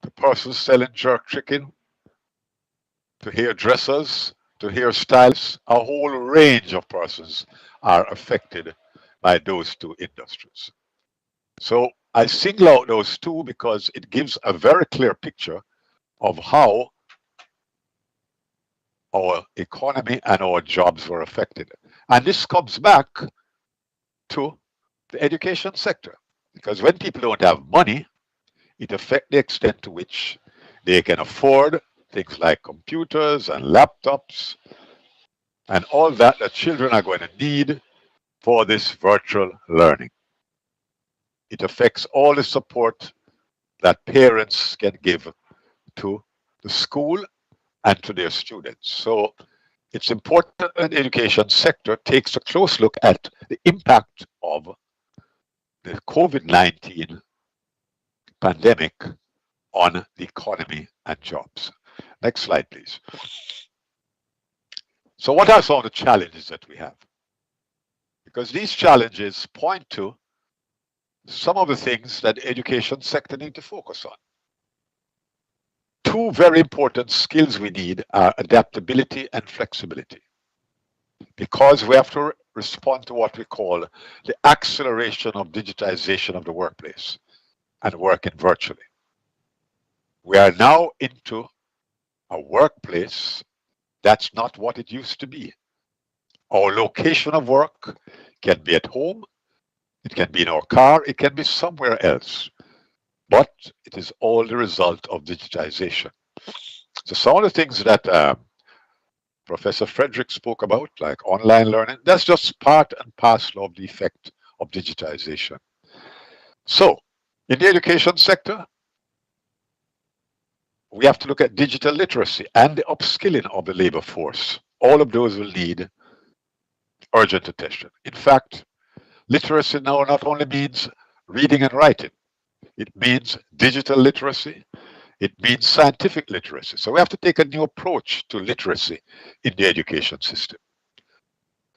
[SPEAKER 11] the person selling jerk chicken, to hairdressers, to hairstylists, a whole range of persons are affected by those two industries. So I single out those two because it gives a very clear picture of how our economy and our jobs were affected. And this comes back to the education sector, because when people don't have money, it affects the extent to which they can afford things like computers and laptops and all that children are going to need for this virtual learning. It affects all the support that parents can give to the school and to their students. So it's important that the education sector takes a close look at the impact of the COVID-19 pandemic on the economy and jobs. Next slide, please. So what are some of the challenges that we have? Because these challenges point to some of the things that the education sector need to focus on. Two very important skills we need are adaptability and flexibility, because we have to respond to what we call the acceleration of digitization of the workplace and working virtually. We are now into a workplace that's not what it used to be. Our location of work can be at home, it can be in our car, it can be somewhere else, but it is all the result of digitization. So some of the things that Professor Frederick spoke about, like online learning, that's just part and parcel of the effect of digitization. So in the education sector, we have to look at digital literacy and the upskilling of the labor force. All of those will need urgent attention. In fact, literacy now not only means reading and writing, it means digital literacy, it means scientific literacy. So we have to take a new approach to literacy in the education system.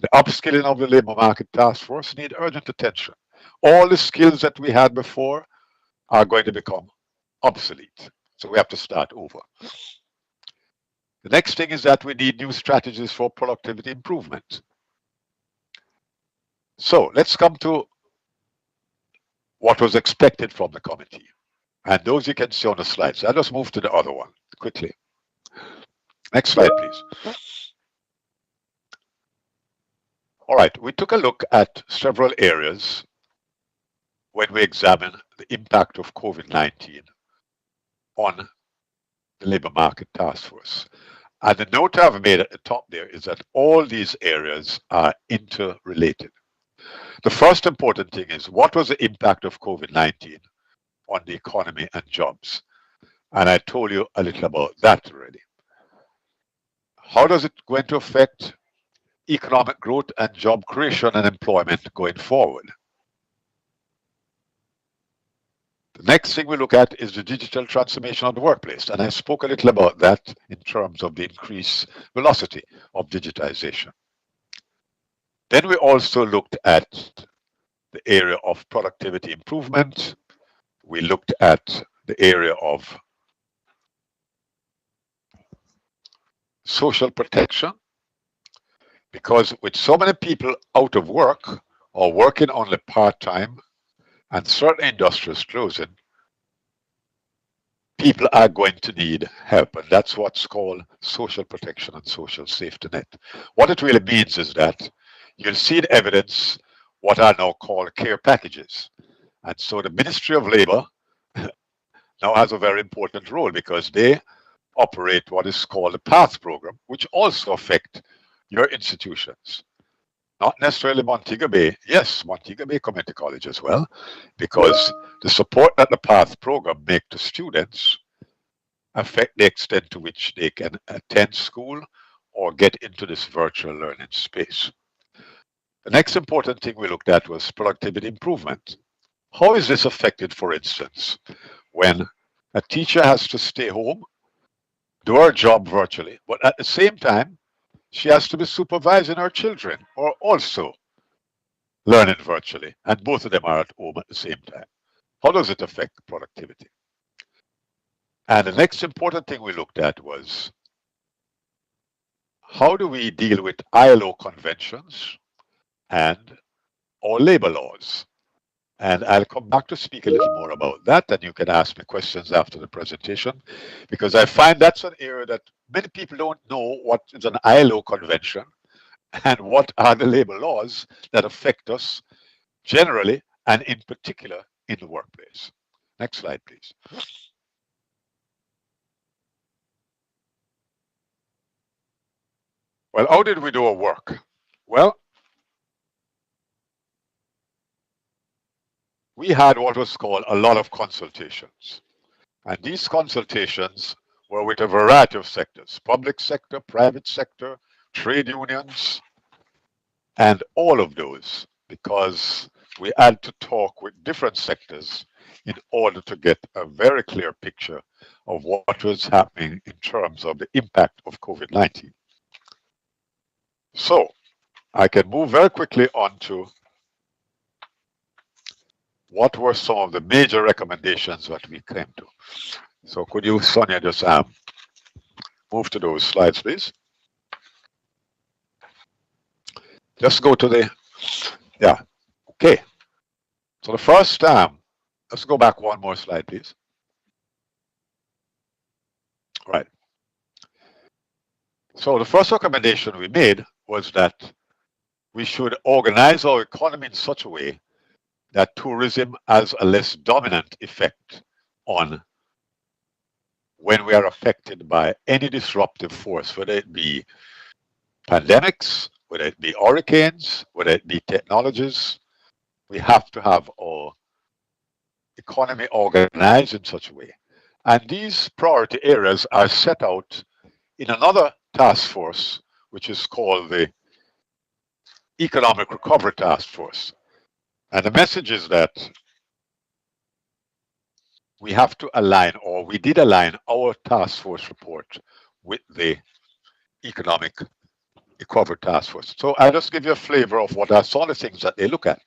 [SPEAKER 11] The upskilling of the labor market task force need urgent attention. All the skills that we had before are going to become obsolete. So we have to start over. The next thing is that we need new strategies for productivity improvement. So let's come to what was expected from the committee. And those you can see on the slides. I'll just move to the other one quickly. Next slide, please. All right, we took a look at several areas when we examined the impact of COVID-19 on the labor market task force. And the note I've made at the top there is that all these areas are interrelated. The first important thing is, what was the impact of COVID-19 on the economy and jobs? And I told you a little about that already. How does it going to affect economic growth and job creation and employment going forward? The next thing we look at is the digital transformation of the workplace. And I spoke a little about that in terms of the increased velocity of digitization. Then we also looked at the area of productivity improvement. We looked at the area of social protection, because with so many people out of work or working only part-time and certain industries closing, people are going to need help, and that's what's called social protection and social safety net. What it really means is that you'll see in evidence what are now called care packages. And so the Ministry of Labor now has a very important role because they operate what is called the PATH program, which also affect your institutions. Not necessarily Montego Bay. Yes, Montego Bay Community College as well, because the support that the PATH program make to students affect the extent to which they can attend school or get into this virtual learning space. The next important thing we looked at was productivity improvement. How is this affected, for instance, when a teacher has to stay home, do her job virtually, but at the same time, she has to be supervising her children or also learning virtually, and both of them are at home at the same time. How does it affect productivity? And the next important thing we looked at was how do we deal with ILO conventions and our labor laws? And I'll come back to speak a little more about that, and you can ask me questions after the presentation, because I find that's an area that many people don't know what is an ILO convention and what are the labor laws that affect us generally and in particular in the workplace. Next slide, please. Well, how did we do our work? Well, we had what was called a lot of consultations. And these consultations were with a variety of sectors, public sector, private sector, trade unions, and all of those, because we had to talk with different sectors in order to get a very clear picture of what was happening in terms of the impact of COVID-19. So I can move very quickly on to what were some of the major recommendations that we came to. So could you, Sonia, just move to those slides, please? Just go to the, yeah, okay. So the first, let's go back one more slide, please. Right. So the first recommendation we made was that we should organize our economy in such a way that tourism has a less dominant effect on when we are affected by any disruptive force, whether it be pandemics, whether it be hurricanes, whether it be technologies. We have to have our economy organized in such a way. And these priority areas are set out in another task force, which is called the Economic Recovery Task Force. And the message is that we have to align, or we did align our task force report with the Economic Recovery Task Force. So I'll just give you a flavor of what are some of the things that they look at.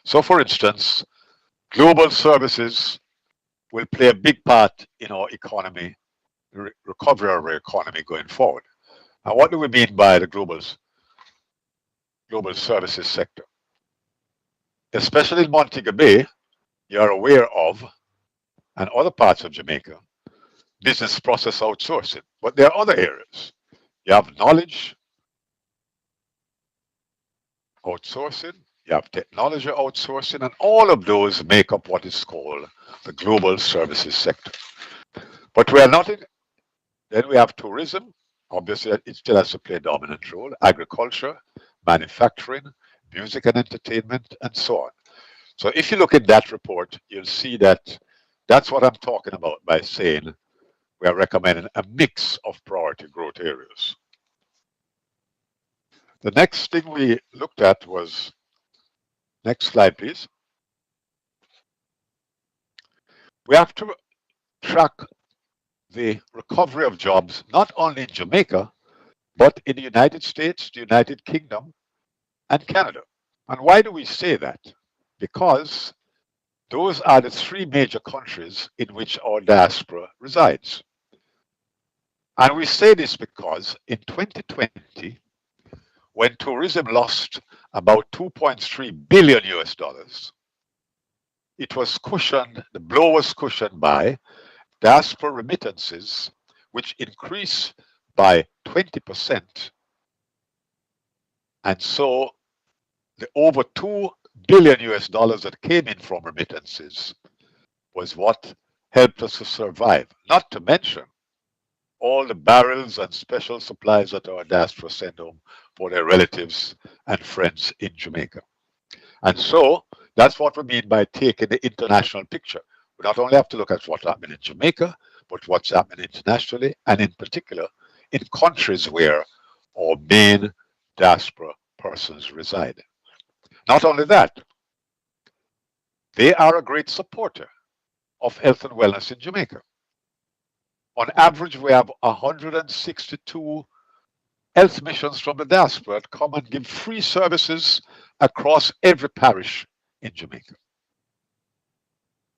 [SPEAKER 11] So for instance, global services will play a big part in our economy, recovery of our economy going forward. And what do we mean by the global services sector? Especially in Montego Bay, you're aware of, and other parts of Jamaica, business process outsourcing. But there are other areas. You have knowledge outsourcing, you have technology outsourcing, and all of those make up what is called the global services sector. But we are not in, then we have tourism. Obviously, it still has to play a dominant role. Agriculture, manufacturing, music and entertainment, and so on. So if you look at that report, you'll see that that's what I'm talking about by saying we are recommending a mix of priority growth areas. The next thing we looked at was, next slide, please. We have to track the recovery of jobs, not only in Jamaica, but in the United States, the United Kingdom, and Canada. And why do we say that? Because those are the three major countries in which our diaspora resides. And we say this because in 2020, when tourism lost about 2.3 billion US dollars, it was cushioned, the blow was cushioned by diaspora remittances, which increased by 20%. And so the over 2 billion US dollars that came in from remittances was what helped us to survive, not to mention all the barrels and special supplies that our diaspora sent home for their relatives and friends in Jamaica. And so that's what we mean by taking the international picture. We not only have to look at what's happening in Jamaica, but what's happening internationally, and in particular in countries where our main diaspora persons reside. Not only that, they are a great supporter of health and wellness in Jamaica. On average, we have 162 health missions from the diaspora that come and give free services across every parish in Jamaica.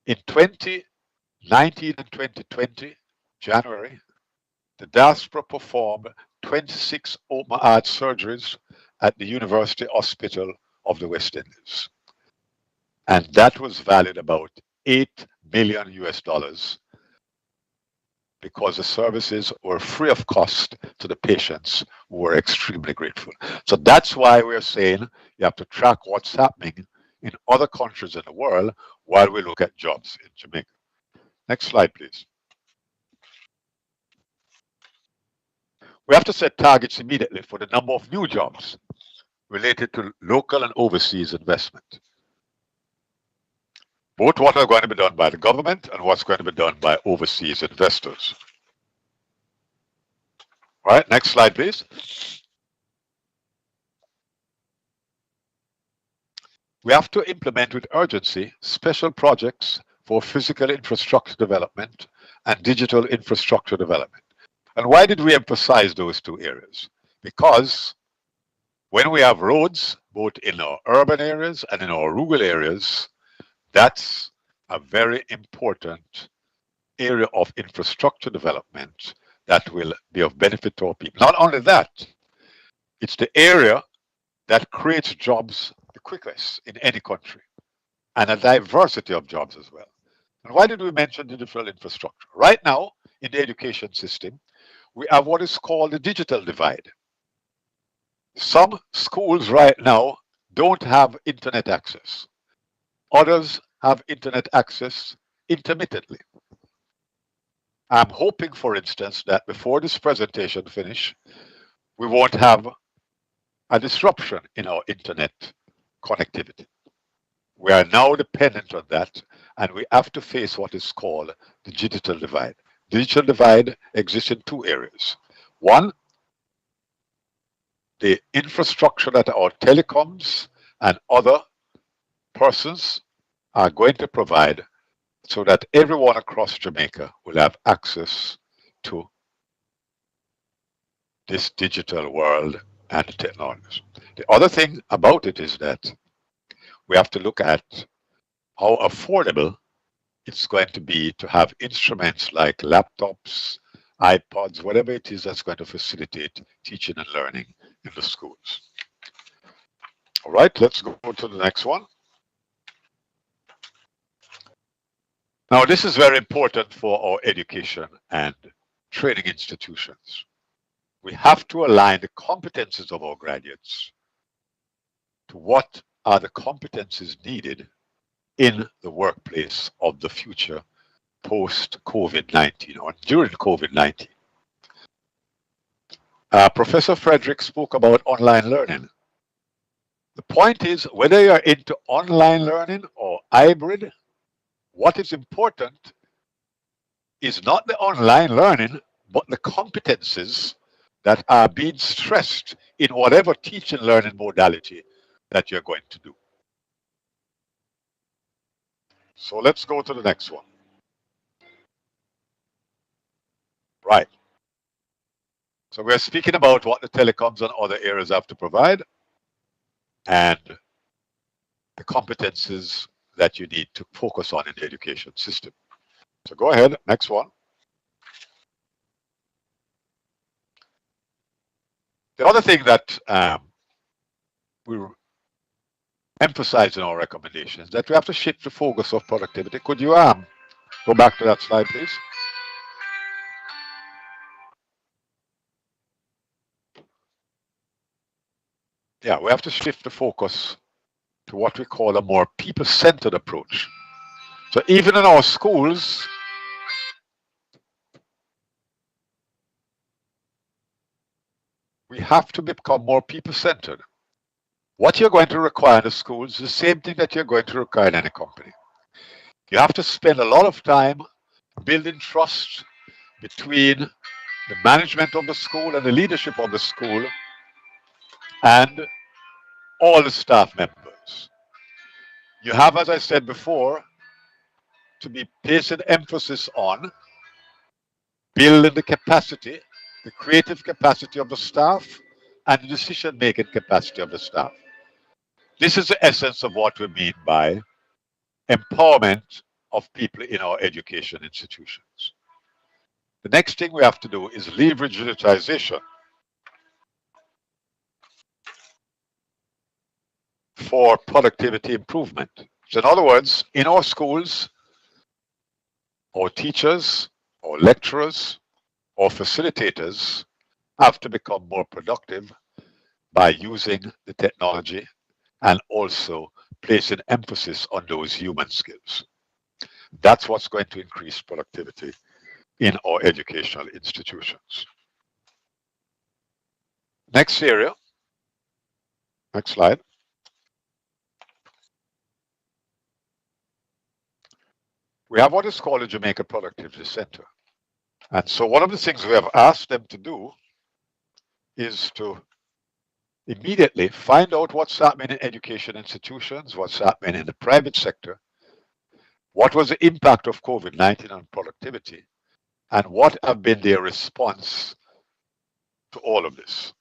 [SPEAKER 11] In 2019 and 2020, January, the diaspora performed 26 open heart surgeries at the University Hospital of the West Indies. And that was valued about 8 million US dollars because the services were free of cost to the patients who were extremely grateful. So that's why we're saying you have to track what's happening in other countries in the world while we look at jobs in Jamaica. Next slide, please. We have to set targets immediately for the number of new jobs related to local and overseas investment. Both what are going to be done by the government and what's going to be done by overseas investors. All right, next slide, please. We have to implement with urgency special projects for physical infrastructure development and digital infrastructure development. And why did we emphasize those two areas? Because when we have roads, both in our urban areas and in our rural areas, that's a very important area of infrastructure development that will be of benefit to our people. Not only that, it's the area that creates jobs the quickest in any country, and a diversity of jobs as well. And why did we mention digital infrastructure? Right now, in the education system, we have what is called the digital divide. Some schools right now don't have internet access. Others have internet access intermittently. I'm hoping, for instance, that before this presentation finishes, we won't have a disruption in our internet connectivity. We are now dependent on that, and we have to face what is called the digital divide. Digital divide exists in two areas. One, the infrastructure that our telecoms and other persons are going to provide so that everyone across Jamaica will have access to this digital world and technologies. The other thing about it is that we have to look at how affordable it's going to be to have instruments like laptops, iPods, whatever it is that's going to facilitate teaching and learning in the schools. All right, let's go to the next one. Now, this is very important for our education and training institutions. We have to align the competencies of our graduates to what are the competencies needed in the workplace of the future post-COVID-19 or during COVID-19. Professor Frederick spoke about online learning. The point is, whether you're into online learning or hybrid, what is important is not the online learning, but the competences that are being stressed in whatever teaching learning modality that you're going to do. So let's go to the next one. Right. So we're speaking about what the telecoms and other areas have to provide and the competences that you need to focus on in the education system. So go ahead, next one. The other thing that we emphasize in our recommendations that we have to shift the focus of productivity. Could you go back to that slide, please? Yeah, we have to shift the focus to what we call a more people-centered approach. So even in our schools, we have to become more people-centered. What you're going to require in the schools is the same thing that you're going to require in any company. You have to spend a lot of time building trust between the management of the school and the leadership of the school and all the staff members. You have, as I said before, to be placing emphasis on building the capacity, the creative capacity of the staff and the decision-making capacity of the staff. This is the essence of what we mean by empowerment of people in our education institutions. The next thing we have to do is leverage digitization for productivity improvement. So in other words, in our schools, our teachers, our lecturers, our facilitators have to become more productive by using the technology and also placing emphasis on those human skills. That's what's going to increase productivity in our educational institutions. Next area. Next slide. We have what is called a Jamaica Productivity Center. And so one of the things we have asked them to do is to immediately find out what's happening in education institutions, what's happening in the private sector, what was the impact of COVID-19 on productivity, and what have been their response to all of this.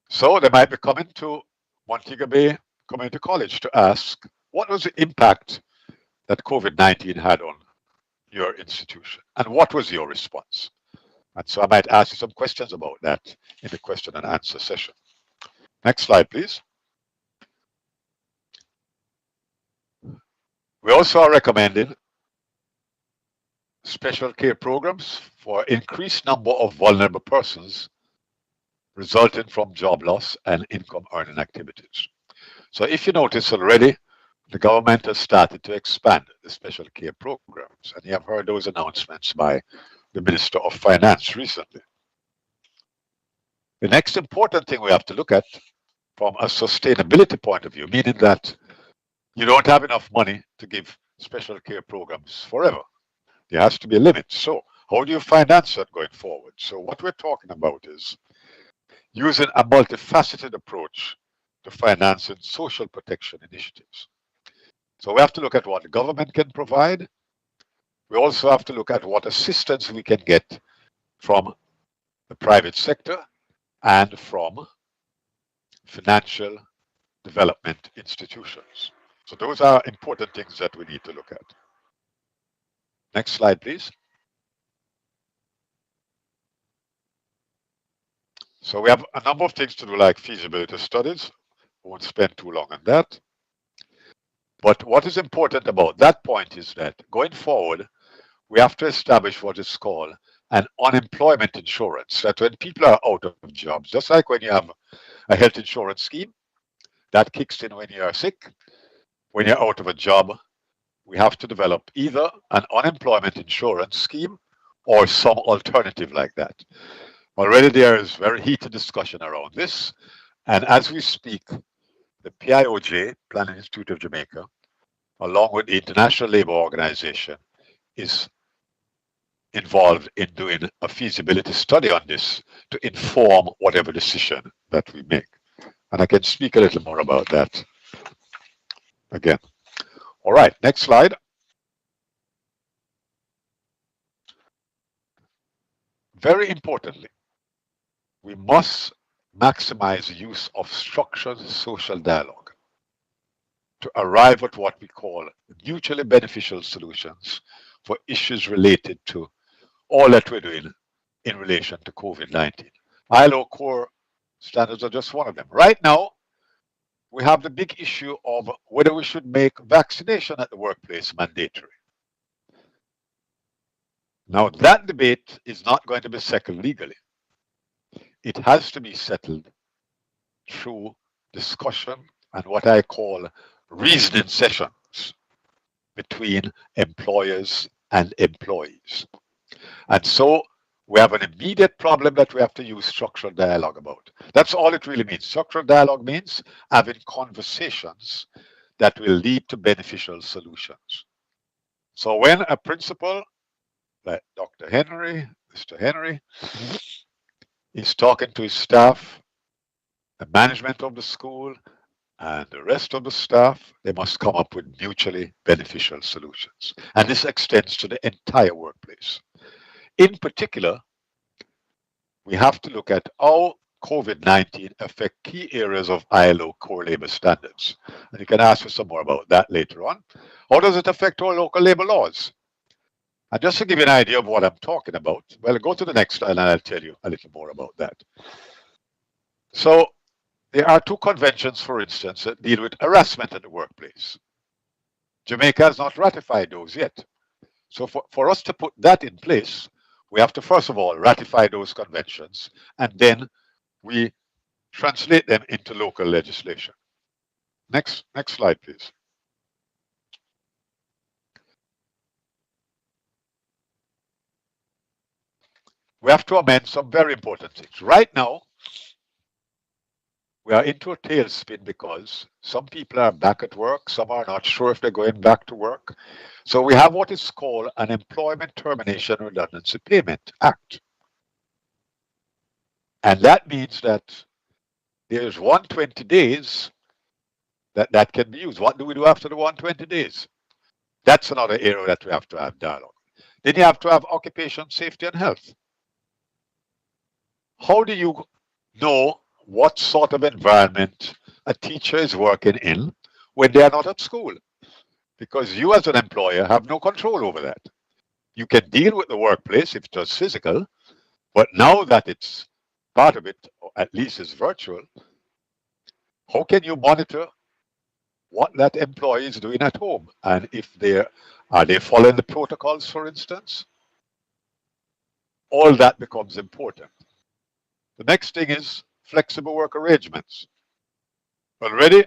[SPEAKER 11] So they might be coming to Montego Bay Community College to ask, what was the impact that COVID-19 had on your institution, and what was your response? And so I might ask you some questions about that in the question and answer session. Next slide, please. We also are recommending special care programs for increased number of vulnerable persons resulting from job loss and income earning activities. So if you notice already, the government has started to expand the special care programs, and you have heard those announcements by the Minister of Finance recently. The next important thing we have to look at from a sustainability point of view, meaning that you don't have enough money to give special care programs forever. There has to be a limit. So how do you finance that going forward? So what we're talking about is using a multifaceted approach to financing social protection initiatives. So we have to look at what the government can provide. We also have to look at what assistance we can get from the private sector and from financial development institutions. So those are important things that we need to look at. Next slide, please. So we have a number of things to do, like feasibility studies. I won't spend too long on that. But what is important about that point is that going forward, we have to establish what is called an unemployment insurance, that when people are out of jobs, just like when you have a health insurance scheme, that kicks in when you are sick. When you're out of a job, we have to develop either an unemployment insurance scheme or some alternative like that. Already there is very heated discussion around this. And as we speak, the PIOJ, Planning Institute of Jamaica, along with the International Labour Organization, is involved in doing a feasibility study on this to inform whatever decision that we make. And I can speak a little more about that again. All right, next slide. Very importantly, we must maximize the use of structured social dialogue to arrive at what we call mutually beneficial solutions for issues related to all that we're doing in relation to COVID-19. ILO core standards are just one of them. Right now, we have the big issue of whether we should make vaccination at the workplace mandatory. Now, that debate is not going to be settled legally. It has to be settled through discussion and what I call reasoning sessions between employers and employees. And so we have an immediate problem that we have to use structural dialogue about. That's all it really means. Structural dialogue means having conversations that will lead to beneficial solutions. So when a principal like Dr. Henry, Mr. Henry, is talking to his staff, the management of the school, and the rest of the staff, they must come up with mutually beneficial solutions. And this extends to the entire workplace. In particular, we have to look at how COVID-19 affect key areas of ILO core labor standards. And you can ask me some more about that later on. How does it affect our local labor laws? And just to give you an idea of what I'm talking about, well, go to the next slide and I'll tell you a little more about that. So there are two conventions, for instance, that deal with harassment in the workplace. Jamaica has not ratified those yet. So for us to put that in place, we have to first of all ratify those conventions, and then we translate them into local legislation. Next slide, please. We have to amend some very important things. Right now, we are into a tailspin because some people are back at work, some are not sure if they're going back to work. So we have what is called an Employment Termination Redundancy Payment Act. And that means that there's 120 days that can be used. What do we do after the 120 days? That's another area that we have to have dialogue. Then you have to have occupation safety and health. How do you know what sort of environment a teacher is working in when they are not at school? Because you as an employer have no control over that. You can deal with the workplace if it was physical, but now that it's part of it, or at least is virtual, how can you monitor what that employee is doing at home? And if are they following the protocols, for instance? All that becomes important. The next thing is flexible work arrangements. Already,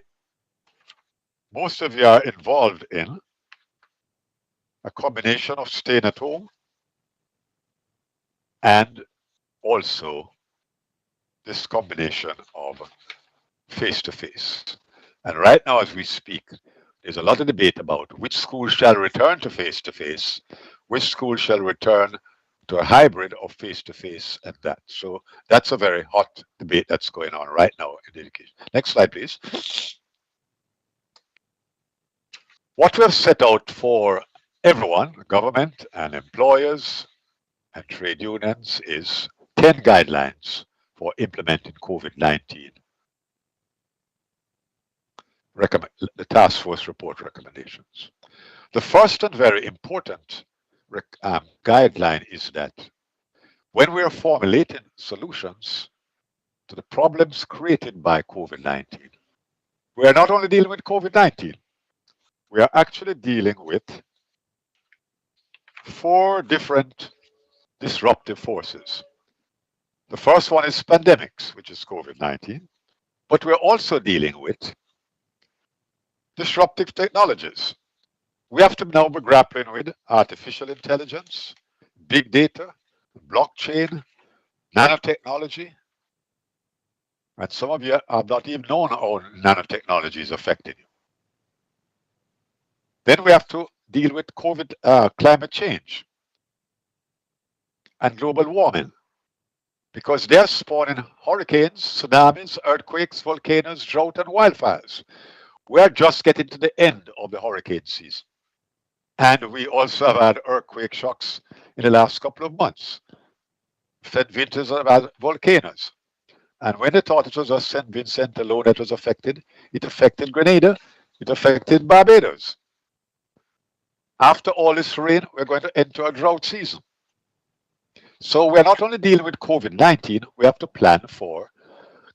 [SPEAKER 11] most of you are involved in a combination of staying at home and also this combination of face-to-face. And right now, as we speak, there's a lot of debate about which schools shall return to face-to-face, which schools shall return to a hybrid of face-to-face and that. So that's a very hot debate that's going on right now in education. Next slide, please. What we have set out for everyone, government and employers and trade unions, is 10 guidelines for implementing COVID-19. The task force report recommendations. The first and very important guideline is that when we are formulating solutions to the problems created by COVID-19, we are not only dealing with COVID-19, we are actually dealing with 4 different disruptive forces. The first one is pandemics, which is COVID-19, but we're also dealing with disruptive technologies. We have to now be grappling with artificial intelligence, big data, blockchain, nanotechnology. And some of you have not even known how nanotechnology is affecting you. Then we have to deal with climate change. and global warming, because they're spawning hurricanes, tsunamis, earthquakes, volcanoes, drought, and wildfires. We're just getting to the end of the hurricane season. And we also have had earthquake shocks in the last couple of months. St. Vincent have had volcanoes. And when they thought it was just St. Vincent alone that was affected, it affected Grenada, it affected Barbados. After all this rain, we're going to enter a drought season. So we're not only dealing with COVID-19, we have to plan for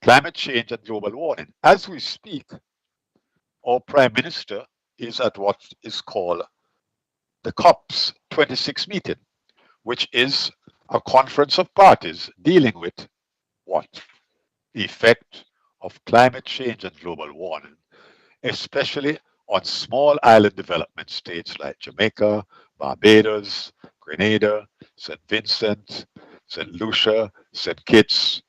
[SPEAKER 11] climate change and global warming. As we speak, our Prime Minister is at what is called the COP's 26 meeting, which is a conference of parties dealing with what? The effect of climate change and global warming, especially on small island development states like Jamaica, Barbados, Grenada, St. Vincent, St. Lucia, St. Kitts,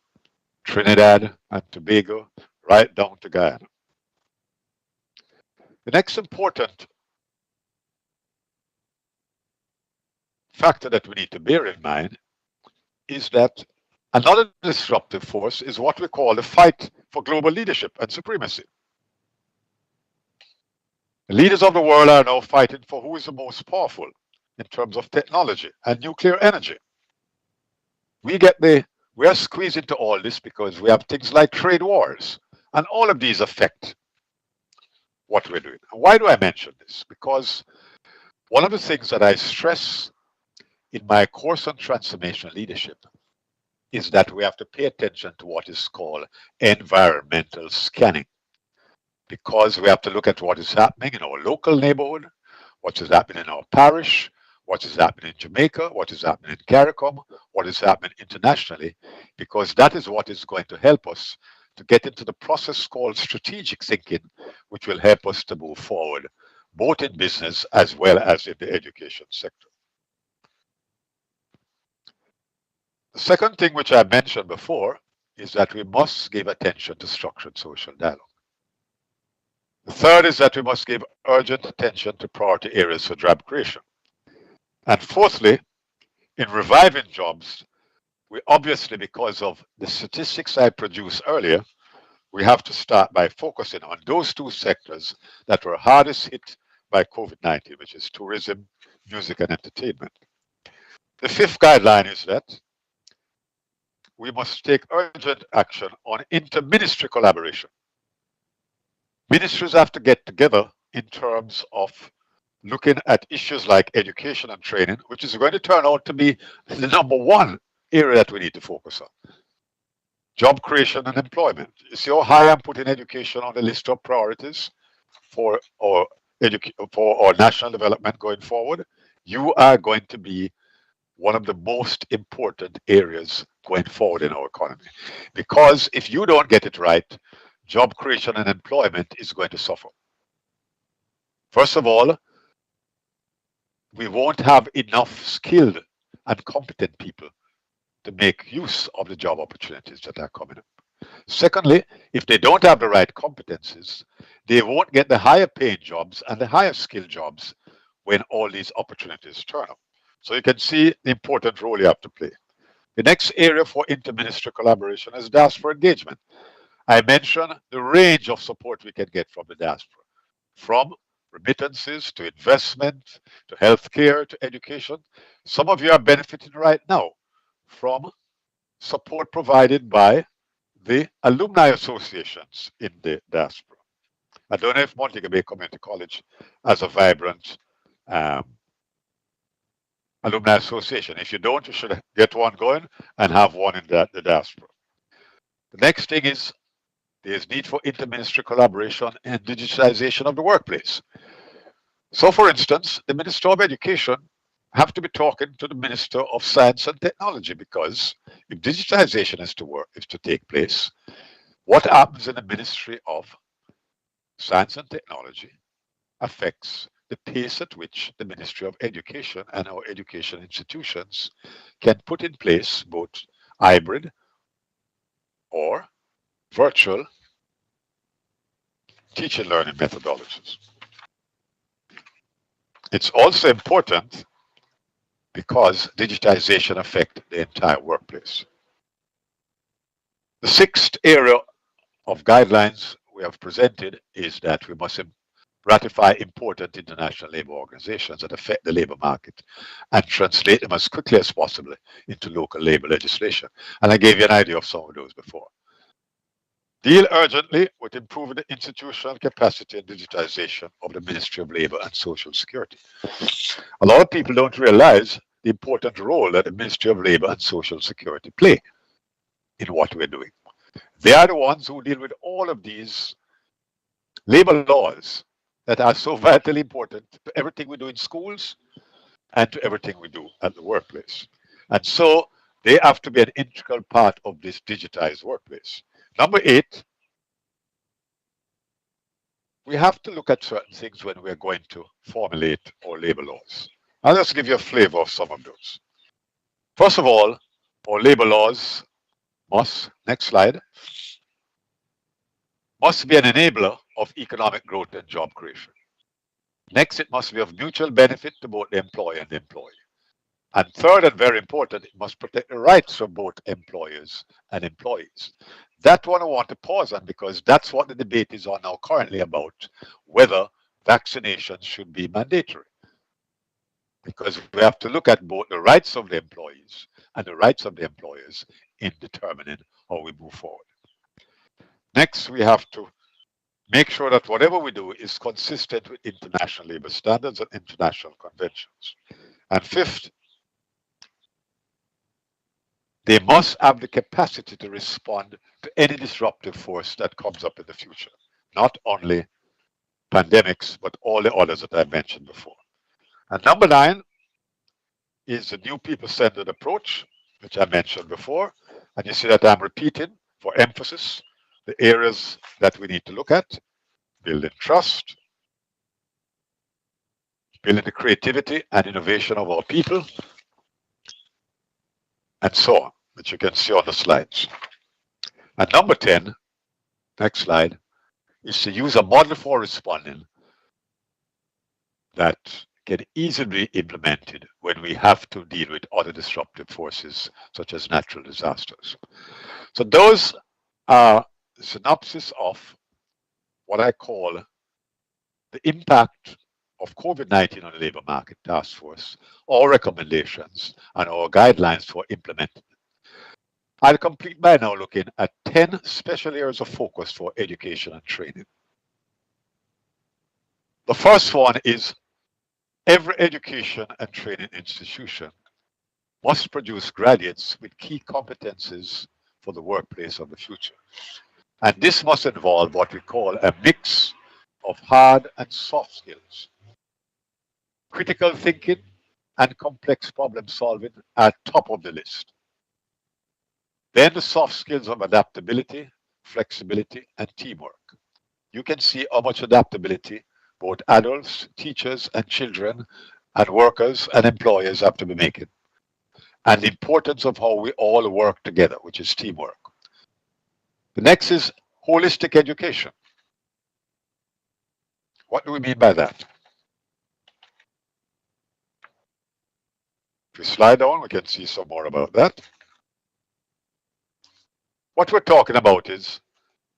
[SPEAKER 11] Trinidad and Tobago, right down to Guyana. The next important factor that we need to bear in mind is that another disruptive force is what we call the fight for global leadership and supremacy. The leaders of the world are now fighting for who is the most powerful in terms of technology and nuclear energy. We are squeezed into all this because we have things like trade wars, and all of these affect what we're doing. And why do I mention this? Because one of the things that I stress in my course on transformation leadership is that we have to pay attention to what is called environmental scanning, because we have to look at what is happening in our local neighborhood, what is happening in our parish, what is happening in Jamaica, what is happening in CARICOM, what is happening internationally, because that is what is going to help us to get into the process called strategic thinking, which will help us to move forward, both in business as well as in the education sector. The second thing which I mentioned before is that we must give attention to structured social dialogue. The third is that we must give urgent attention to priority areas for job creation. And fourthly, in reviving jobs, we obviously, because of the statistics I produced earlier, we have to start by focusing on those two sectors that were hardest hit by COVID-19, which is tourism, music, and entertainment. The fifth guideline is that we must take urgent action on inter-ministry collaboration. Ministries have to get together in terms of looking at issues like education and training, which is going to turn out to be the number one area that we need to focus on. Job creation and employment. You see how high I'm putting education on the list of priorities for our national development going forward? You are going to be one of the most important areas going forward in our economy. Because if you don't get it right, job creation and employment is going to suffer. First of all, we won't have enough skilled and competent people to make use of the job opportunities that are coming up. Secondly, if they don't have the right competencies, they won't get the higher paying jobs and the higher skilled jobs when all these opportunities turn up. So you can see the important role you have to play. The next area for interministerial collaboration is diaspora engagement. I mentioned the range of support we can get from the diaspora, from remittances to investment, to healthcare, to education. Some of you are benefiting right now from support provided by the alumni associations in the diaspora. I don't know if Montego Bay Community College has a vibrant alumni association. If you don't, you should get one going and have one in the diaspora. The next thing is there's need for interministerial collaboration and digitization of the workplace. So for instance, the Minister of Education have to be talking to the Minister of Science and Technology, because if digitization is to take place, what happens in the Ministry of Science and Technology affects the pace at which the Ministry of Education and our education institutions can put in place both hybrid or virtual teaching learning methodologies. It's also important because digitization affects the entire workplace. The sixth area of guidelines we have presented is that we must ratify important international labor organizations that affect the labor market and translate them as quickly as possible into local labor legislation. And I gave you an idea of some of those before. Deal urgently with improving the institutional capacity and digitization of the Ministry of Labor and Social Security. A lot of people don't realize the important role that the Ministry of Labor and Social Security play in what we're doing. They are the ones who deal with all of these labor laws that are so vitally important to everything we do in schools and to everything we do at the workplace. And so they have to be an integral part of this digitized workplace. Number 8, we have to look at certain things when we're going to formulate our labor laws. I'll just give you a flavor of some of those. First of all, our labor laws must, next slide, must be an enabler of economic growth and job creation. Next, it must be of mutual benefit to both the employer and the employee. And third, and very important, it must protect the rights of both employers and employees. That one I want to pause on because that's what the debate is on now currently about whether vaccinations should be mandatory. Because we have to look at both the rights of the employees and the rights of the employers in determining how we move forward. Next, we have to make sure that whatever we do is consistent with international labor standards and international conventions. And fifth, they must have the capacity to respond to any disruptive force that comes up in the future, not only pandemics, but all the others that I mentioned before. And number 9 is the new people-centered approach, which I mentioned before. And you see that I'm repeating for emphasis the areas that we need to look at: building trust, building the creativity and innovation of our people, and so on, which you can see on the slides. And number 10, next slide, is to use a model for responding that can easily be implemented when we have to deal with other disruptive forces, such as natural disasters. So those are the synopsis of what I call the impact of COVID-19 on the labor market task force, our recommendations, and our guidelines for implementing it. I'll complete by now looking at 10 special areas of focus for education and training. The first one is every education and training institution must produce graduates with key competencies for the workplace of the future. And this must involve what we call a mix of hard and soft skills. Critical thinking and complex problem solving are top of the list. Then the soft skills of adaptability, flexibility, and teamwork. You can see how much adaptability both adults, teachers, and children, and workers and employers have to be making. And the importance of how we all work together, which is teamwork. The next is holistic education. What do we mean by that? If we slide down, we can see some more about that. What we're talking about is,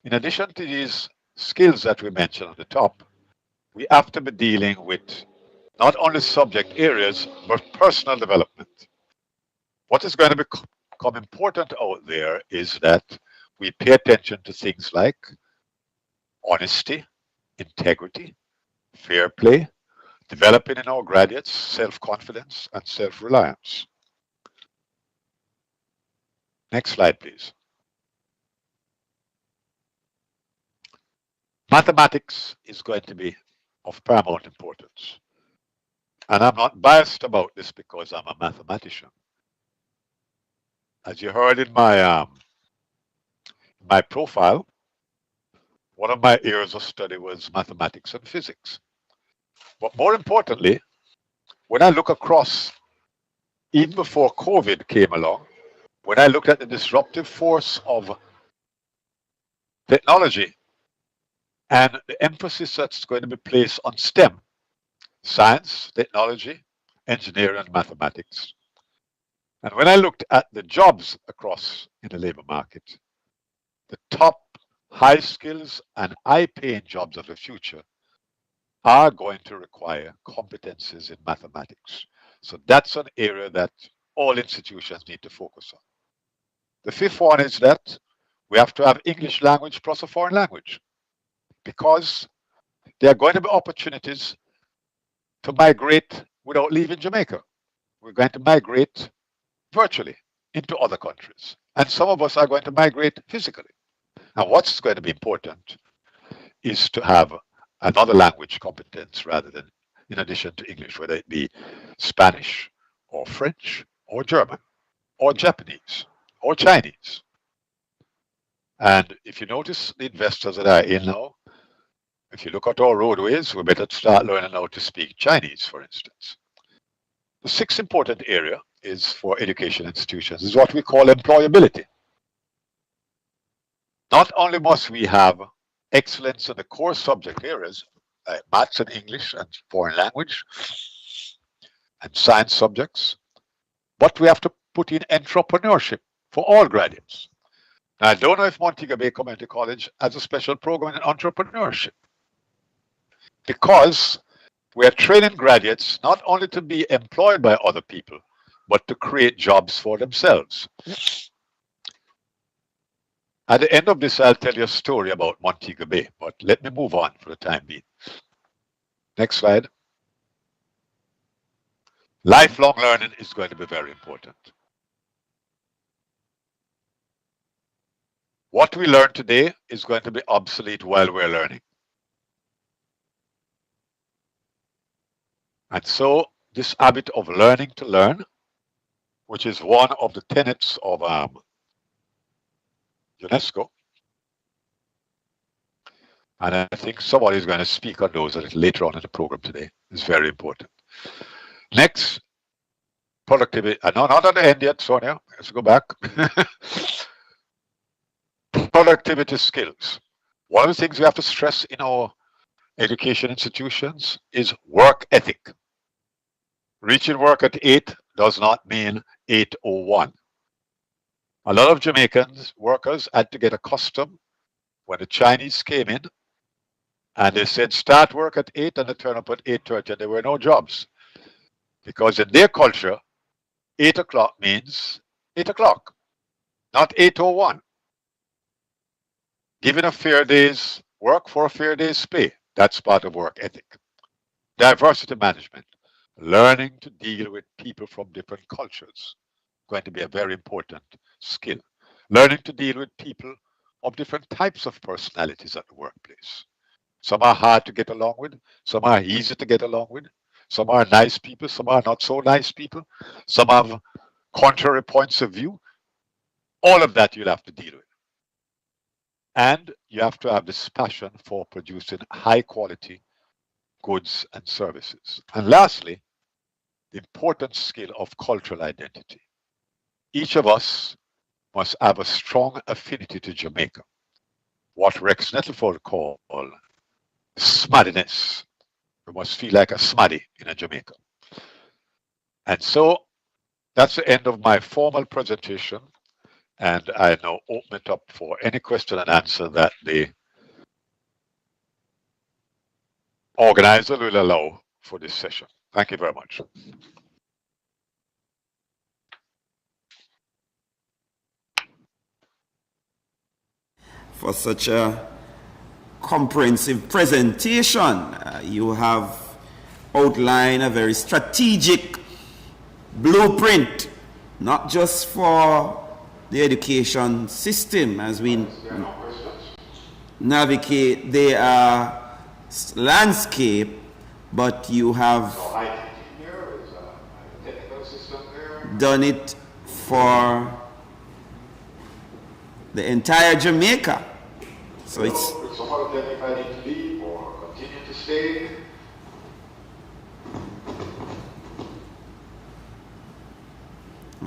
[SPEAKER 11] in addition to these skills that we mentioned on the top, we have to be dealing with not only subject areas, but personal development. What is going to become important out there is that we pay attention to things like honesty, integrity, fair play, developing in our graduates self-confidence and self-reliance. Next slide, please. Mathematics is going to be of paramount importance. And I'm not biased about this because I'm a mathematician. As you heard in my profile, one of my areas of study was mathematics and physics. But more importantly, when I look across, even before COVID came along, when I looked at the disruptive force of technology and the emphasis that's going to be placed on STEM, science, technology, engineering, and mathematics. And when I looked at the jobs across in the labor market, the top high skills and high paying jobs of the future are going to require competencies in mathematics. So that's an area that all institutions need to focus on. The fifth one is that we have to have English language plus a foreign language, because there are going to be opportunities to migrate without leaving Jamaica. We're going to migrate virtually into other countries. And some of us are going to migrate physically. And what's going to be important is to have another language competence rather than in addition to English, whether it be Spanish or French or German or Japanese or Chinese. And if you notice the investors that are in now, if you look at our roadways, we better start learning how to speak Chinese, for instance. The sixth important area is for education institutions is what we call employability. Not only must we have excellence in the core subject areas, like maths and English and foreign language and science subjects, but we have to put in entrepreneurship for all graduates. Now, I don't know if Montego Bay Community College has a special program in entrepreneurship, because we are training graduates not only to be employed by other people, but to create jobs for themselves. At the end of this, I'll tell you a story about Montego Bay, but let me move on for the time being. Next slide. Lifelong learning is going to be very important. What we learn today is going to be obsolete while we're learning. And so this habit of learning to learn, which is one of the tenets of UNESCO, and I think somebody is going to speak on those a little later on in the program today, is very important. Next, productivity. No, not at the end yet, Sonia. Let's go back. Productivity skills. One of the things we have to stress in our education institutions is work ethic. Reaching work at 8 does not mean 8:01. A lot of Jamaicans workers had to get accustomed when the Chinese came in and they said start work at 8 and they turn up at 8:30 and there were no jobs. Because in their culture, 8 o'clock means 8 o'clock, not 8:01. Giving a fair day's work for a fair day's pay, that's part of work ethic. Diversity management, learning to deal with people from different cultures, going to be a very important skill. Learning to deal with people of different types of personalities at the workplace. Some are hard to get along with, some are easy to get along with, some are nice people, some are not so nice people, some have contrary points of view. All of that you'll have to deal with. And you have to have this passion for producing high quality goods and services. And lastly, the important skill of cultural identity. Each of us must have a strong affinity to Jamaica, what Rex Nettlefold called smuddiness. We must feel like a smuddy in a Jamaica. And so that's the end of my formal presentation. And I now open it up for any question and answer that the organizer will allow for this session. Thank you very much.
[SPEAKER 1] For such a comprehensive presentation, you have outlined a very strategic blueprint, not just for the education system as we navigate the landscape, but you have done it for the entire Jamaica. So it's
[SPEAKER 11] Someone tell me if I need to leave or continue to stay.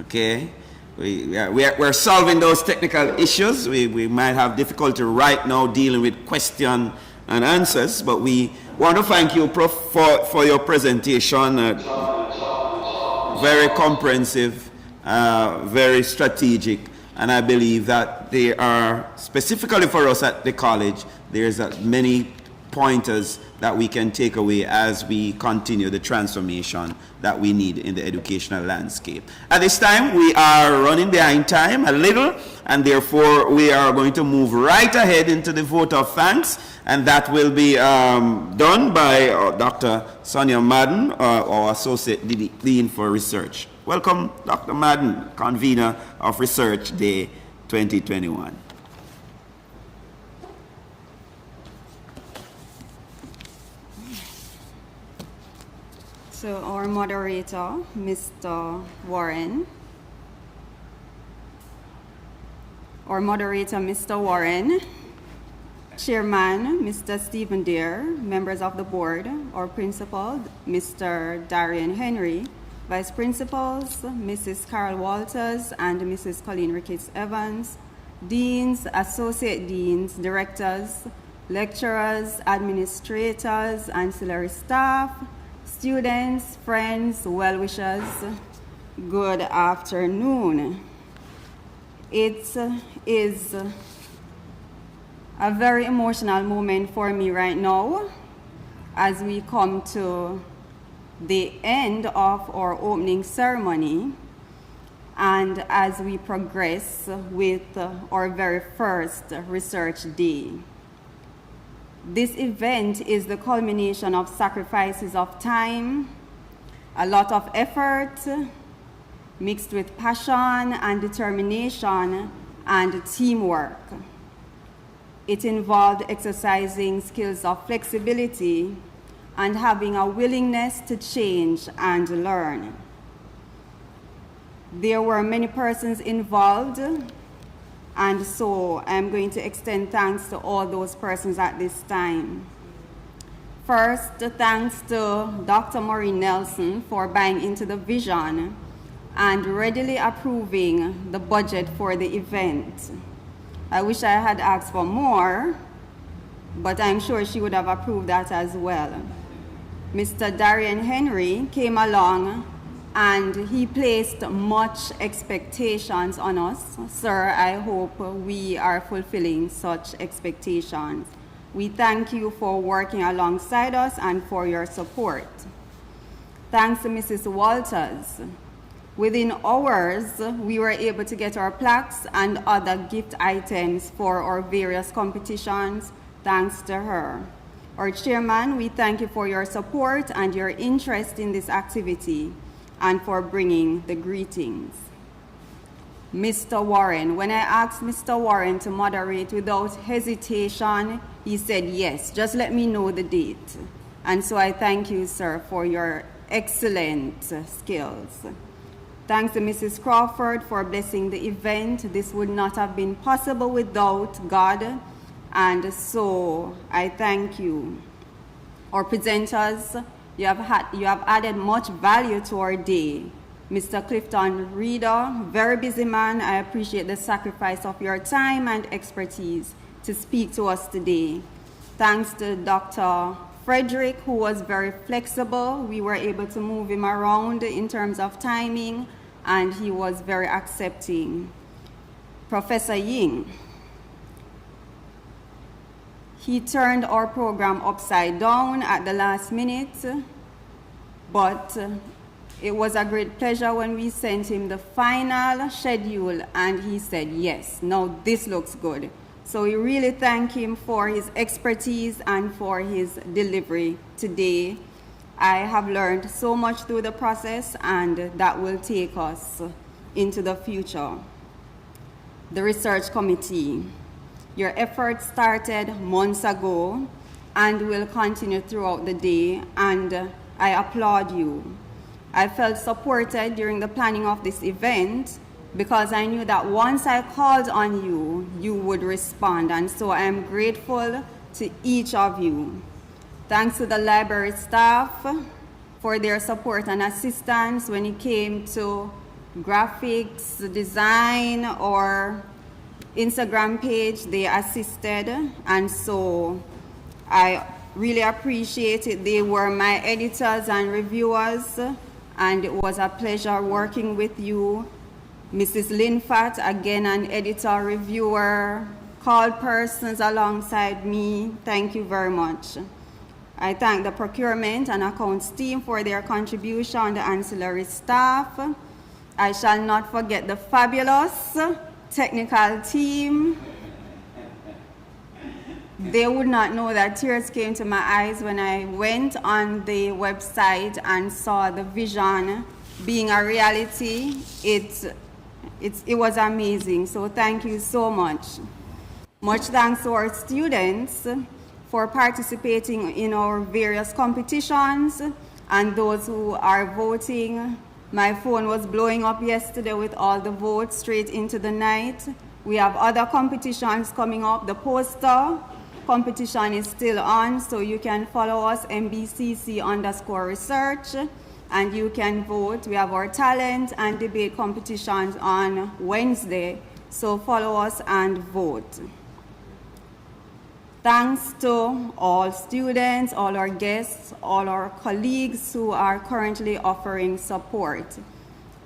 [SPEAKER 1] okay. We're solving those technical issues. We might have difficulty right now dealing with question and answers, but we want to thank you, Prof, for your presentation. very comprehensive, very strategic, and I believe that they are, specifically for us at the college, there's many pointers that we can take away as we continue the transformation that we need in the educational landscape. At this time, we are running behind time a little, and therefore we are going to move right ahead into the vote of thanks, and that will be done by Dr. Sonia Madden, our Associate Dean for Research. Welcome, Dr. Madden, convener of Research Day 2021.
[SPEAKER 13] So our moderator, Mr. Warren. Our moderator, Mr. Warren. Chairman, Mr. Stephen Deere. Members of the board, our principal, Mr. Darian Henry. Vice principals, Mrs. Carol Walters and Mrs. Colleen Ricketts Evans. Deans, associate deans, directors, lecturers, administrators, ancillary staff, students, friends, well-wishers, good afternoon. It is a very emotional moment for me right now as we come to the end of our opening ceremony and as we progress with our very first research day. This event is the culmination of sacrifices of time, a lot of effort, mixed with passion and determination and teamwork. It involved exercising skills of flexibility and having a willingness to change and learn. There were many persons involved, and so I'm going to extend thanks to all those persons at this time. First, thanks to Dr. Maureen Nelson for buying into the vision and readily approving the budget for the event. I wish I had asked for more, but I'm sure she would have approved that as well. Mr. Darian Henry came along and he placed much expectations on us. Sir, I hope we are fulfilling such expectations. We thank you for working alongside us and for your support. Thanks to Mrs. Walters. Within hours, we were able to get our plaques and other gift items for our various competitions, thanks to her. Our chairman, we thank you for your support and your interest in this activity and for bringing the greetings. Mr. Warren, when I asked Mr. Warren to moderate without hesitation, he said, yes, just let me know the date. And so I thank you, sir, for your excellent skills. Thanks to Mrs. Crawford for blessing the event. This would not have been possible without God, and so I thank you. Our presenters, you have added much value to our day. Mr. Clifton Reader, very busy man, I appreciate the sacrifice of your time and expertise to speak to us today. Thanks to Dr. Frederick, who was very flexible. We were able to move him around in terms of timing, and he was very accepting. Professor Ying, he turned our program upside down at the last minute, but it was a great pleasure when we sent him the final schedule and he said, yes, now this looks good. So we really thank him for his expertise and for his delivery today. I have learned so much through the process, and that will take us into the future. The research committee. Your efforts started months ago and will continue throughout the day, and I applaud you. I felt supported during the planning of this event because I knew that once I called on you, you would respond, and so I am grateful to each of you. Thanks to the library staff for their support and assistance when it came to graphics, design, or Instagram page. They assisted, and so I really appreciate it. They were my editors and reviewers, and it was a pleasure working with you. Mrs. Linfat, again an editor, reviewer, called persons alongside me, thank you very much. I thank the procurement and accounts team for their contribution, the ancillary staff. I shall not forget the fabulous technical team. They would not know that tears came to my eyes when I went on the website and saw the vision being a reality. It was amazing, so thank you so much. Much thanks to our students for participating in our various competitions and those who are voting. My phone was blowing up yesterday with all the votes straight into the night. We have other competitions coming up. The poster competition is still on, so you can follow us, MBCC_research, and you can vote. We have our talent and debate competitions on Wednesday, so follow us and vote. Thanks to all students, all our guests, all our colleagues who are currently offering support.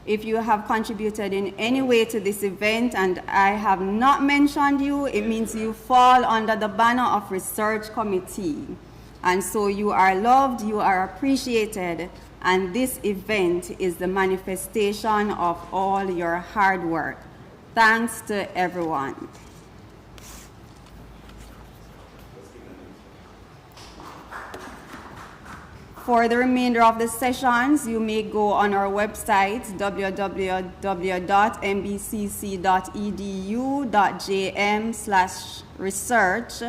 [SPEAKER 13] If you have contributed in any way to this event and I have not mentioned you, it means you fall under the banner of Research Committee. And so you are loved, you are appreciated, and this event is the manifestation of all your hard work. Thanks to everyone. For the remainder of the sessions, you may go on our website, www.mbcc.edu.jm/research.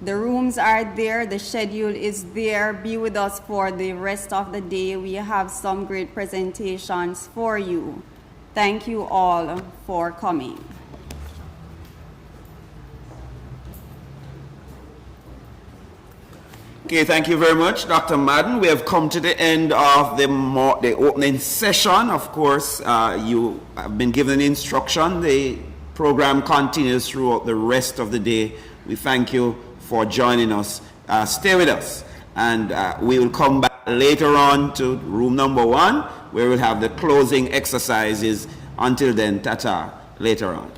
[SPEAKER 13] The rooms are there, the schedule is there. Be with us for the rest of the day. We have some great presentations for you. Thank you all for coming.
[SPEAKER 1] Okay, thank you very much, Dr. Madden. We have come to the end of the opening session. Of course, you have been given instruction. The program continues throughout the rest of the day. We thank you for joining us. Stay with us, and we will come back later on to room number 1, where we'll have the closing exercises. Until then, ta-ta, later on.